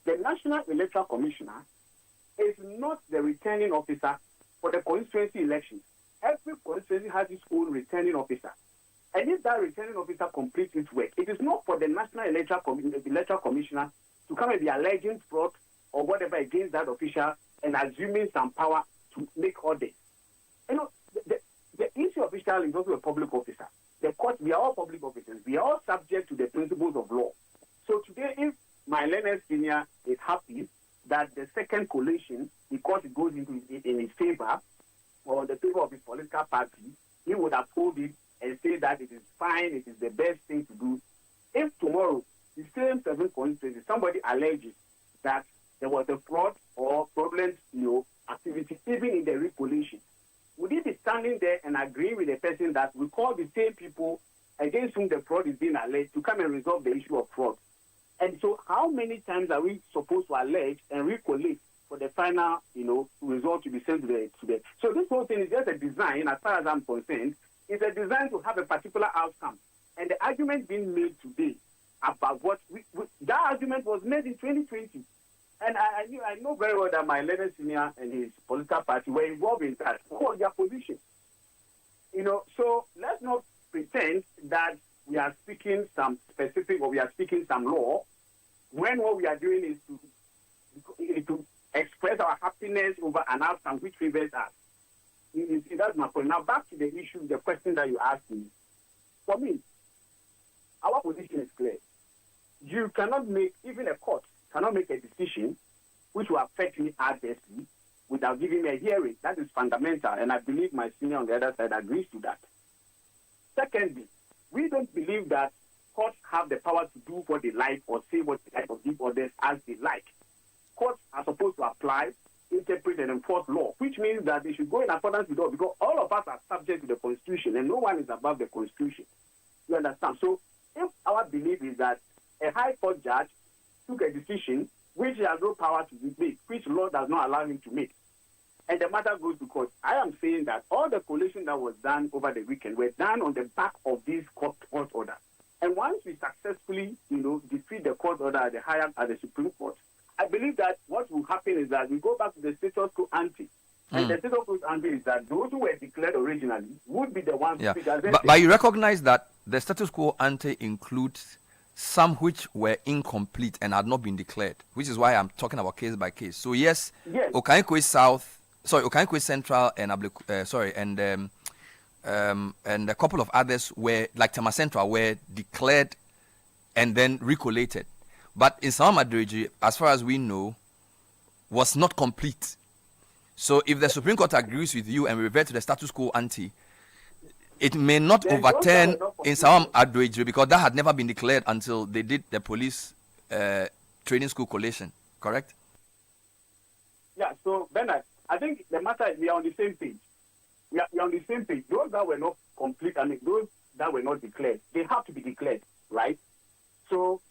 The National Electoral Commissioner is not the returning officer for the constituency elections. Every constituency has its own returning officer. And if that returning officer completes its work, it is not for the National Electoral Commissioner to come and be alleging fraud or whatever against that official and assuming some power to make orders. You know, the EC official is also a public officer. The court, we are all public officers. We are all subject to the principles of law. So today, if my learned senior is happy that the second collation, because it goes in his favor or the favor of his political party, he would uphold it and say that it is fine, it is the best thing to do. If tomorrow, the same 7 constituencies, somebody alleges that there was a fraud or fraudulent activity, even in the recollation, would he be standing there and agreeing with the person that we call the same people against whom the fraud is being alleged to come and resolve the issue of fraud? And so how many times are we supposed to allege and recollect for the final, result to be sent to the. So this whole thing is just a design, as far as I'm concerned. It's a design to have a particular outcome. And the argument being made today about what that argument was made in 2020. And I know very well that my learned senior and his political party were involved in that. What was their position? So let's not pretend that we are speaking some specific or we are speaking some law when what we are doing is to express our happiness over an outcome which favors us. That's my point. Now back to the issue, the question that you asked me. For me, our position is clear. You cannot make, even a court cannot make a decision which will affect me adversely without giving me a hearing. That is fundamental, and I believe my senior on the other side agrees to that. Secondly, we don't believe that courts have the power to do what they like or say what they like or give orders as they like. Courts are supposed to apply, interpret, and enforce law, which means that they should go in accordance with law, because all of us are subject to the Constitution, and no one is above the Constitution. You understand? So if our belief is that a high court judge took a decision which he has no power to make, which law does not allow him to make, and the matter goes to court, I am saying that all the collation that was done over the weekend were done on the back of these court orders. And once we successfully, defeat the court order at the Supreme Court, I believe that what will happen is that we go back to the status quo ante. And the status quo ante is that those who were declared originally would be the ones who speak as but you recognize that the status quo ante includes some which were incomplete and had not been declared, which is why I'm talking about case by case. So yes. Okankwe South, Okankwe Central, and and a couple of others were, like Tema Central, were declared and then recollated. But in Sama Madrid, as far as we know, was not complete. So if the Supreme Court agrees with you and we revert to the status quo ante, it may not overturn in Sama Madrid because that had never been declared until they did the police training school collation, correct? Yeah, so Bernard, I think the matter is we are on the same page. We are on the same page. Those that were not complete, those that were not declared, they have to be declared, right? So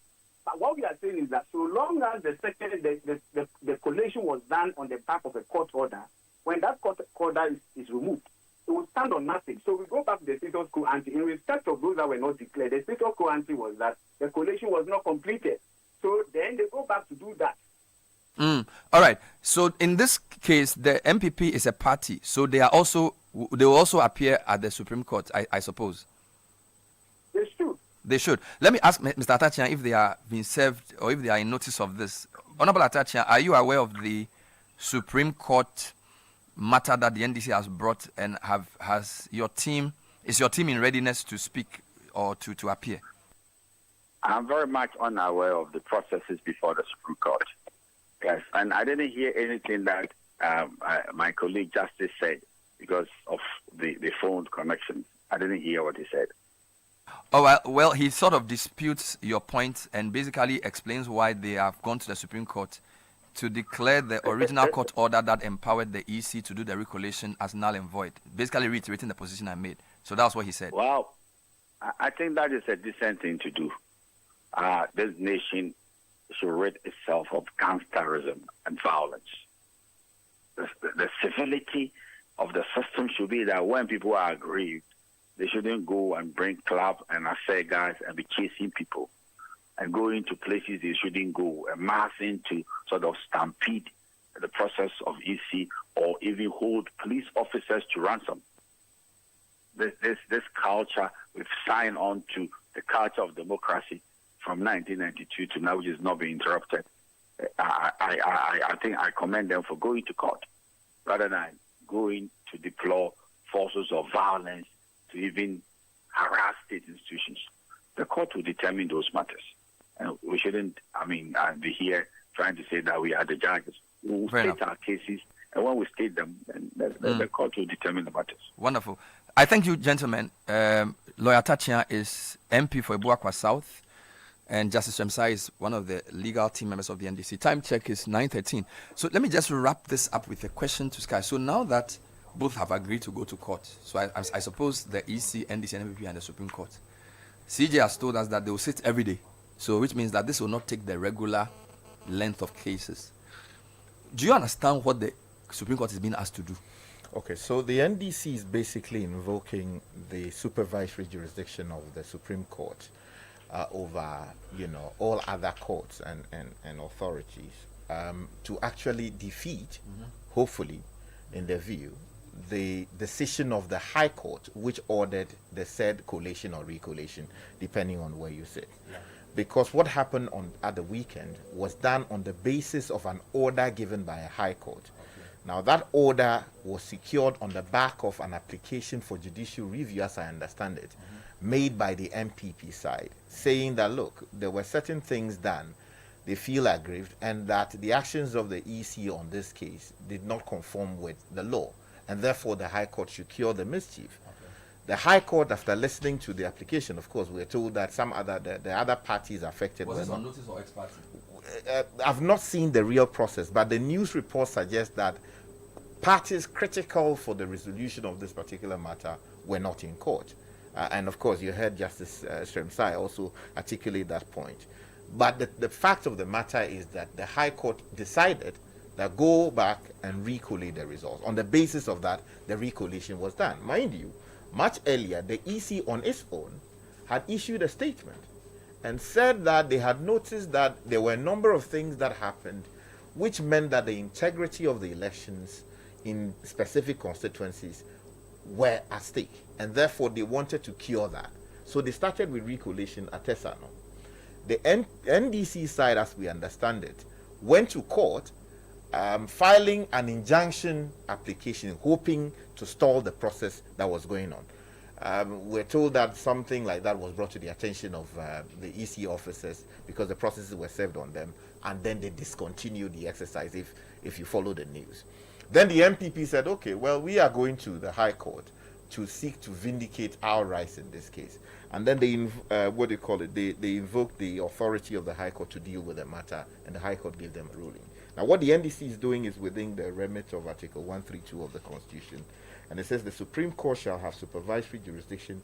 but what we are saying is that so long as the collation was done on the back of a court order, when that court order is removed, it will stand on nothing. So we go back to the status quo ante. In respect of those that were not declared, the status quo ante was that the collation was not completed. So then they go back to do that. All right. So in this case, the MPP is a party, so they will also appear at the Supreme Court, I suppose. They should. Let me ask Mr. Atachian if they are being served or if they are in notice of this. Honorable Atachian, are you aware of the Supreme Court matter that the NDC has brought, and is your team in readiness to speak or to appear? I'm very much unaware of the processes before the Supreme Court. Yes, and I didn't hear anything that my colleague Justice said because of the phone connection. I didn't hear what he said. Oh, well, he sort of disputes your point and basically explains why they have gone to the Supreme Court to declare the original court order that empowered the EC to do the recollation as null and void, basically reiterating the position I made. So that's what he said. Well, I think that is a decent thing to do. This nation should rid itself of gangsterism and violence. The civility of the system should be that when people are aggrieved, they shouldn't go and bring club and affair guys and be chasing people and go into places they shouldn't go, amassing to sort of stampede the process of EC or even hold police officers to ransom. This culture, we've signed on to the culture of democracy from 1992 to now, which is not being interrupted. I think I commend them for going to court rather than going to deploy forces of violence to even harass state institutions. The court will determine those matters. And we shouldn't, be here trying to say that we are the judges. We will state our cases, and when we state them, then the court will determine the matters. Wonderful. I thank you, gentlemen. Lawyer Atachian is MP for Ebuakwa South, and Justice Shemsai is one of the legal team members of the NDC. Time check is 9:13. So let me just wrap this up with a question to Sky. So now that both have agreed to go to court, so I suppose the EC, NDC, and MPP and the Supreme Court, CJ has told us that they will sit every day. So, which means that this will not take the regular length of cases. Do you understand what the Supreme Court is being asked to do? Okay, so the NDC is basically invoking the supervisory jurisdiction of the Supreme Court over, all other courts and authorities to actually defeat, hopefully, in their view, the decision of the High Court, which ordered the said collation or recollation, depending on where you sit. Yeah. Because what happened at the weekend was done on the basis of an order given by a High Court. Okay. Now, that order was secured on the back of an application for judicial review, as I understand it, made by the MPP side, saying that, look, there were certain things done, they feel aggrieved, and that the actions of the EC on this case did not conform with the law, and therefore the High Court should cure the mischief. Okay. The High Court, after listening to the application, of course, we were told that the other parties affected was this on notice or ex parte? I've not seen the real process, but the news report suggests that parties critical for the resolution of this particular matter were not in court. And of course, you heard Justice Shremsai also articulate that point. But the fact of the matter is that the High Court decided that go back and recollate the results. On the basis of that, the recollation was done. Mind you, much earlier, the EC on its own had issued a statement and said that they had noticed that there were a number of things that happened which meant that the integrity of the elections in specific constituencies were at stake, and therefore they wanted to cure that. So they started with recollation at Tesano. The NDC side, as we understand it, went to court filing an injunction application, hoping to stall the process that was going on. We're told that something like that was brought to the attention of the EC officers because the processes were served on them, and then they discontinued the exercise, if you follow the news. Then the MPP said, okay, well, we are going to the High Court to seek to vindicate our rights in this case. And then they invoked the authority of the High Court to deal with the matter, and the High Court gave them a ruling. Now, what the NDC is doing is within the remit of Article 132 of the Constitution, and it says the Supreme Court shall have supervisory jurisdiction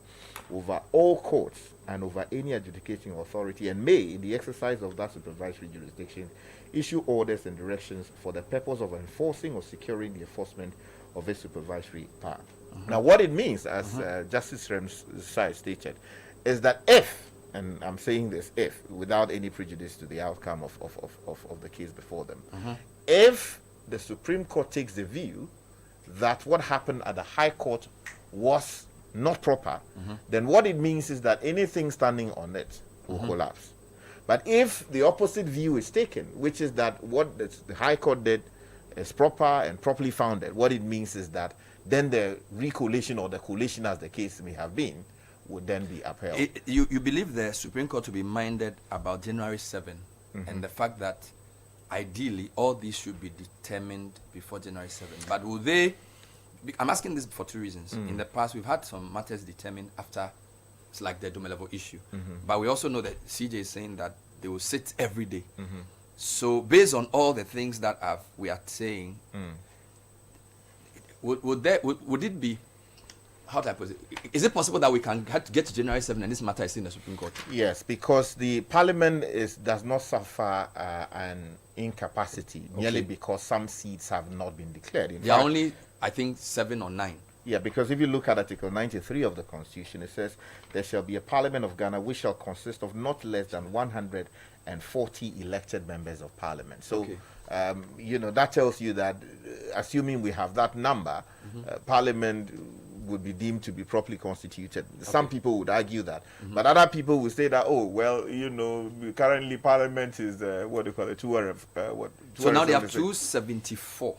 over all courts and over any adjudicating authority, and may, in the exercise of that supervisory jurisdiction, issue orders and directions for the purpose of enforcing or securing the enforcement of its supervisory power. Now, what it means, as Justice Remsai stated, is that if, and I'm saying this if, without any prejudice to the outcome of the case before them, if the Supreme Court takes the view that what happened at the High Court was not proper, then what it means is that anything standing on it will collapse. But if the opposite view is taken, which is that what the High Court did is proper and properly founded, what it means is that then the recollation or the collation, as the case may have been, would then be upheld. You believe the Supreme Court to be minded about January 7 and the fact that ideally all these should be determined before January 7. But will they... I'm asking this for two reasons. In the past, we've had some matters determined after, it's like the Dome-level issue. But we also know that CJ is saying that they will sit every day. So based on all the things that we are saying, would it be, how do I put it? Is it possible that we can get to January 7 and this matter is in the Supreme Court? Yes, because the Parliament does not suffer an incapacity merely because some seats have not been declared. There are only, I think, 7 or 9. Yeah, because if you look at Article 93 of the Constitution, it says there shall be a Parliament of Ghana which shall consist of not less than 140 elected members of Parliament. So, that tells you that, assuming we have that number, Parliament would be deemed to be properly constituted. Some people would argue that, but other people would say that, currently Parliament is 200. So now they have 274.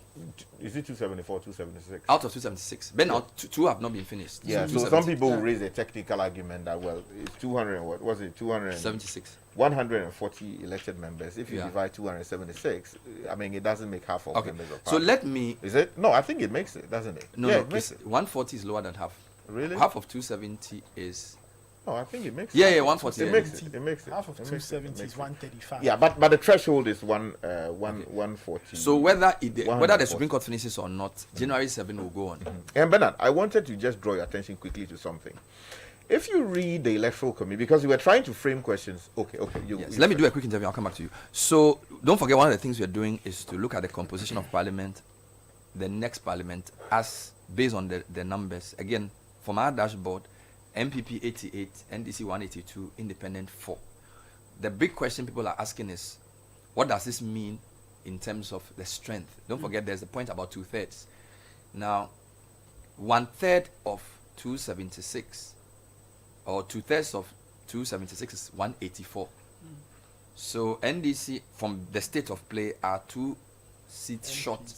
Is it 274, 276? Out of 276. But now two have not been finished. Yeah, so some people will raise a technical argument that, it's 200 and what was it? 276. 140 elected members. If you divide 276, I mean, it doesn't make half of members of Parliament. So let me... Is it? No, I think it makes it, doesn't it? No, it makes it. 140 is lower than half. Really? Half of 270 is... No, I think it makes it. Yeah, 140. It makes it. It makes it. Half of 270 is 135. Yeah, but the threshold is 140. So whether the Supreme Court finishes or not, January 7 will go on. And Bernard, I wanted to just draw your attention quickly to something. If you read the electoral committee, because we were trying to frame questions. Okay. Yes. Let me do a quick interview. I'll come back to you. So don't forget, one of the things we're doing is to look at the composition of Parliament, the next Parliament, as based on the numbers. Again, from our dashboard, MPP 88, NDC 182, Independent 4. The big question people are asking is, what does this mean in terms of the strength? Don't forget, there's a point about 2/3. Now, 1/3 of 276, or 2/3 of 276 is 184. So NDC, from the state of play, are 2 seats short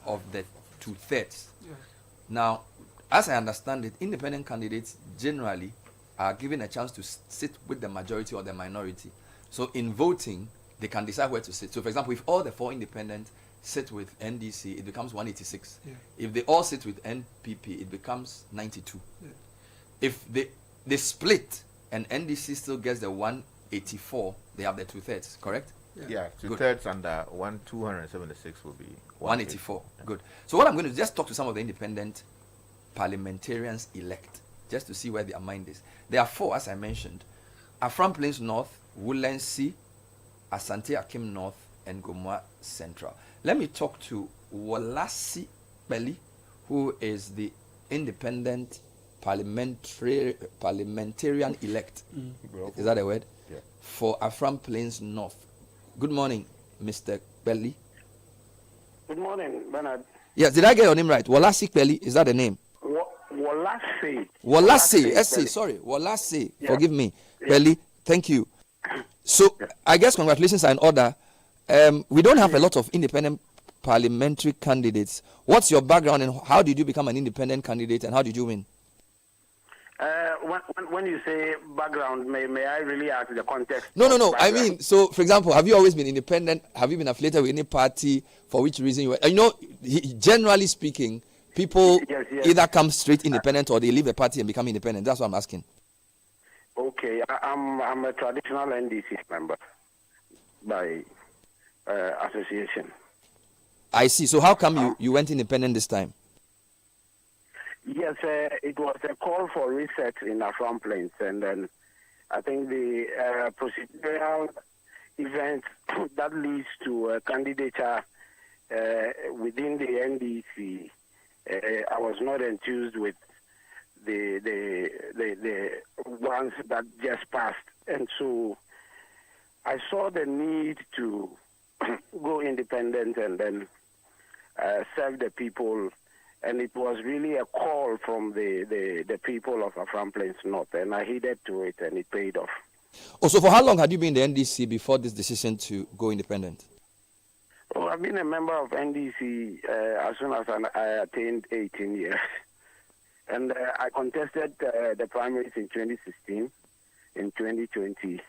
of the 2/3. Now, as I understand it, independent candidates generally are given a chance to sit with the majority or the minority. So in voting, they can decide where to sit. So for example, if all the 4 independent sit with NDC, it becomes 186. If they all sit with NPP, it becomes 92. If they split and NDC still gets the 184, they have the 2/3, correct? Yeah, 2/3 and 276 will be 184. Good. So what I'm going to just talk to some of the independent parliamentarians elect, just to see where their mind is. There are 4, as I mentioned: Afram Plains North, Woodlands C, Asante Akim North, and Gomoa Central. Let me talk to Wolasi Belly, who is the independent parliamentarian elect. Is that a word? Yeah. For Afram Plains North. Good morning, Mr. Belly. Good morning, Bernard. Yes, did I get your name right? Wolasi Belly, is that the name? Wolasi, SC, sorry. Wolasi, forgive me. Belly, thank you. So, I guess congratulations are in order. We don't have a lot of independent parliamentary candidates. What's your background and how did you become an independent candidate and how did you win? When you say background, may I really ask the context? No. I mean, so for example, have you always been independent? Have you been affiliated with any party? For which reason you were? Generally speaking, people either come straight independent or they leave the party and become independent. That's what I'm asking. Okay, I'm a traditional NDC member by association. I see. So how come you went independent this time? Yes, it was a call for reset in Afram Plains, and then I think the procedural event that leads to a candidature within the NDC, I was not enthused with the ones that just passed, and so I saw the need to go independent and then serve the people. And it was really a call from the people of Afram Plains North, and I heeded to it, and it paid off. Oh, so for how long had you been in the NDC before this decision to go independent? Oh, I've been a member of NDC as soon as I attained 18 years. And I contested the primaries in 2016, in 2020,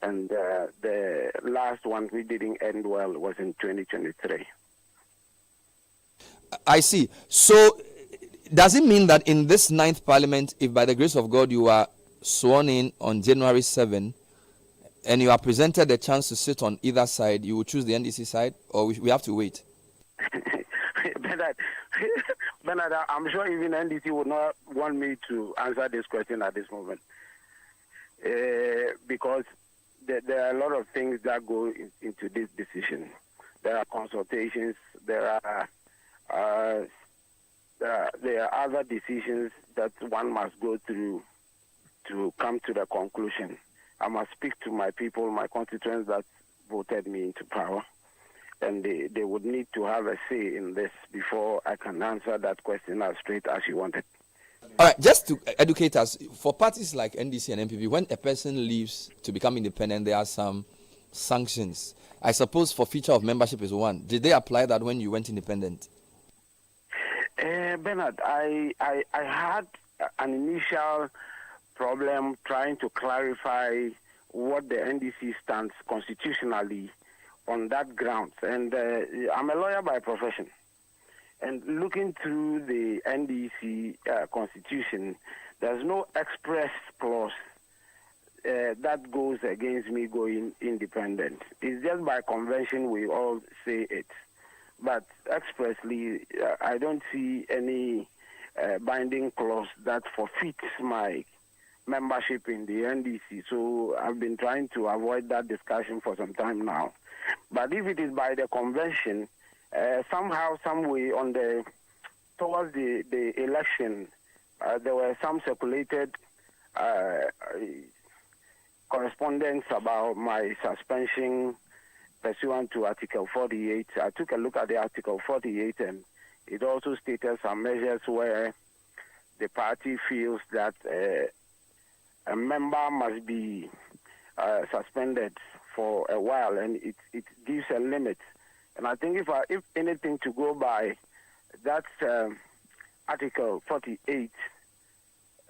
and the last one we didn't end well was in 2023. I see. So, does it mean that in this 9th Parliament, if by the grace of God you are sworn in on January 7 and you are presented the chance to sit on either side, you will choose the NDC side, or we have to wait? Bernard, I'm sure even NDC would not want me to answer this question at this moment, because there are a lot of things that go into this decision. There are consultations, there are other decisions that one must go through to come to the conclusion. I must speak to my people, my constituents that voted me into power, and they would need to have a say in this before I can answer that question as straight as you wanted. All right, just to educate us, for parties like NDC and MPP, when a person leaves to become independent, there are some sanctions. I suppose forfeiture of membership is one. Did they apply that when you went independent? Bernard, I had an initial problem trying to clarify what the NDC stands constitutionally on that grounds. And I'm a lawyer by profession. And looking through the NDC constitution, there's no express clause that goes against me going independent. It's just by convention we all say it. But expressly, I don't see any binding clause that forfeits my membership in the NDC. So I've been trying to avoid that discussion for some time now. But if it is by the convention, somehow, some way, towards the election, there were some circulated correspondence about my suspension pursuant to Article 48. I took a look at the Article 48, and it also stated some measures where the party feels that a member must be suspended for a while, and it gives a limit. And I think if anything to go by, that's Article 48.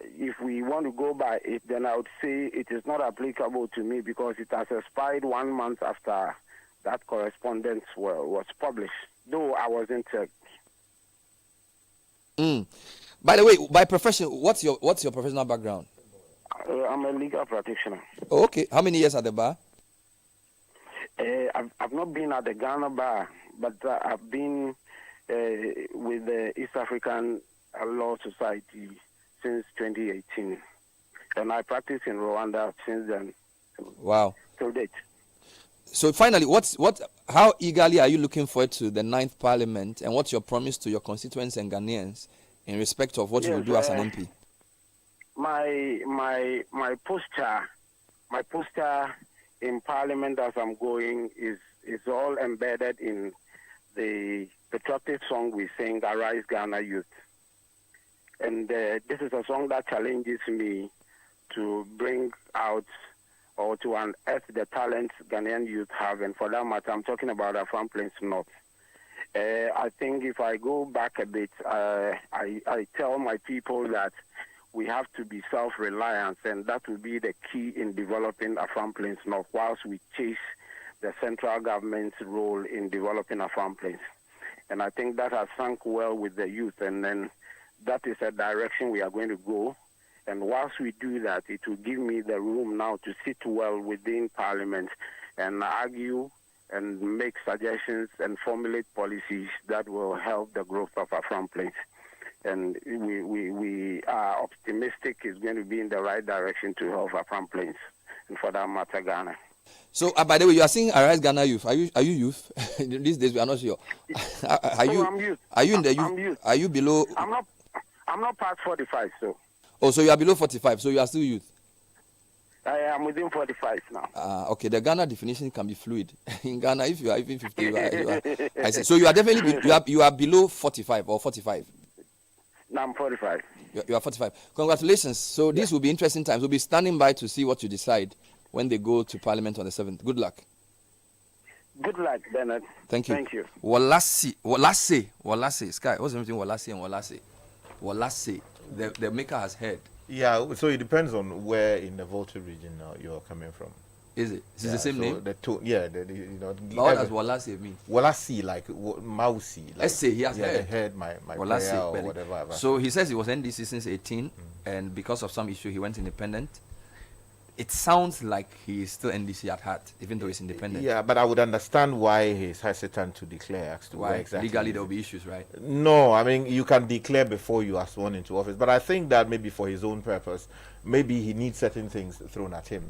If we want to go by it, then I would say it is not applicable to me because it has expired 1 month after that correspondence was published, though I wasn't. By the way, by profession, what's your professional background? I'm a legal practitioner. Oh, okay. How many years at the bar? I've not been at the Ghana bar, but I've been with the East African Law Society since 2018, and I practice in Rwanda since then. Wow. Till date. So finally, how eagerly are you looking forward to the 9th Parliament, and what's your promise to your constituents and Ghanaians in respect of what you will do as an MP? My poster in Parliament as I'm going is all embedded in the patriotic song we sing, Arise Ghana Youth. And this is a song that challenges me to bring out or to unearth the talents Ghanaian youth have. And for that matter, I'm talking about Afram Plains North. I think if I go back a bit, I tell my people that we have to be self-reliant, and that will be the key in developing Afram Plains North whilst we chase the central government's role in developing Afram Plains. And I think that has sunk well with the youth, and then that is a direction we are going to go. And whilst we do that, it will give me the room now to sit well within Parliament and argue and make suggestions and formulate policies that will help the growth of Afram Plains. And we are optimistic it's going to be in the right direction to help Afram Plains, and for that matter, Ghana. So, by the way, you are saying Arise Ghana Youth. Are you youth? These days we are not sure. I'm youth. Are you in the youth? I'm youth. Are you below? I'm not past 45, so. Oh, so you are below 45. So you are still youth. I am within 45 now. Okay. The Ghana definition can be fluid. In Ghana, if you are even 50, you are I see. So you are definitely you are below 45 or 45. No, I'm 45. You are 45. Congratulations. So this will be interesting times. We'll be standing by to see what you decide when they go to Parliament on the 7th. Good luck. Good luck, Bernard. Thank you. Thank you. Wallace. Sky, what's the difference between Wallace and Wallace? Wallace. The maker has heard. Yeah, so it depends on where in the Volta region you're coming from. Is it? Is it the same name? What does Wallace mean? Wallace, like mousy. Like, he has heard. They heard my Wallace, prayer or whatever. So he says he was NDC since 18, and because of some issue, he went independent. It sounds like he is still NDC at heart, even though he's independent. Yeah, but I would understand why he's hesitant to declare as to why where exactly. Legally, there will be issues, right? No, I mean, you can declare before you are sworn into office, but I think that maybe for his own purpose, maybe he needs certain things thrown at him.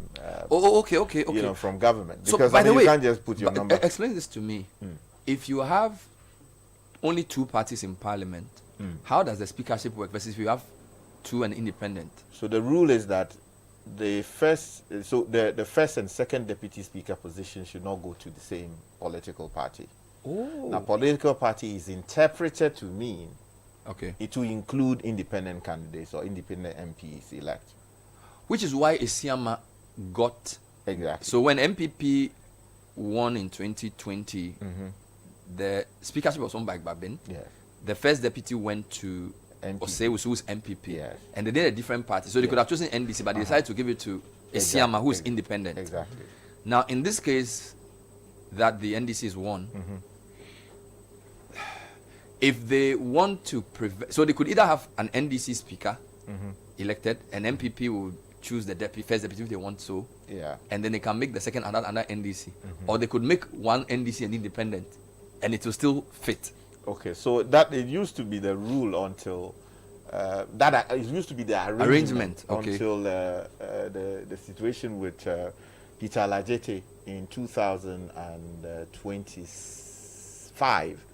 Okay. You know, from government. So, because by the way, you can't just put your number. Explain this to me. If you have only 2 parties in Parliament, how does the speakership work versus if you have 2 and independent? So the rule is that the first and second deputy speaker position should not go to the same political party. Now, political party is interpreted to mean it will include independent candidates or independent MPs elect. Which is why Isiama got exactly. So when MPP won in 2020, the speakership was won by Babin. Yes. The first deputy went to Osewu, who's MPP, yes. and they did a different party. So they could have chosen NDC, but they decided to give it to Isiama, who is independent. Exactly. Now, in this case, that the NDC is won, if they want to prevent, so they could either have an NDC speaker elected, and MPP will choose the first deputy if they want so, and then they can make the second under NDC, or they could make one NDC and independent, and it will still fit. Okay, so that it used to be the rule until that it used to be the arrangement Okay. until the situation with Peter Alajete in 2025,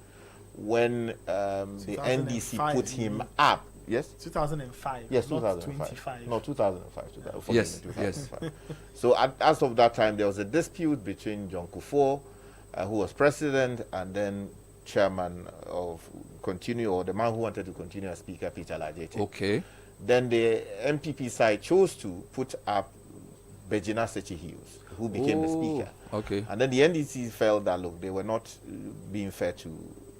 when the NDC put him up. Yes? 2005. Yes, not 2005. No, 2005. Yes, 2005. So as of that time, there was a dispute between John Kufuor, who was president, and then chairman of the man who wanted to continue as Speaker, Peter Alajete. Okay. Then the MPP side chose to put up Bejina Sechi Hughes, who became the Speaker. Okay. And then the NDC felt that, look, they were not being fair to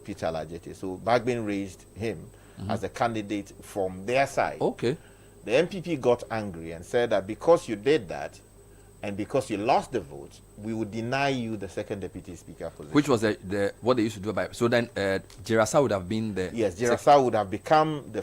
Peter Alajete. So Bagbin raised him as a candidate from their side. Okay. The MPP got angry and said that because you did that, and because you lost the vote, we would deny you the second deputy speaker position. Which was the what they used to do by. So then Jerasa would have been the. Yes, Jerasa would have become the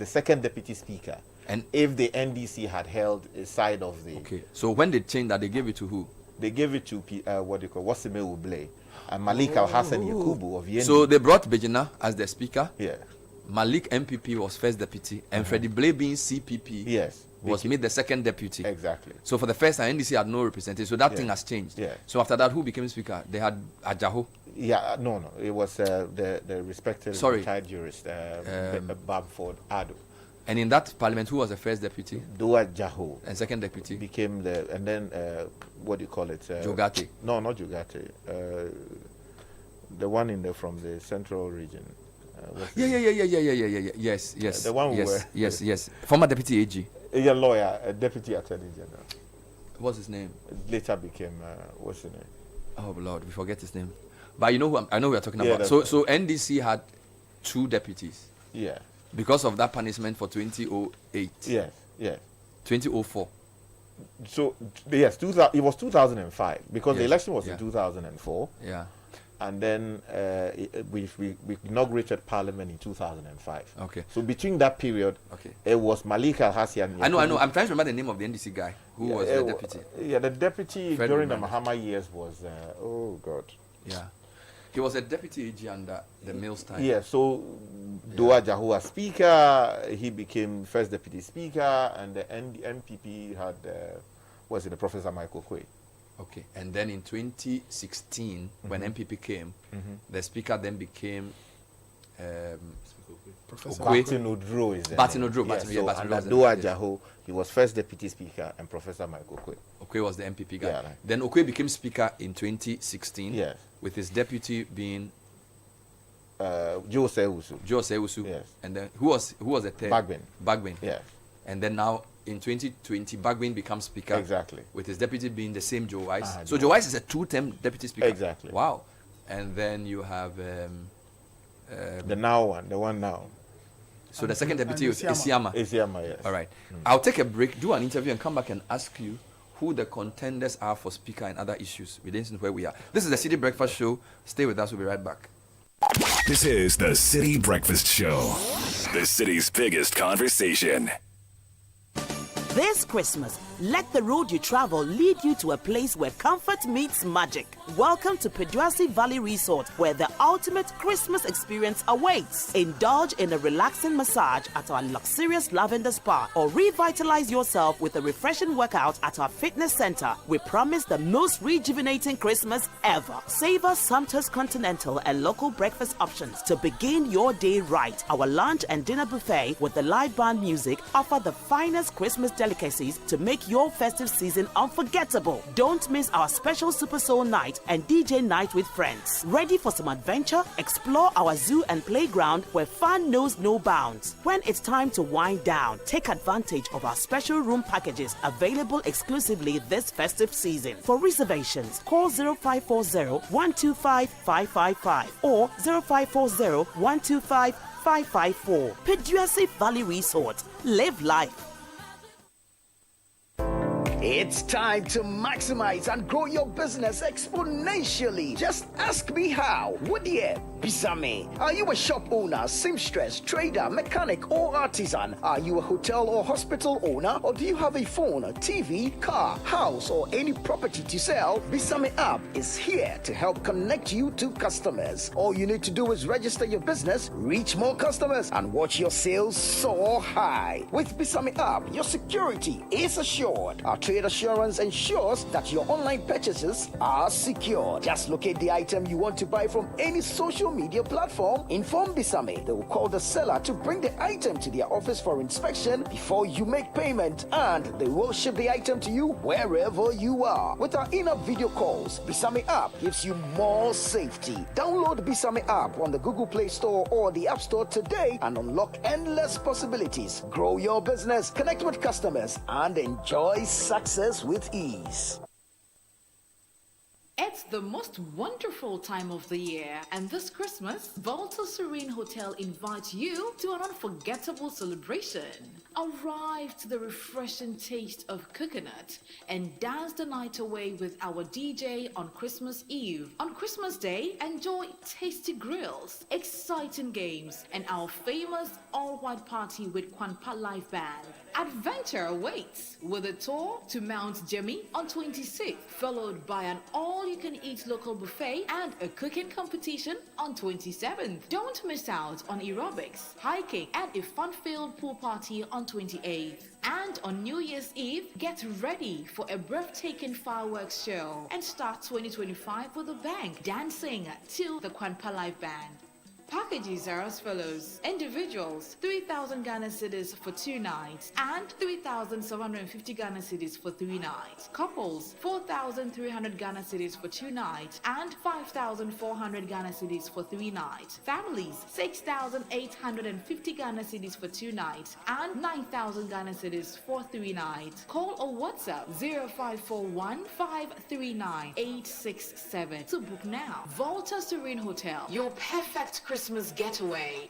second deputy speaker. And if the NDC had held a side of the. Okay. So when they changed that, they gave it to who? They gave it to Wasime Uble and Malik Al Hassan Yakubu of Yendi. So they brought Bejina as the speaker. Yeah. Malik MPP was first deputy, and Freddie Blay being CPP. Yes. Was made the second deputy. Exactly. So for the first time, NDC had no representative. So that thing has changed. Yeah. So after that, who became speaker? They had Ajaho. Yeah, no. It was the respected retired jurist, Bamford Ado. And in that parliament, who was the first deputy? Dua Jaho. And second deputy? Became and then, what do you call it? Jogate. No, not Jogate. The one from the central region. Yes. The one yes. Former deputy AG. A lawyer, a deputy attorney general. What's his name? Later became, what's his name? Oh, Lord, we forget his name. But you know I know we are talking about. So NDC had 2 deputies. Yeah. Because of that punishment for 2008. Yes. 2004. So, yes, it was 2005 because the election was in 2004. Yeah. And then we inaugurated Parliament in 2005. Okay. So between that period, it was Malik Al-Hassian. I know. I'm trying to remember the name of the NDC guy who was the deputy. Yeah, the deputy during the Mahama years was, oh God. Yeah. He was a deputy AG under the Mills time. Yeah, so Dua Jahu as speaker, he became first deputy speaker, and the MPP had, Professor Michael Quay. Okay, and then in 2016, when MPP came, the speaker then became Professor Batin Odro is there. Batin Odro. Under Dua Jaho, he was first deputy speaker, and Professor Michael Quay. Okwe was the MPP guy. Yeah, right. Then Okwe became speaker in 2016. Yes. With his deputy being Joe Sewusu. Yes. And then who was the third? Bagbin. Yes. And then now in 2020, Bagbin becomes speaker. Exactly. With his deputy being the same Joe Wise. So Joe Wise is a 2-term deputy speaker. Exactly. Wow. And then you have the one now. So the second deputy is Isiama. Isiama, yes. All right. I'll take a break, do an interview, and come back and ask you who the contenders are for speaker and other issues within where we are. This is the Citi Breakfast Show. Stay with us. We'll be right back. This is the Citi Breakfast Show, the city's biggest conversation. This Christmas, let the road you travel lead you to a place where comfort meets magic. Welcome to Peduasi Valley Resort, where the ultimate Christmas experience awaits. Indulge in a relaxing massage at our luxurious lavender spa, or revitalize yourself with a refreshing workout at our fitness center. We promise the most rejuvenating Christmas ever. Savor Sumpter's continental and local breakfast options to begin your day right. Our lunch and dinner buffet with the live band music offer the finest Christmas delicacies to make your festive season unforgettable. Don't miss our special Super Soul night and DJ night with friends. Ready for some adventure? Explore our zoo and playground where fun knows no bounds. When it's time to wind down, take advantage of our special room packages available exclusively this festive season. For reservations, call 0540-125-555 or 0540-125-554. Peduasi Valley Resort. Live life. It's time to maximize and grow your business exponentially. Just ask me how. Would you? Bisame, are you a shop owner, seamstress, trader, mechanic, or artisan? Are you a hotel or hospital owner? Or do you have a phone, a TV, car, house, or any property to sell? Bisame app is here to help connect you to customers. All you need to do is register your business, reach more customers, and watch your sales soar high. With Bisame app, your security is assured. Our trade assurance ensures that your online purchases are secure. Just locate the item you want to buy from any social media platform, inform Bisame. They will call the seller to bring the item to their office for inspection before you make payment, and they will ship the item to you wherever you are. With our in-app video calls, Bisame app gives you more safety. Download Bisame app on the Google Play Store or the App Store today and unlock endless possibilities. Grow your business, connect with customers, and enjoy success with ease. It's the most wonderful time of the year, and this Christmas, Volta Serene Hotel invites you to an unforgettable celebration. Arrive to the refreshing taste of coconut and dance the night away with our DJ on Christmas Eve. On Christmas Day, enjoy tasty grills, exciting games, and our famous all-white party with Kwanpa Live Band. Adventure awaits with a tour to Mount Jemmy on 26th, followed by an all-you-can-eat local buffet and a cooking competition on 27th. Don't miss out on aerobics, hiking, and a fun-filled pool party on 28th. And on New Year's Eve, get ready for a breathtaking fireworks show and start 2025 with a bang, dancing to the Kwanpa Live Band. Packages are as follows. Individuals, 3,000 Ghana cedis for 2 nights and 3,750 Ghana cedis for 3 nights. Couples, 4,300 Ghana cedis for 2 nights and 5,400 Ghana cedis for 3 nights. Families, 6,850 Ghana cedis for 2 nights and 9,000 Ghana cedis for 3 nights. Call or WhatsApp 0541 539 867 to book now. Volta Serene Hotel, your perfect Christmas getaway.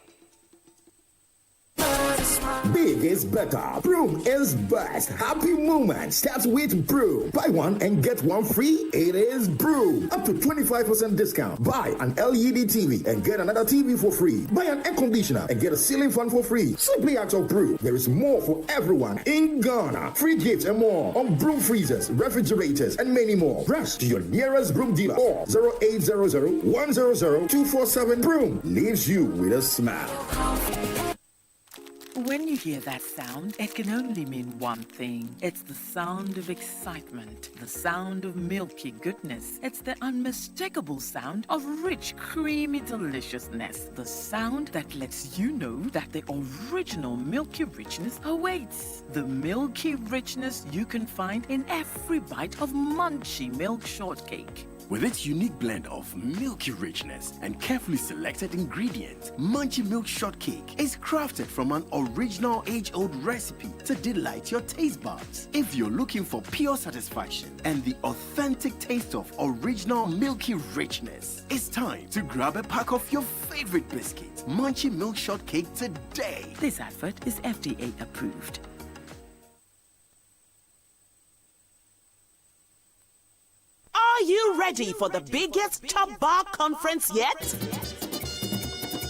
Big is better. Broom is best. Happy moment starts with Broom. Buy one and get one free. It is Broom. Up to 25% discount. Buy an LED TV and get another TV for free. Buy an air conditioner and get a ceiling fan for free. Simply ask of Broom. There is more for everyone in Ghana. Free gifts and more on Broom freezers, refrigerators, and many more. Rush to your nearest Broom dealer or 0800 100 247. Broom leaves you with a smile. When you hear that sound, it can only mean one thing. It's the sound of excitement, the sound of milky goodness. It's the unmistakable sound of rich, creamy deliciousness. The sound that lets you know that the original milky richness awaits. The milky richness you can find in every bite of Munchie Milk Shortcake. With its unique blend of milky richness and carefully selected ingredients, Munchie Milk Shortcake is crafted from an original age-old recipe to delight your taste buds. If you're looking for pure satisfaction and the authentic taste of original milky richness, it's time to grab a pack of your favorite biscuit, Munchie Milk Shortcake, today. This advert is FDA approved. Are you ready for the biggest Chop Bar conference yet?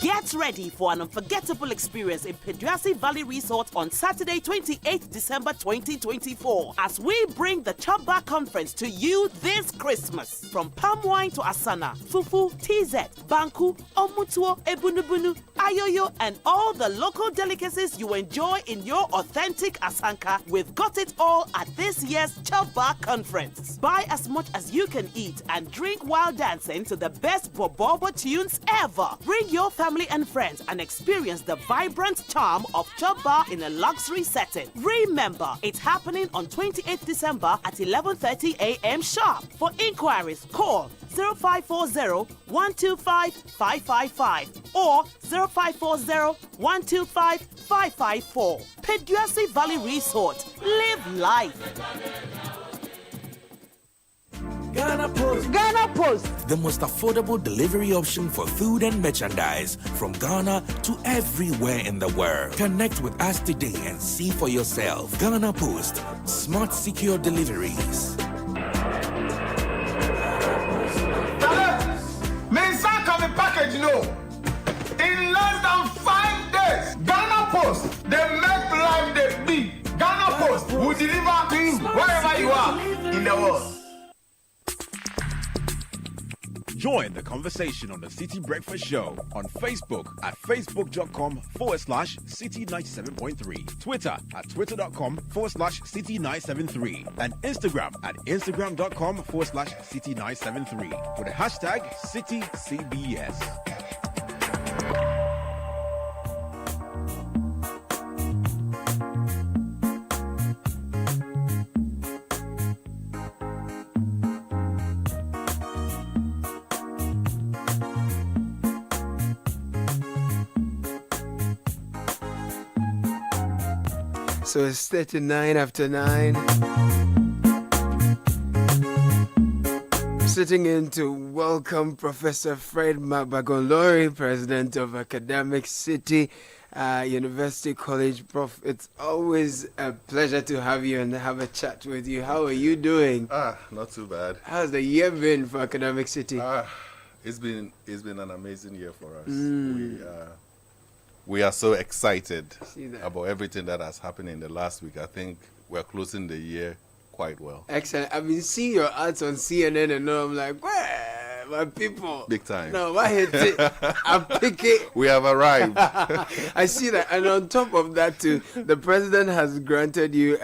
Get ready for an unforgettable experience in Peduasi Valley Resort on Saturday, 28th December 2024, as we bring the Chop Bar Conference to you this Christmas. From palm wine to asana, fufu, TZ, banku, omutuo, ebunubunu, ayoyo, and all the local delicacies you enjoy in your authentic asanka. We've got it all at this year's Chop Bar Conference. Buy as much as you can eat and drink while dancing to the best Bobobo tunes ever. Bring your family and friends and experience the vibrant charm of Chop Bar in a luxury setting. Remember, it's happening on 28th December at 11:30 a.m. sharp. For inquiries, call 0540-125-555 or 0540-125-554. Peduasi Valley Resort. Live life. Ghana Ghana Post. Ghana Post. The most affordable delivery option for food and merchandise from Ghana to everywhere in the world. Connect with us today and see for yourself. Ghana Post. Smart, secure deliveries. Package, no. In less than 5 days, Ghana Post, they make life the big. Ghana Post will deliver to you wherever you are in the world. Join the conversation on the Citi Breakfast Show on Facebook at facebook.com/Citi97.3, Twitter at twitter.com/Citi973, and Instagram at instagram.com/Citi973 with the hashtag CitiCBS. So it's 39 after 9. Sitting in to welcome Professor Fred Mabagolori, President of Academic Citi University College. Prof, it's always a pleasure to have you and have a chat with you. How are you doing? Not too bad. How's the year been for Academic Citi? It's been an amazing year for us. We are so excited about everything that has happened in the last week. I think we're closing the year quite well. Excellent. I've been seeing your ads on CNN and I'm like, where? My people. Big time. No, I hate it. I'm picking. We have arrived. I see that. And on top of that, too, the president has granted you,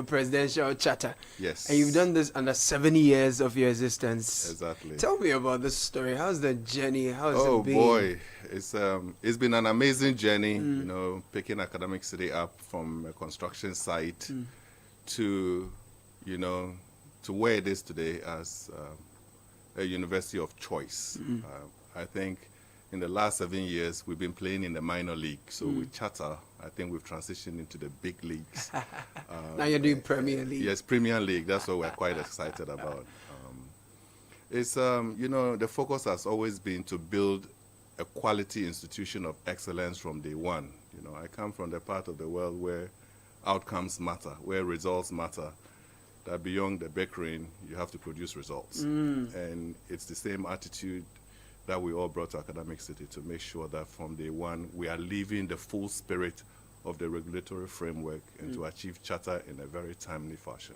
presidential charter. Yes. And you've done this under 7 years of your existence. Exactly. Tell me about this story. How's the journey? How's it been? Oh, boy. It's been an amazing journey, picking Academic Citi up from a construction site to, to where it is today as a university of choice. I think in the last 7 years, we've been playing in the minor league. So with charter, I think we've transitioned into the big leagues. Now you're doing Premier League. Yes, Premier League. That's what we're quite excited about. The focus has always been to build a quality institution of excellence from day one. I come from the part of the world where outcomes matter, where results matter, that beyond the bickering, you have to produce results. And it's the same attitude that we all brought to Academic Citi to make sure that from day one, we are living the full spirit of the regulatory framework and to achieve charter in a very timely fashion.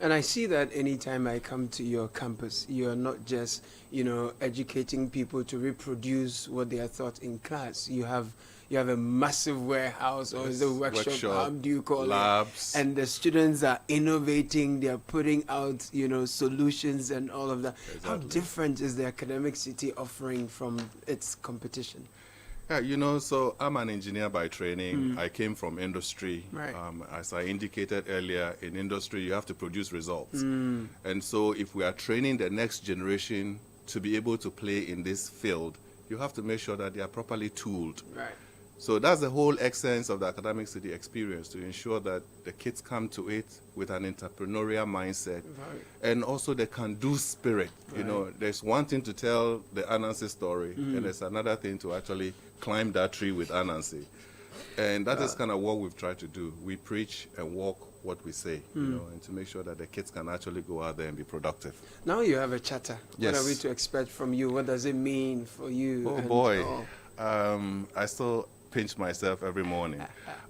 And I see that anytime I come to your campus, you're not just, educating people to reproduce what they are taught in class. You have a massive warehouse, or is it a workshop? How do you call labs. it? And the students are innovating, they are putting out, solutions and all of that. Exactly. How different is the Academic Citi offering from its competition? Yeah, so I'm an engineer by training. I came from industry. Right. As I indicated earlier, in industry, you have to produce results. And so if we are training the next generation to be able to play in this field, you have to make sure that they are properly tooled. Right. So that's the whole essence of the Academic Citi experience, to ensure that the kids come to it with an entrepreneurial mindset, and also the can-do spirit. There's one thing to tell the Anansi story, and there's another thing to actually climb that tree with Anansi. And that is kind of what we've tried to do. We preach and walk what we say, and to make sure that the kids can actually go out there and be productive. Now you have a charter. Yes. What are we to expect from you? What does it mean for you? Oh, boy. I still pinch myself every morning.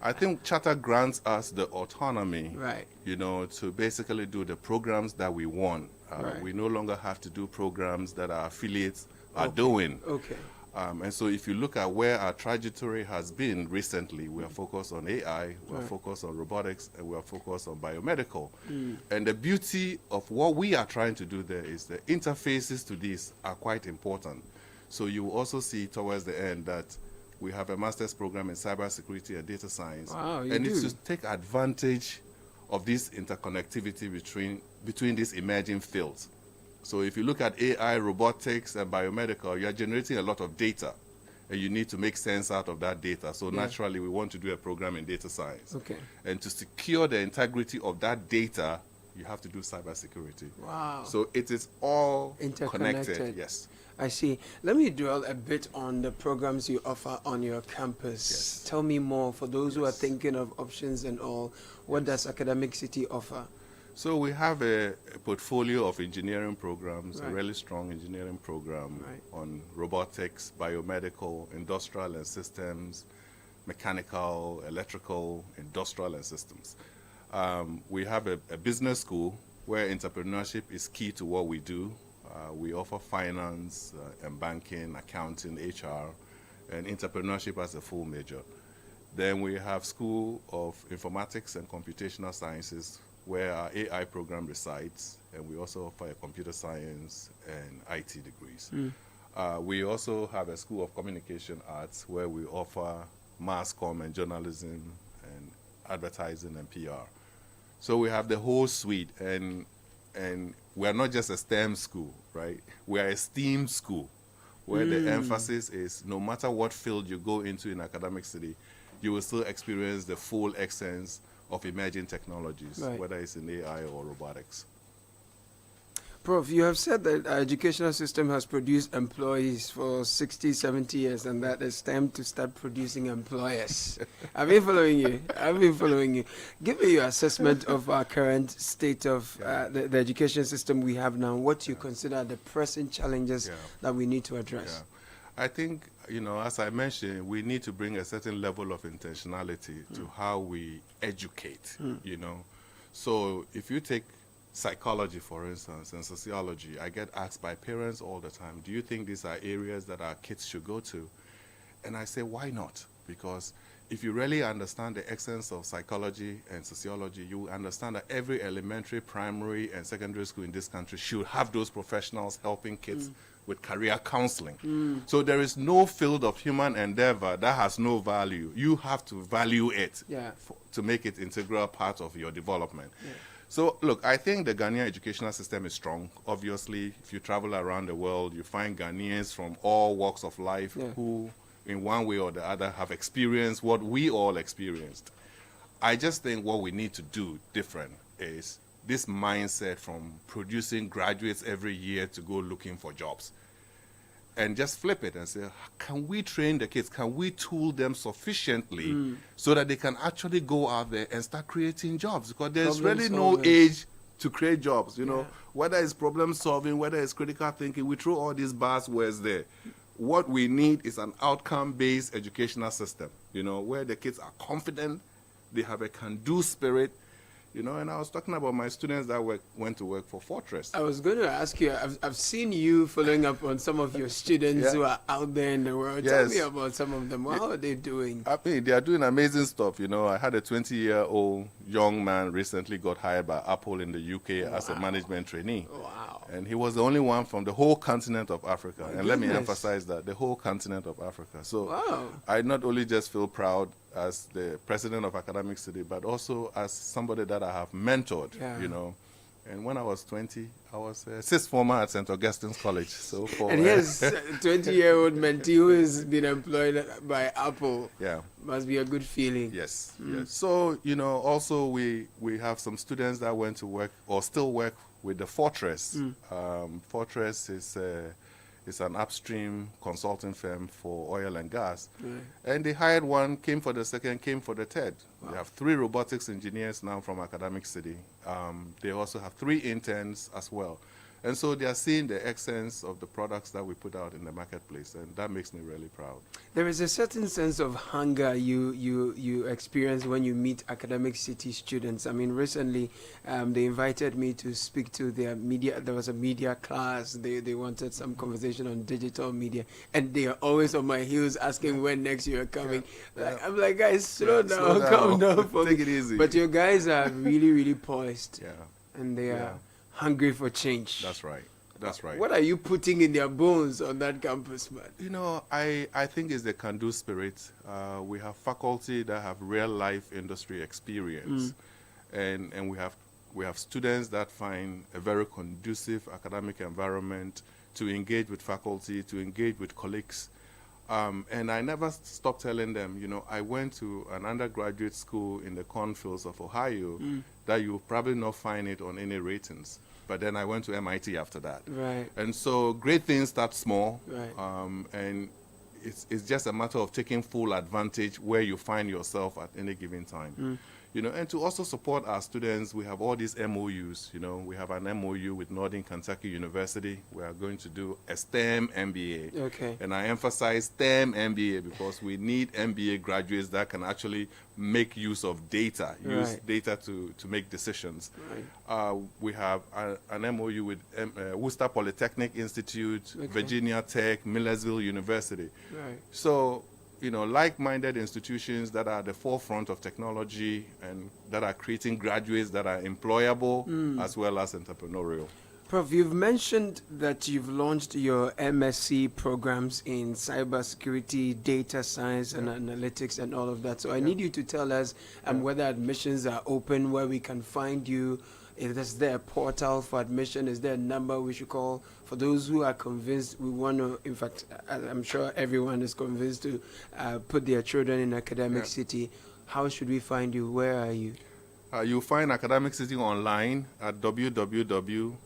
I think charter grants us the autonomy, to basically do the programs that we want. We no longer have to do programs that our affiliates are doing. Okay. And so if you look at where our trajectory has been recently, we are focused on AI, we are focused on robotics, and we are focused on biomedical. And the beauty of what we are trying to do there is the interfaces to these are quite important. So you will also see towards the end that we have a master's program in cybersecurity and data science. Wow, you and do. it's to take advantage of this interconnectivity between these emerging fields. So if you look at AI, robotics, and biomedical, you are generating a lot of data, and you need to make sense out of that data. So naturally, we want to do a program in data science. Okay. And to secure the integrity of that data you have to do cybersecurity. Wow. So it is all Interconnected. connected. Yes. I see. Let me dwell a bit on the programs you offer on your campus. Yes. Tell me more for those who are thinking of options and all. What does Academic City offer? So we have a portfolio of engineering programs, Right. a really strong engineering program on robotics, biomedical, industrial and systems, mechanical, electrical, industrial and systems. We have a business school where entrepreneurship is key to what we do. We offer finance and banking, accounting, HR, and entrepreneurship as a full major. Then we have School of Informatics and Computational Sciences, where our AI program resides, and we also offer a computer science and IT degrees. We also have a School of Communication Arts, where we offer mass comm and journalism and advertising and PR. So we have the whole suite, and we're not just a STEM school, right? We are a STEAM school, where the emphasis is no matter what field you go into in Academic City, you will still experience the full essence of emerging technologies, whether it's in AI or robotics. Prof, you have said that our educational system has produced employees for 60, 70 years, and that it's time to start producing employers. I've been following you. Give me your assessment of our current state of the education system we have now. What you consider the pressing challenges that we need to address? I think, as I mentioned, we need to bring a certain level of intentionality to how we educate, So if you take psychology, for instance, and sociology, I get asked by parents all the time, do you think these are areas that our kids should go to? And I say, why not? Because if you really understand the essence of psychology and sociology, you understand that every elementary, primary, and secondary school in this country should have those professionals helping kids with career counseling. So there is no field of human endeavor that has no value. You have to value it to make it integral part of your development. So, look, I think the Ghanaian educational system is strong. Obviously, if you travel around the world, you find Ghanaians from all walks of life who, in one way or the other, have experienced what we all experienced. I just think what we need to do different is this mindset from producing graduates every year to go looking for jobs. And just flip it and say, can we train the kids? Can we tool them sufficiently so that they can actually go out there and start creating jobs? Because there's really no age to create jobs, whether it's problem solving, whether it's critical thinking, we throw all these buzzwords there. What we need is an outcome-based educational system, where the kids are confident, they have a can-do spirit, and I was talking about my students that went to work for Fortress. I was going to ask you, I've seen you following up on some of your students who are out there in the world. Tell me about some of them. How are they doing? I mean, they are doing amazing stuff. I had a 20-year-old young man recently got hired by Apple in the UK as a management trainee. Wow. And he was the only one from the whole continent of Africa. Let me emphasize that, the whole continent of Africa. So I not only just feel proud as the president of Academic City, but also as somebody that I have mentored, And when I was 20, I was a sixth former at St. Augustine's College. So and here's a 20-year-old mentee who has been employed by Apple. Must be a good feeling. Yes. So, also we have some students that went to work or still work with the Fortress. Fortress is an upstream consulting firm for oil and gas. And they hired one, came for the second, came for the third. They have 3 robotics engineers now from Academic City. They also have 3 interns as well. And so they are seeing the essence of the products that we put out in the marketplace, and that makes me really proud. There is a certain sense of hunger you experience when you meet Academic City students. I mean, recently they invited me to speak to their media. There was a media class. They wanted some conversation on digital media, and they are always on my heels asking when next you are coming. I'm like, guys, slow down, calm down for Take me. it easy. But your guys are really, really poised, and they are hungry for change. That's right. What are you putting in their bones on that campus, man? I think it's the can-do spirit. We have faculty that have real-life industry experience, and we have students that find a very conducive academic environment to engage with faculty, to engage with colleagues. And I never stopped telling them, I went to an undergraduate school in the cornfields of Ohio that you'll probably not find it on any ratings. But then I went to MIT after that. Right. And so great things start small. Right. And it's just a matter of taking full advantage where you find yourself at any given time. And to also support our students, we have all these MOUs. We have an MOU with Northern Kentucky University. We are going to do a STEM MBA. Okay. And I emphasize STEM MBA because we need MBA graduates that can actually make use of data, use data to make decisions. Right. We have an MOU with Worcester Polytechnic Institute, Virginia Tech, Millersville University. Right. So, like-minded institutions that are at the forefront of technology and that are creating graduates that are employable as well as entrepreneurial. Prof, you've mentioned that you've launched your MSc programs in cybersecurity, data science, and analytics, and all of that. So I need you to tell us whether admissions are open, where we can find you. Is there a portal for admission? Is there a number we should call? For those who are convinced, we want to, in fact, I'm sure everyone is convinced to put their children in Academic City. How should we find you? Where are you? You'll find Academic City online at www.acity,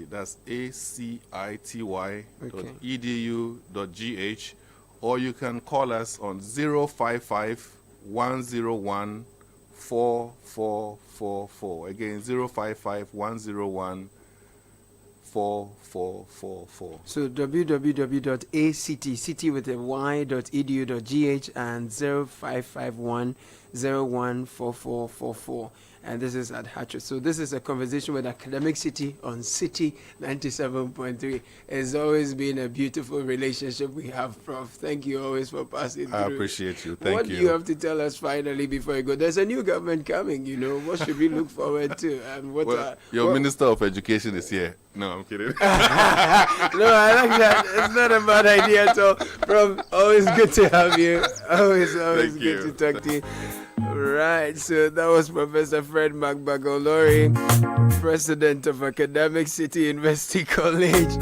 that's acity.edu.gh, or you can call us on 055 101 4444. Again, 055 101 4444. So www.act, city with a y.edu.gh, and 0551 014444. And this is at Hatchet. So this is a conversation with Academic City on Citi 97.3. It's always been a beautiful relationship we have, Prof. Thank you always for passing through. I appreciate you. Thank you. What do you have to tell us finally before you go? There's a new government coming, What should we look forward to? And your Minister of Education is here. No, I'm kidding. No, I like that. It's not a bad idea at all. Prof, always good to have you. Always good to talk to you. Right, so that was Professor Fred Magbagolori, President of Academic City University College.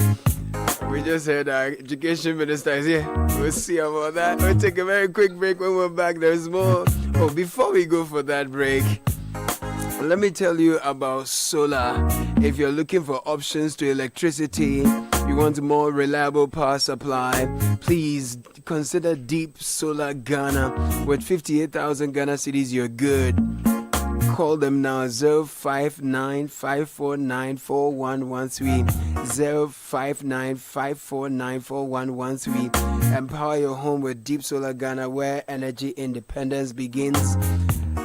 We just heard our Education Minister is here. We'll see about that. We'll take a very quick break. When we're back, there's more. Oh, before we go for that break, let me tell you about solar. If you're looking for options to electricity, you want a more reliable power supply, please consider Deep Solar Ghana. With 58,000 Ghana cedis, you're good. Call them now, 059-549-4113, 059-549-4113. Empower your home with Deep Solar Ghana, where energy independence begins.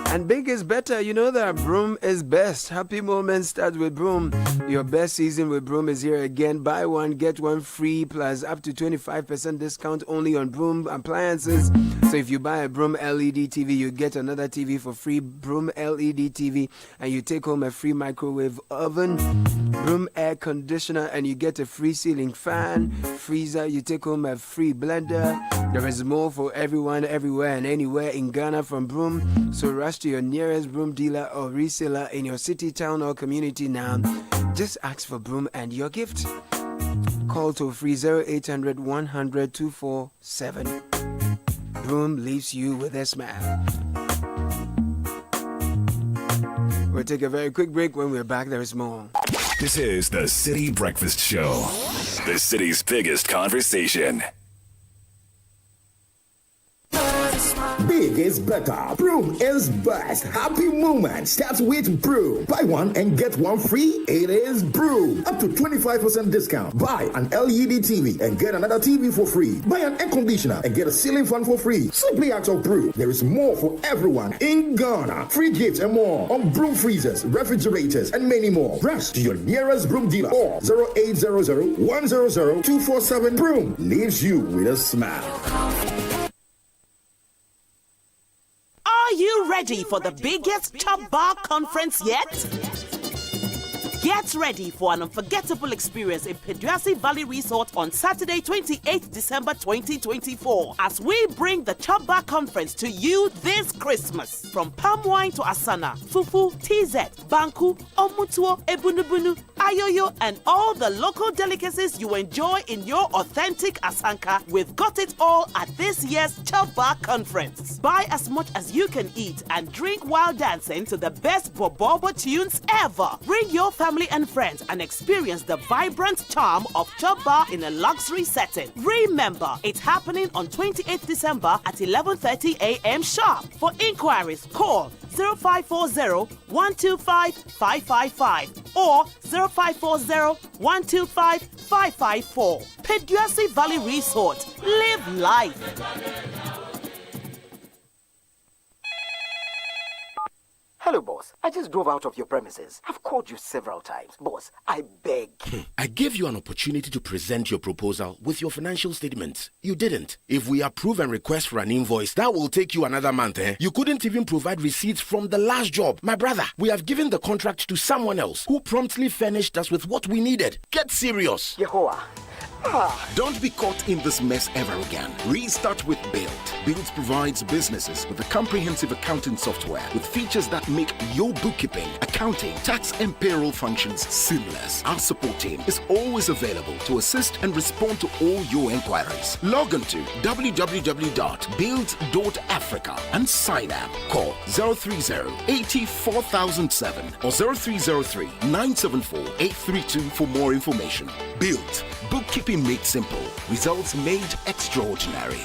And big is better. You know that Broom is best. Happy moments start with Broom. Your best season with Broom is here again. Buy one, get one free, plus up to 25% discount only on Broom appliances. So if you buy a Broom LED TV, you get another TV for free. Broom LED TV, and you take home a free microwave oven. Broom air conditioner, and you get a free ceiling fan. Freezer, you take home a free blender. There is more for everyone, everywhere, and anywhere in Ghana from Broom. So rush to your nearest Broom dealer or reseller in your city, town, or community now. Just ask for Broom and your gift. Call toll free 0800 100 247. Broom leaves you with a smile. We'll take a very quick break. When we're back, there is more. This is the Citi Breakfast Show, the city's biggest conversation. Big is better. Broom is best. Happy moment starts with Broom. Buy one and get one free. It is Broom. Up to 25% discount. Buy an LED TV and get another TV for free. Buy an air conditioner and get a ceiling fan for free. Simply ask of Broom. There is more for everyone in Ghana. Free gifts and more on Broom freezers, refrigerators, and many more. Rush to your nearest Broom dealer or 0800 100 247. Broom leaves you with a smile. Are you ready for the biggest Chop Bar conference yet? Get ready for an unforgettable experience in Peduasi Valley Resort on Saturday, 28th December 2024, as we bring the Chop Bar Conference to you this Christmas. From palm wine to asana, fufu, TZ, banku, omutuo, ebunubunu, ayoyo, and all the local delicacies you enjoy in your authentic Asanka. We've got it all at this year's Chop Bar Conference. Buy as much as you can eat and drink while dancing to the best Bobobo tunes ever. Bring your family and friends and experience the vibrant charm of Chop Bar in a luxury setting. Remember, it's happening on 28th December at 11:30 a.m. sharp. For inquiries, call 0540-125-555 or 0540-125-554. Peduasi Valley Resort. Live life. Hello, boss. I just drove out of your premises. I've called you several times. Boss, I beg. I gave you an opportunity to present your proposal with your financial statements. You didn't. If we approve and request for an invoice, that will take you another month, eh? You couldn't even provide receipts from the last job. My brother, we have given the contract to someone else who promptly furnished us with what we needed. Get serious. Yehoah. Don't be caught in this mess ever again. Restart with Build. Build provides businesses with a comprehensive accounting software with features that make your bookkeeping, accounting, tax, and payroll functions seamless. Our support team is always available to assist and respond to all your inquiries. Log on to www.build.africa and sign up. Call 030-84007 or 0303-974-832 for more information. Build. Bookkeeping made simple. Results made extraordinary.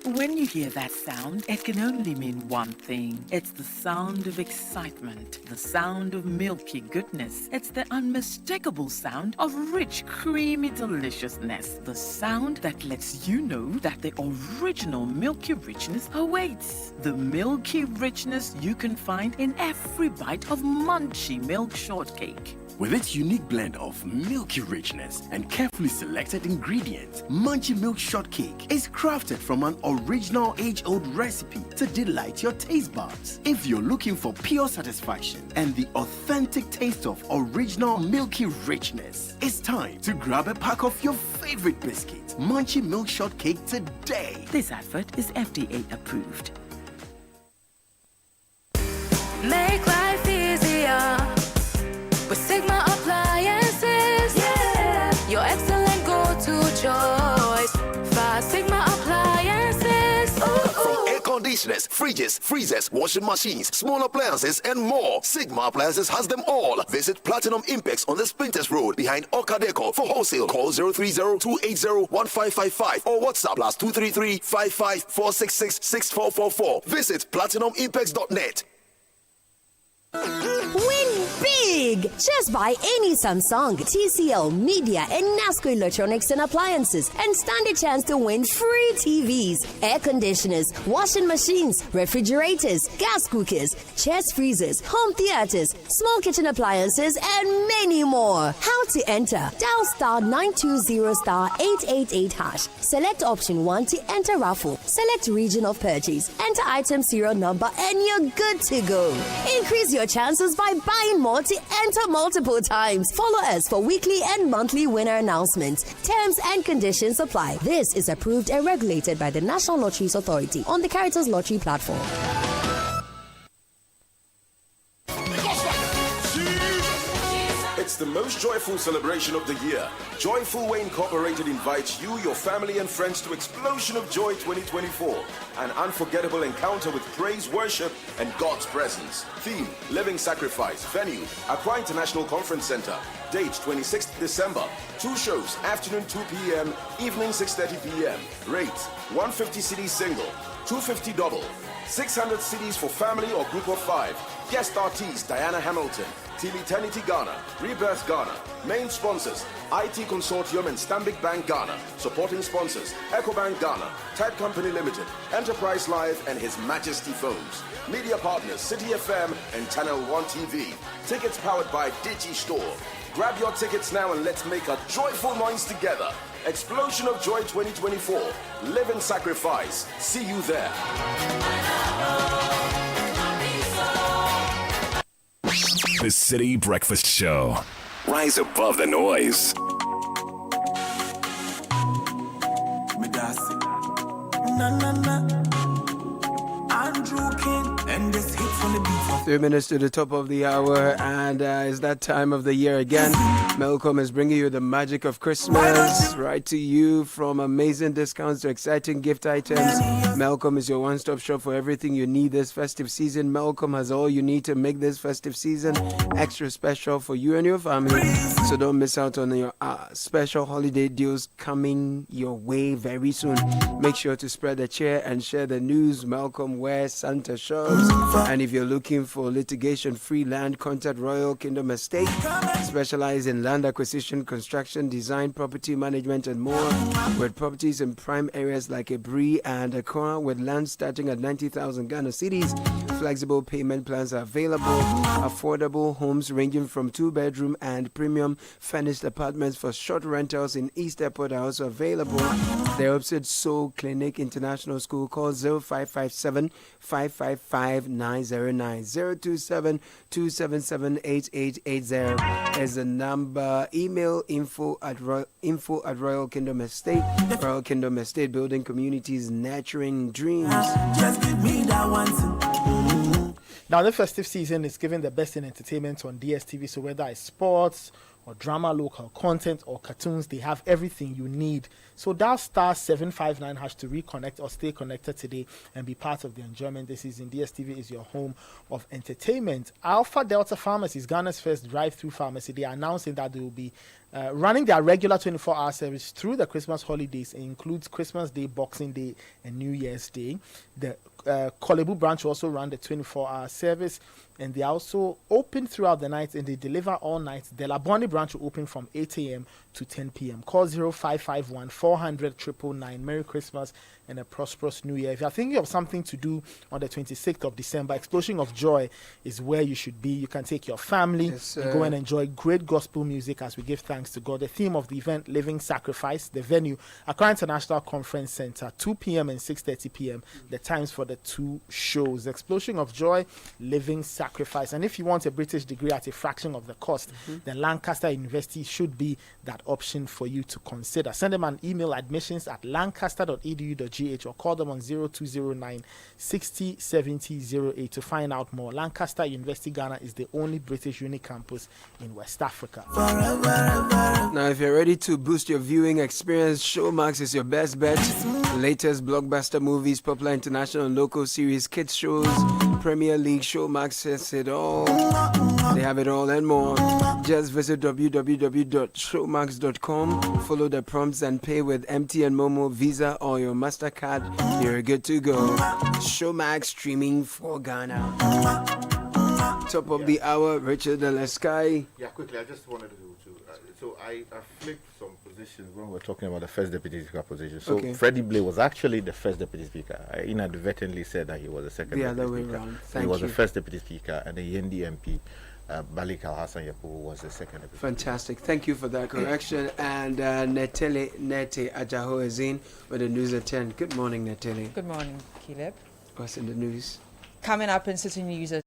When you hear that sound, it can only mean one thing. It's the sound of excitement, the sound of milky goodness. It's the unmistakable sound of rich, creamy deliciousness. The sound that lets you know that the original milky richness awaits. The milky richness you can find in every bite of Munchie Milk Shortcake. With its unique blend of milky richness and carefully selected ingredients, Munchie Milk Shortcake is crafted from an original age-old recipe to delight your taste buds. If you're looking for pure satisfaction and the authentic taste of original milky richness, it's time to grab a pack of your favorite biscuit, Munchie Milk Shortcake, today. This advert is FDA approved. Make life easier with Sigma Appliances. Yeah, your excellent go-to choice for Sigma Appliances. From air conditioners, fridges, freezers, washing machines, small appliances, and more, Sigma Appliances has them all. Visit Platinum Impex on the Sprinters Road behind Okadeco for wholesale. Call 030-280-1555 or WhatsApp +233-55-466-6444. Visit PlatinumImpex.net. Win big! Just buy any Samsung, TCL, Media, and NASCO electronics and appliances and stand a chance to win free TVs, air conditioners, washing machines, refrigerators, gas cookers, chest freezers, home theaters, small kitchen appliances, and many more. How to enter? Dial *920*888#. Select option 1 to enter raffle. Select region of purchase. Enter item serial number and you're good to go. Increase your chances by buying more to enter multiple times. Follow us for weekly and monthly winner announcements. Terms and conditions apply. This is approved and regulated by the National Lotteries Authority on the Caritas Lottery platform. It's the most joyful celebration of the year. Joyful Way Incorporated invites you, your family, and friends to Explosion of Joy 2024, an unforgettable encounter with praise, worship, and God's presence. Theme: Living Sacrifice. Venue: Accra International Conference Center. Date: 26th December. 2 shows: afternoon 2 p.m., evening 6:30 p.m. Rate: 150 cedis single, 250 double, 600 cedis for family or group of 5. Guest artist Diana Hamilton. Till Eternity Ghana, Rebirth Ghana. Main sponsors: IT Consortium and Stanbic Bank Ghana. Supporting sponsors: EcoBank Ghana, Tide Company Limited, Enterprise Live, and His Majesty Phones. Media partners: Citi FM and Channel 1 TV. Tickets powered by Digi Store. Grab your tickets now and let's make a joyful noise together. Explosion of Joy 2024. Live in sacrifice. See you there. The Citi Breakfast Show. Rise above the noise. Na na na, Andrew King, and this hit from the beat of 3 minutes to the top of the hour, and it's that time of the year again. Malcolm is bringing you the magic of Christmas right to you, from amazing discounts to exciting gift items. Malcolm is your one-stop shop for everything you need this festive season. Malcolm has all you need to make this festive season extra special for you and your family. So don't miss out on your special holiday deals coming your way very soon. Make sure to spread the cheer and share the news. Malcolm where Santa shops. And if you're looking for litigation-free land, contact Royal Kingdom Estate. Specialize in land acquisition, construction, design, property management, and more. With properties in prime areas like Ebri and Accra, with land starting at 90,000 Ghana cedis. Flexible payment plans are available. Affordable homes ranging from 2-bedroom and premium furnished apartments for short rentals in East Airport are also available. The opposite Soul Clinic International School. Call 0557 555 909 027 277 8880 is the number. Email info at Royal Kingdom Estate. Royal Kingdom Estate, building communities, nurturing dreams. Just give me that one. Now, the festive season is giving the best in entertainment on DSTV. So whether it's sports or drama, local content or cartoons, they have everything you need. So dial star 759 hash to reconnect or stay connected today and be part of the enjoyment this season. DSTV is your home of entertainment. Alpha Delta Pharmacies, Ghana's first drive-through pharmacy, they are announcing that they will be running their regular 24-hour service through the Christmas holidays. It includes Christmas Day, Boxing Day, and New Year's Day. The Kolebu branch will also run the 24-hour service, and they are also open throughout the night, and they deliver all night. The Laboni branch will open from 8 a.m. to 10 p.m. Call 0551 400 999. Merry Christmas and a prosperous New Year. If you're thinking of something to do on the 26th of December, Explosion of Joy is where you should be. You can take your family and go and enjoy great gospel music as we give thanks to God. The theme of the event, Living Sacrifice. The venue, Accra International Conference Center, 2 p.m. and 6:30 p.m. The times for the two shows, Explosion of Joy, Living Sacrifice. And if you want a British degree at a fraction of the cost, then Lancaster University should be that option for you to consider. Send them an email, admissions@lancaster.edu.gh, or call them on 0209 60 70 08 to find out more. Lancaster University Ghana is the only British uni campus in West Africa. Now, if you're ready to boost your viewing experience, Showmax is your best bet. Latest blockbuster movies, popular international and local series, kids shows, Premier League. Showmax has it all. They have it all and more. Just visit www.showmax.com, follow the prompts and pay with MTN Momo, Visa or your MasterCard. You're good to go. Showmax, streaming for Ghana. Top of the hour, Richard Sky. Yeah, quickly, I just wanted to so I flipped some positions when we were talking about the first deputy speaker position. So Freddie Blay was actually the first deputy speaker. I inadvertently said that he was the second deputy speaker. The other way around. He was the first deputy speaker, and the Yendi MP, Balik Al Hassan Yapu, was the second deputy Fantastic. Thank you for that correction. And Nete Ajaho Ezin with the news at 10. Good morning, Netele. Good morning, Caleb. What's in the news? Coming up in City News at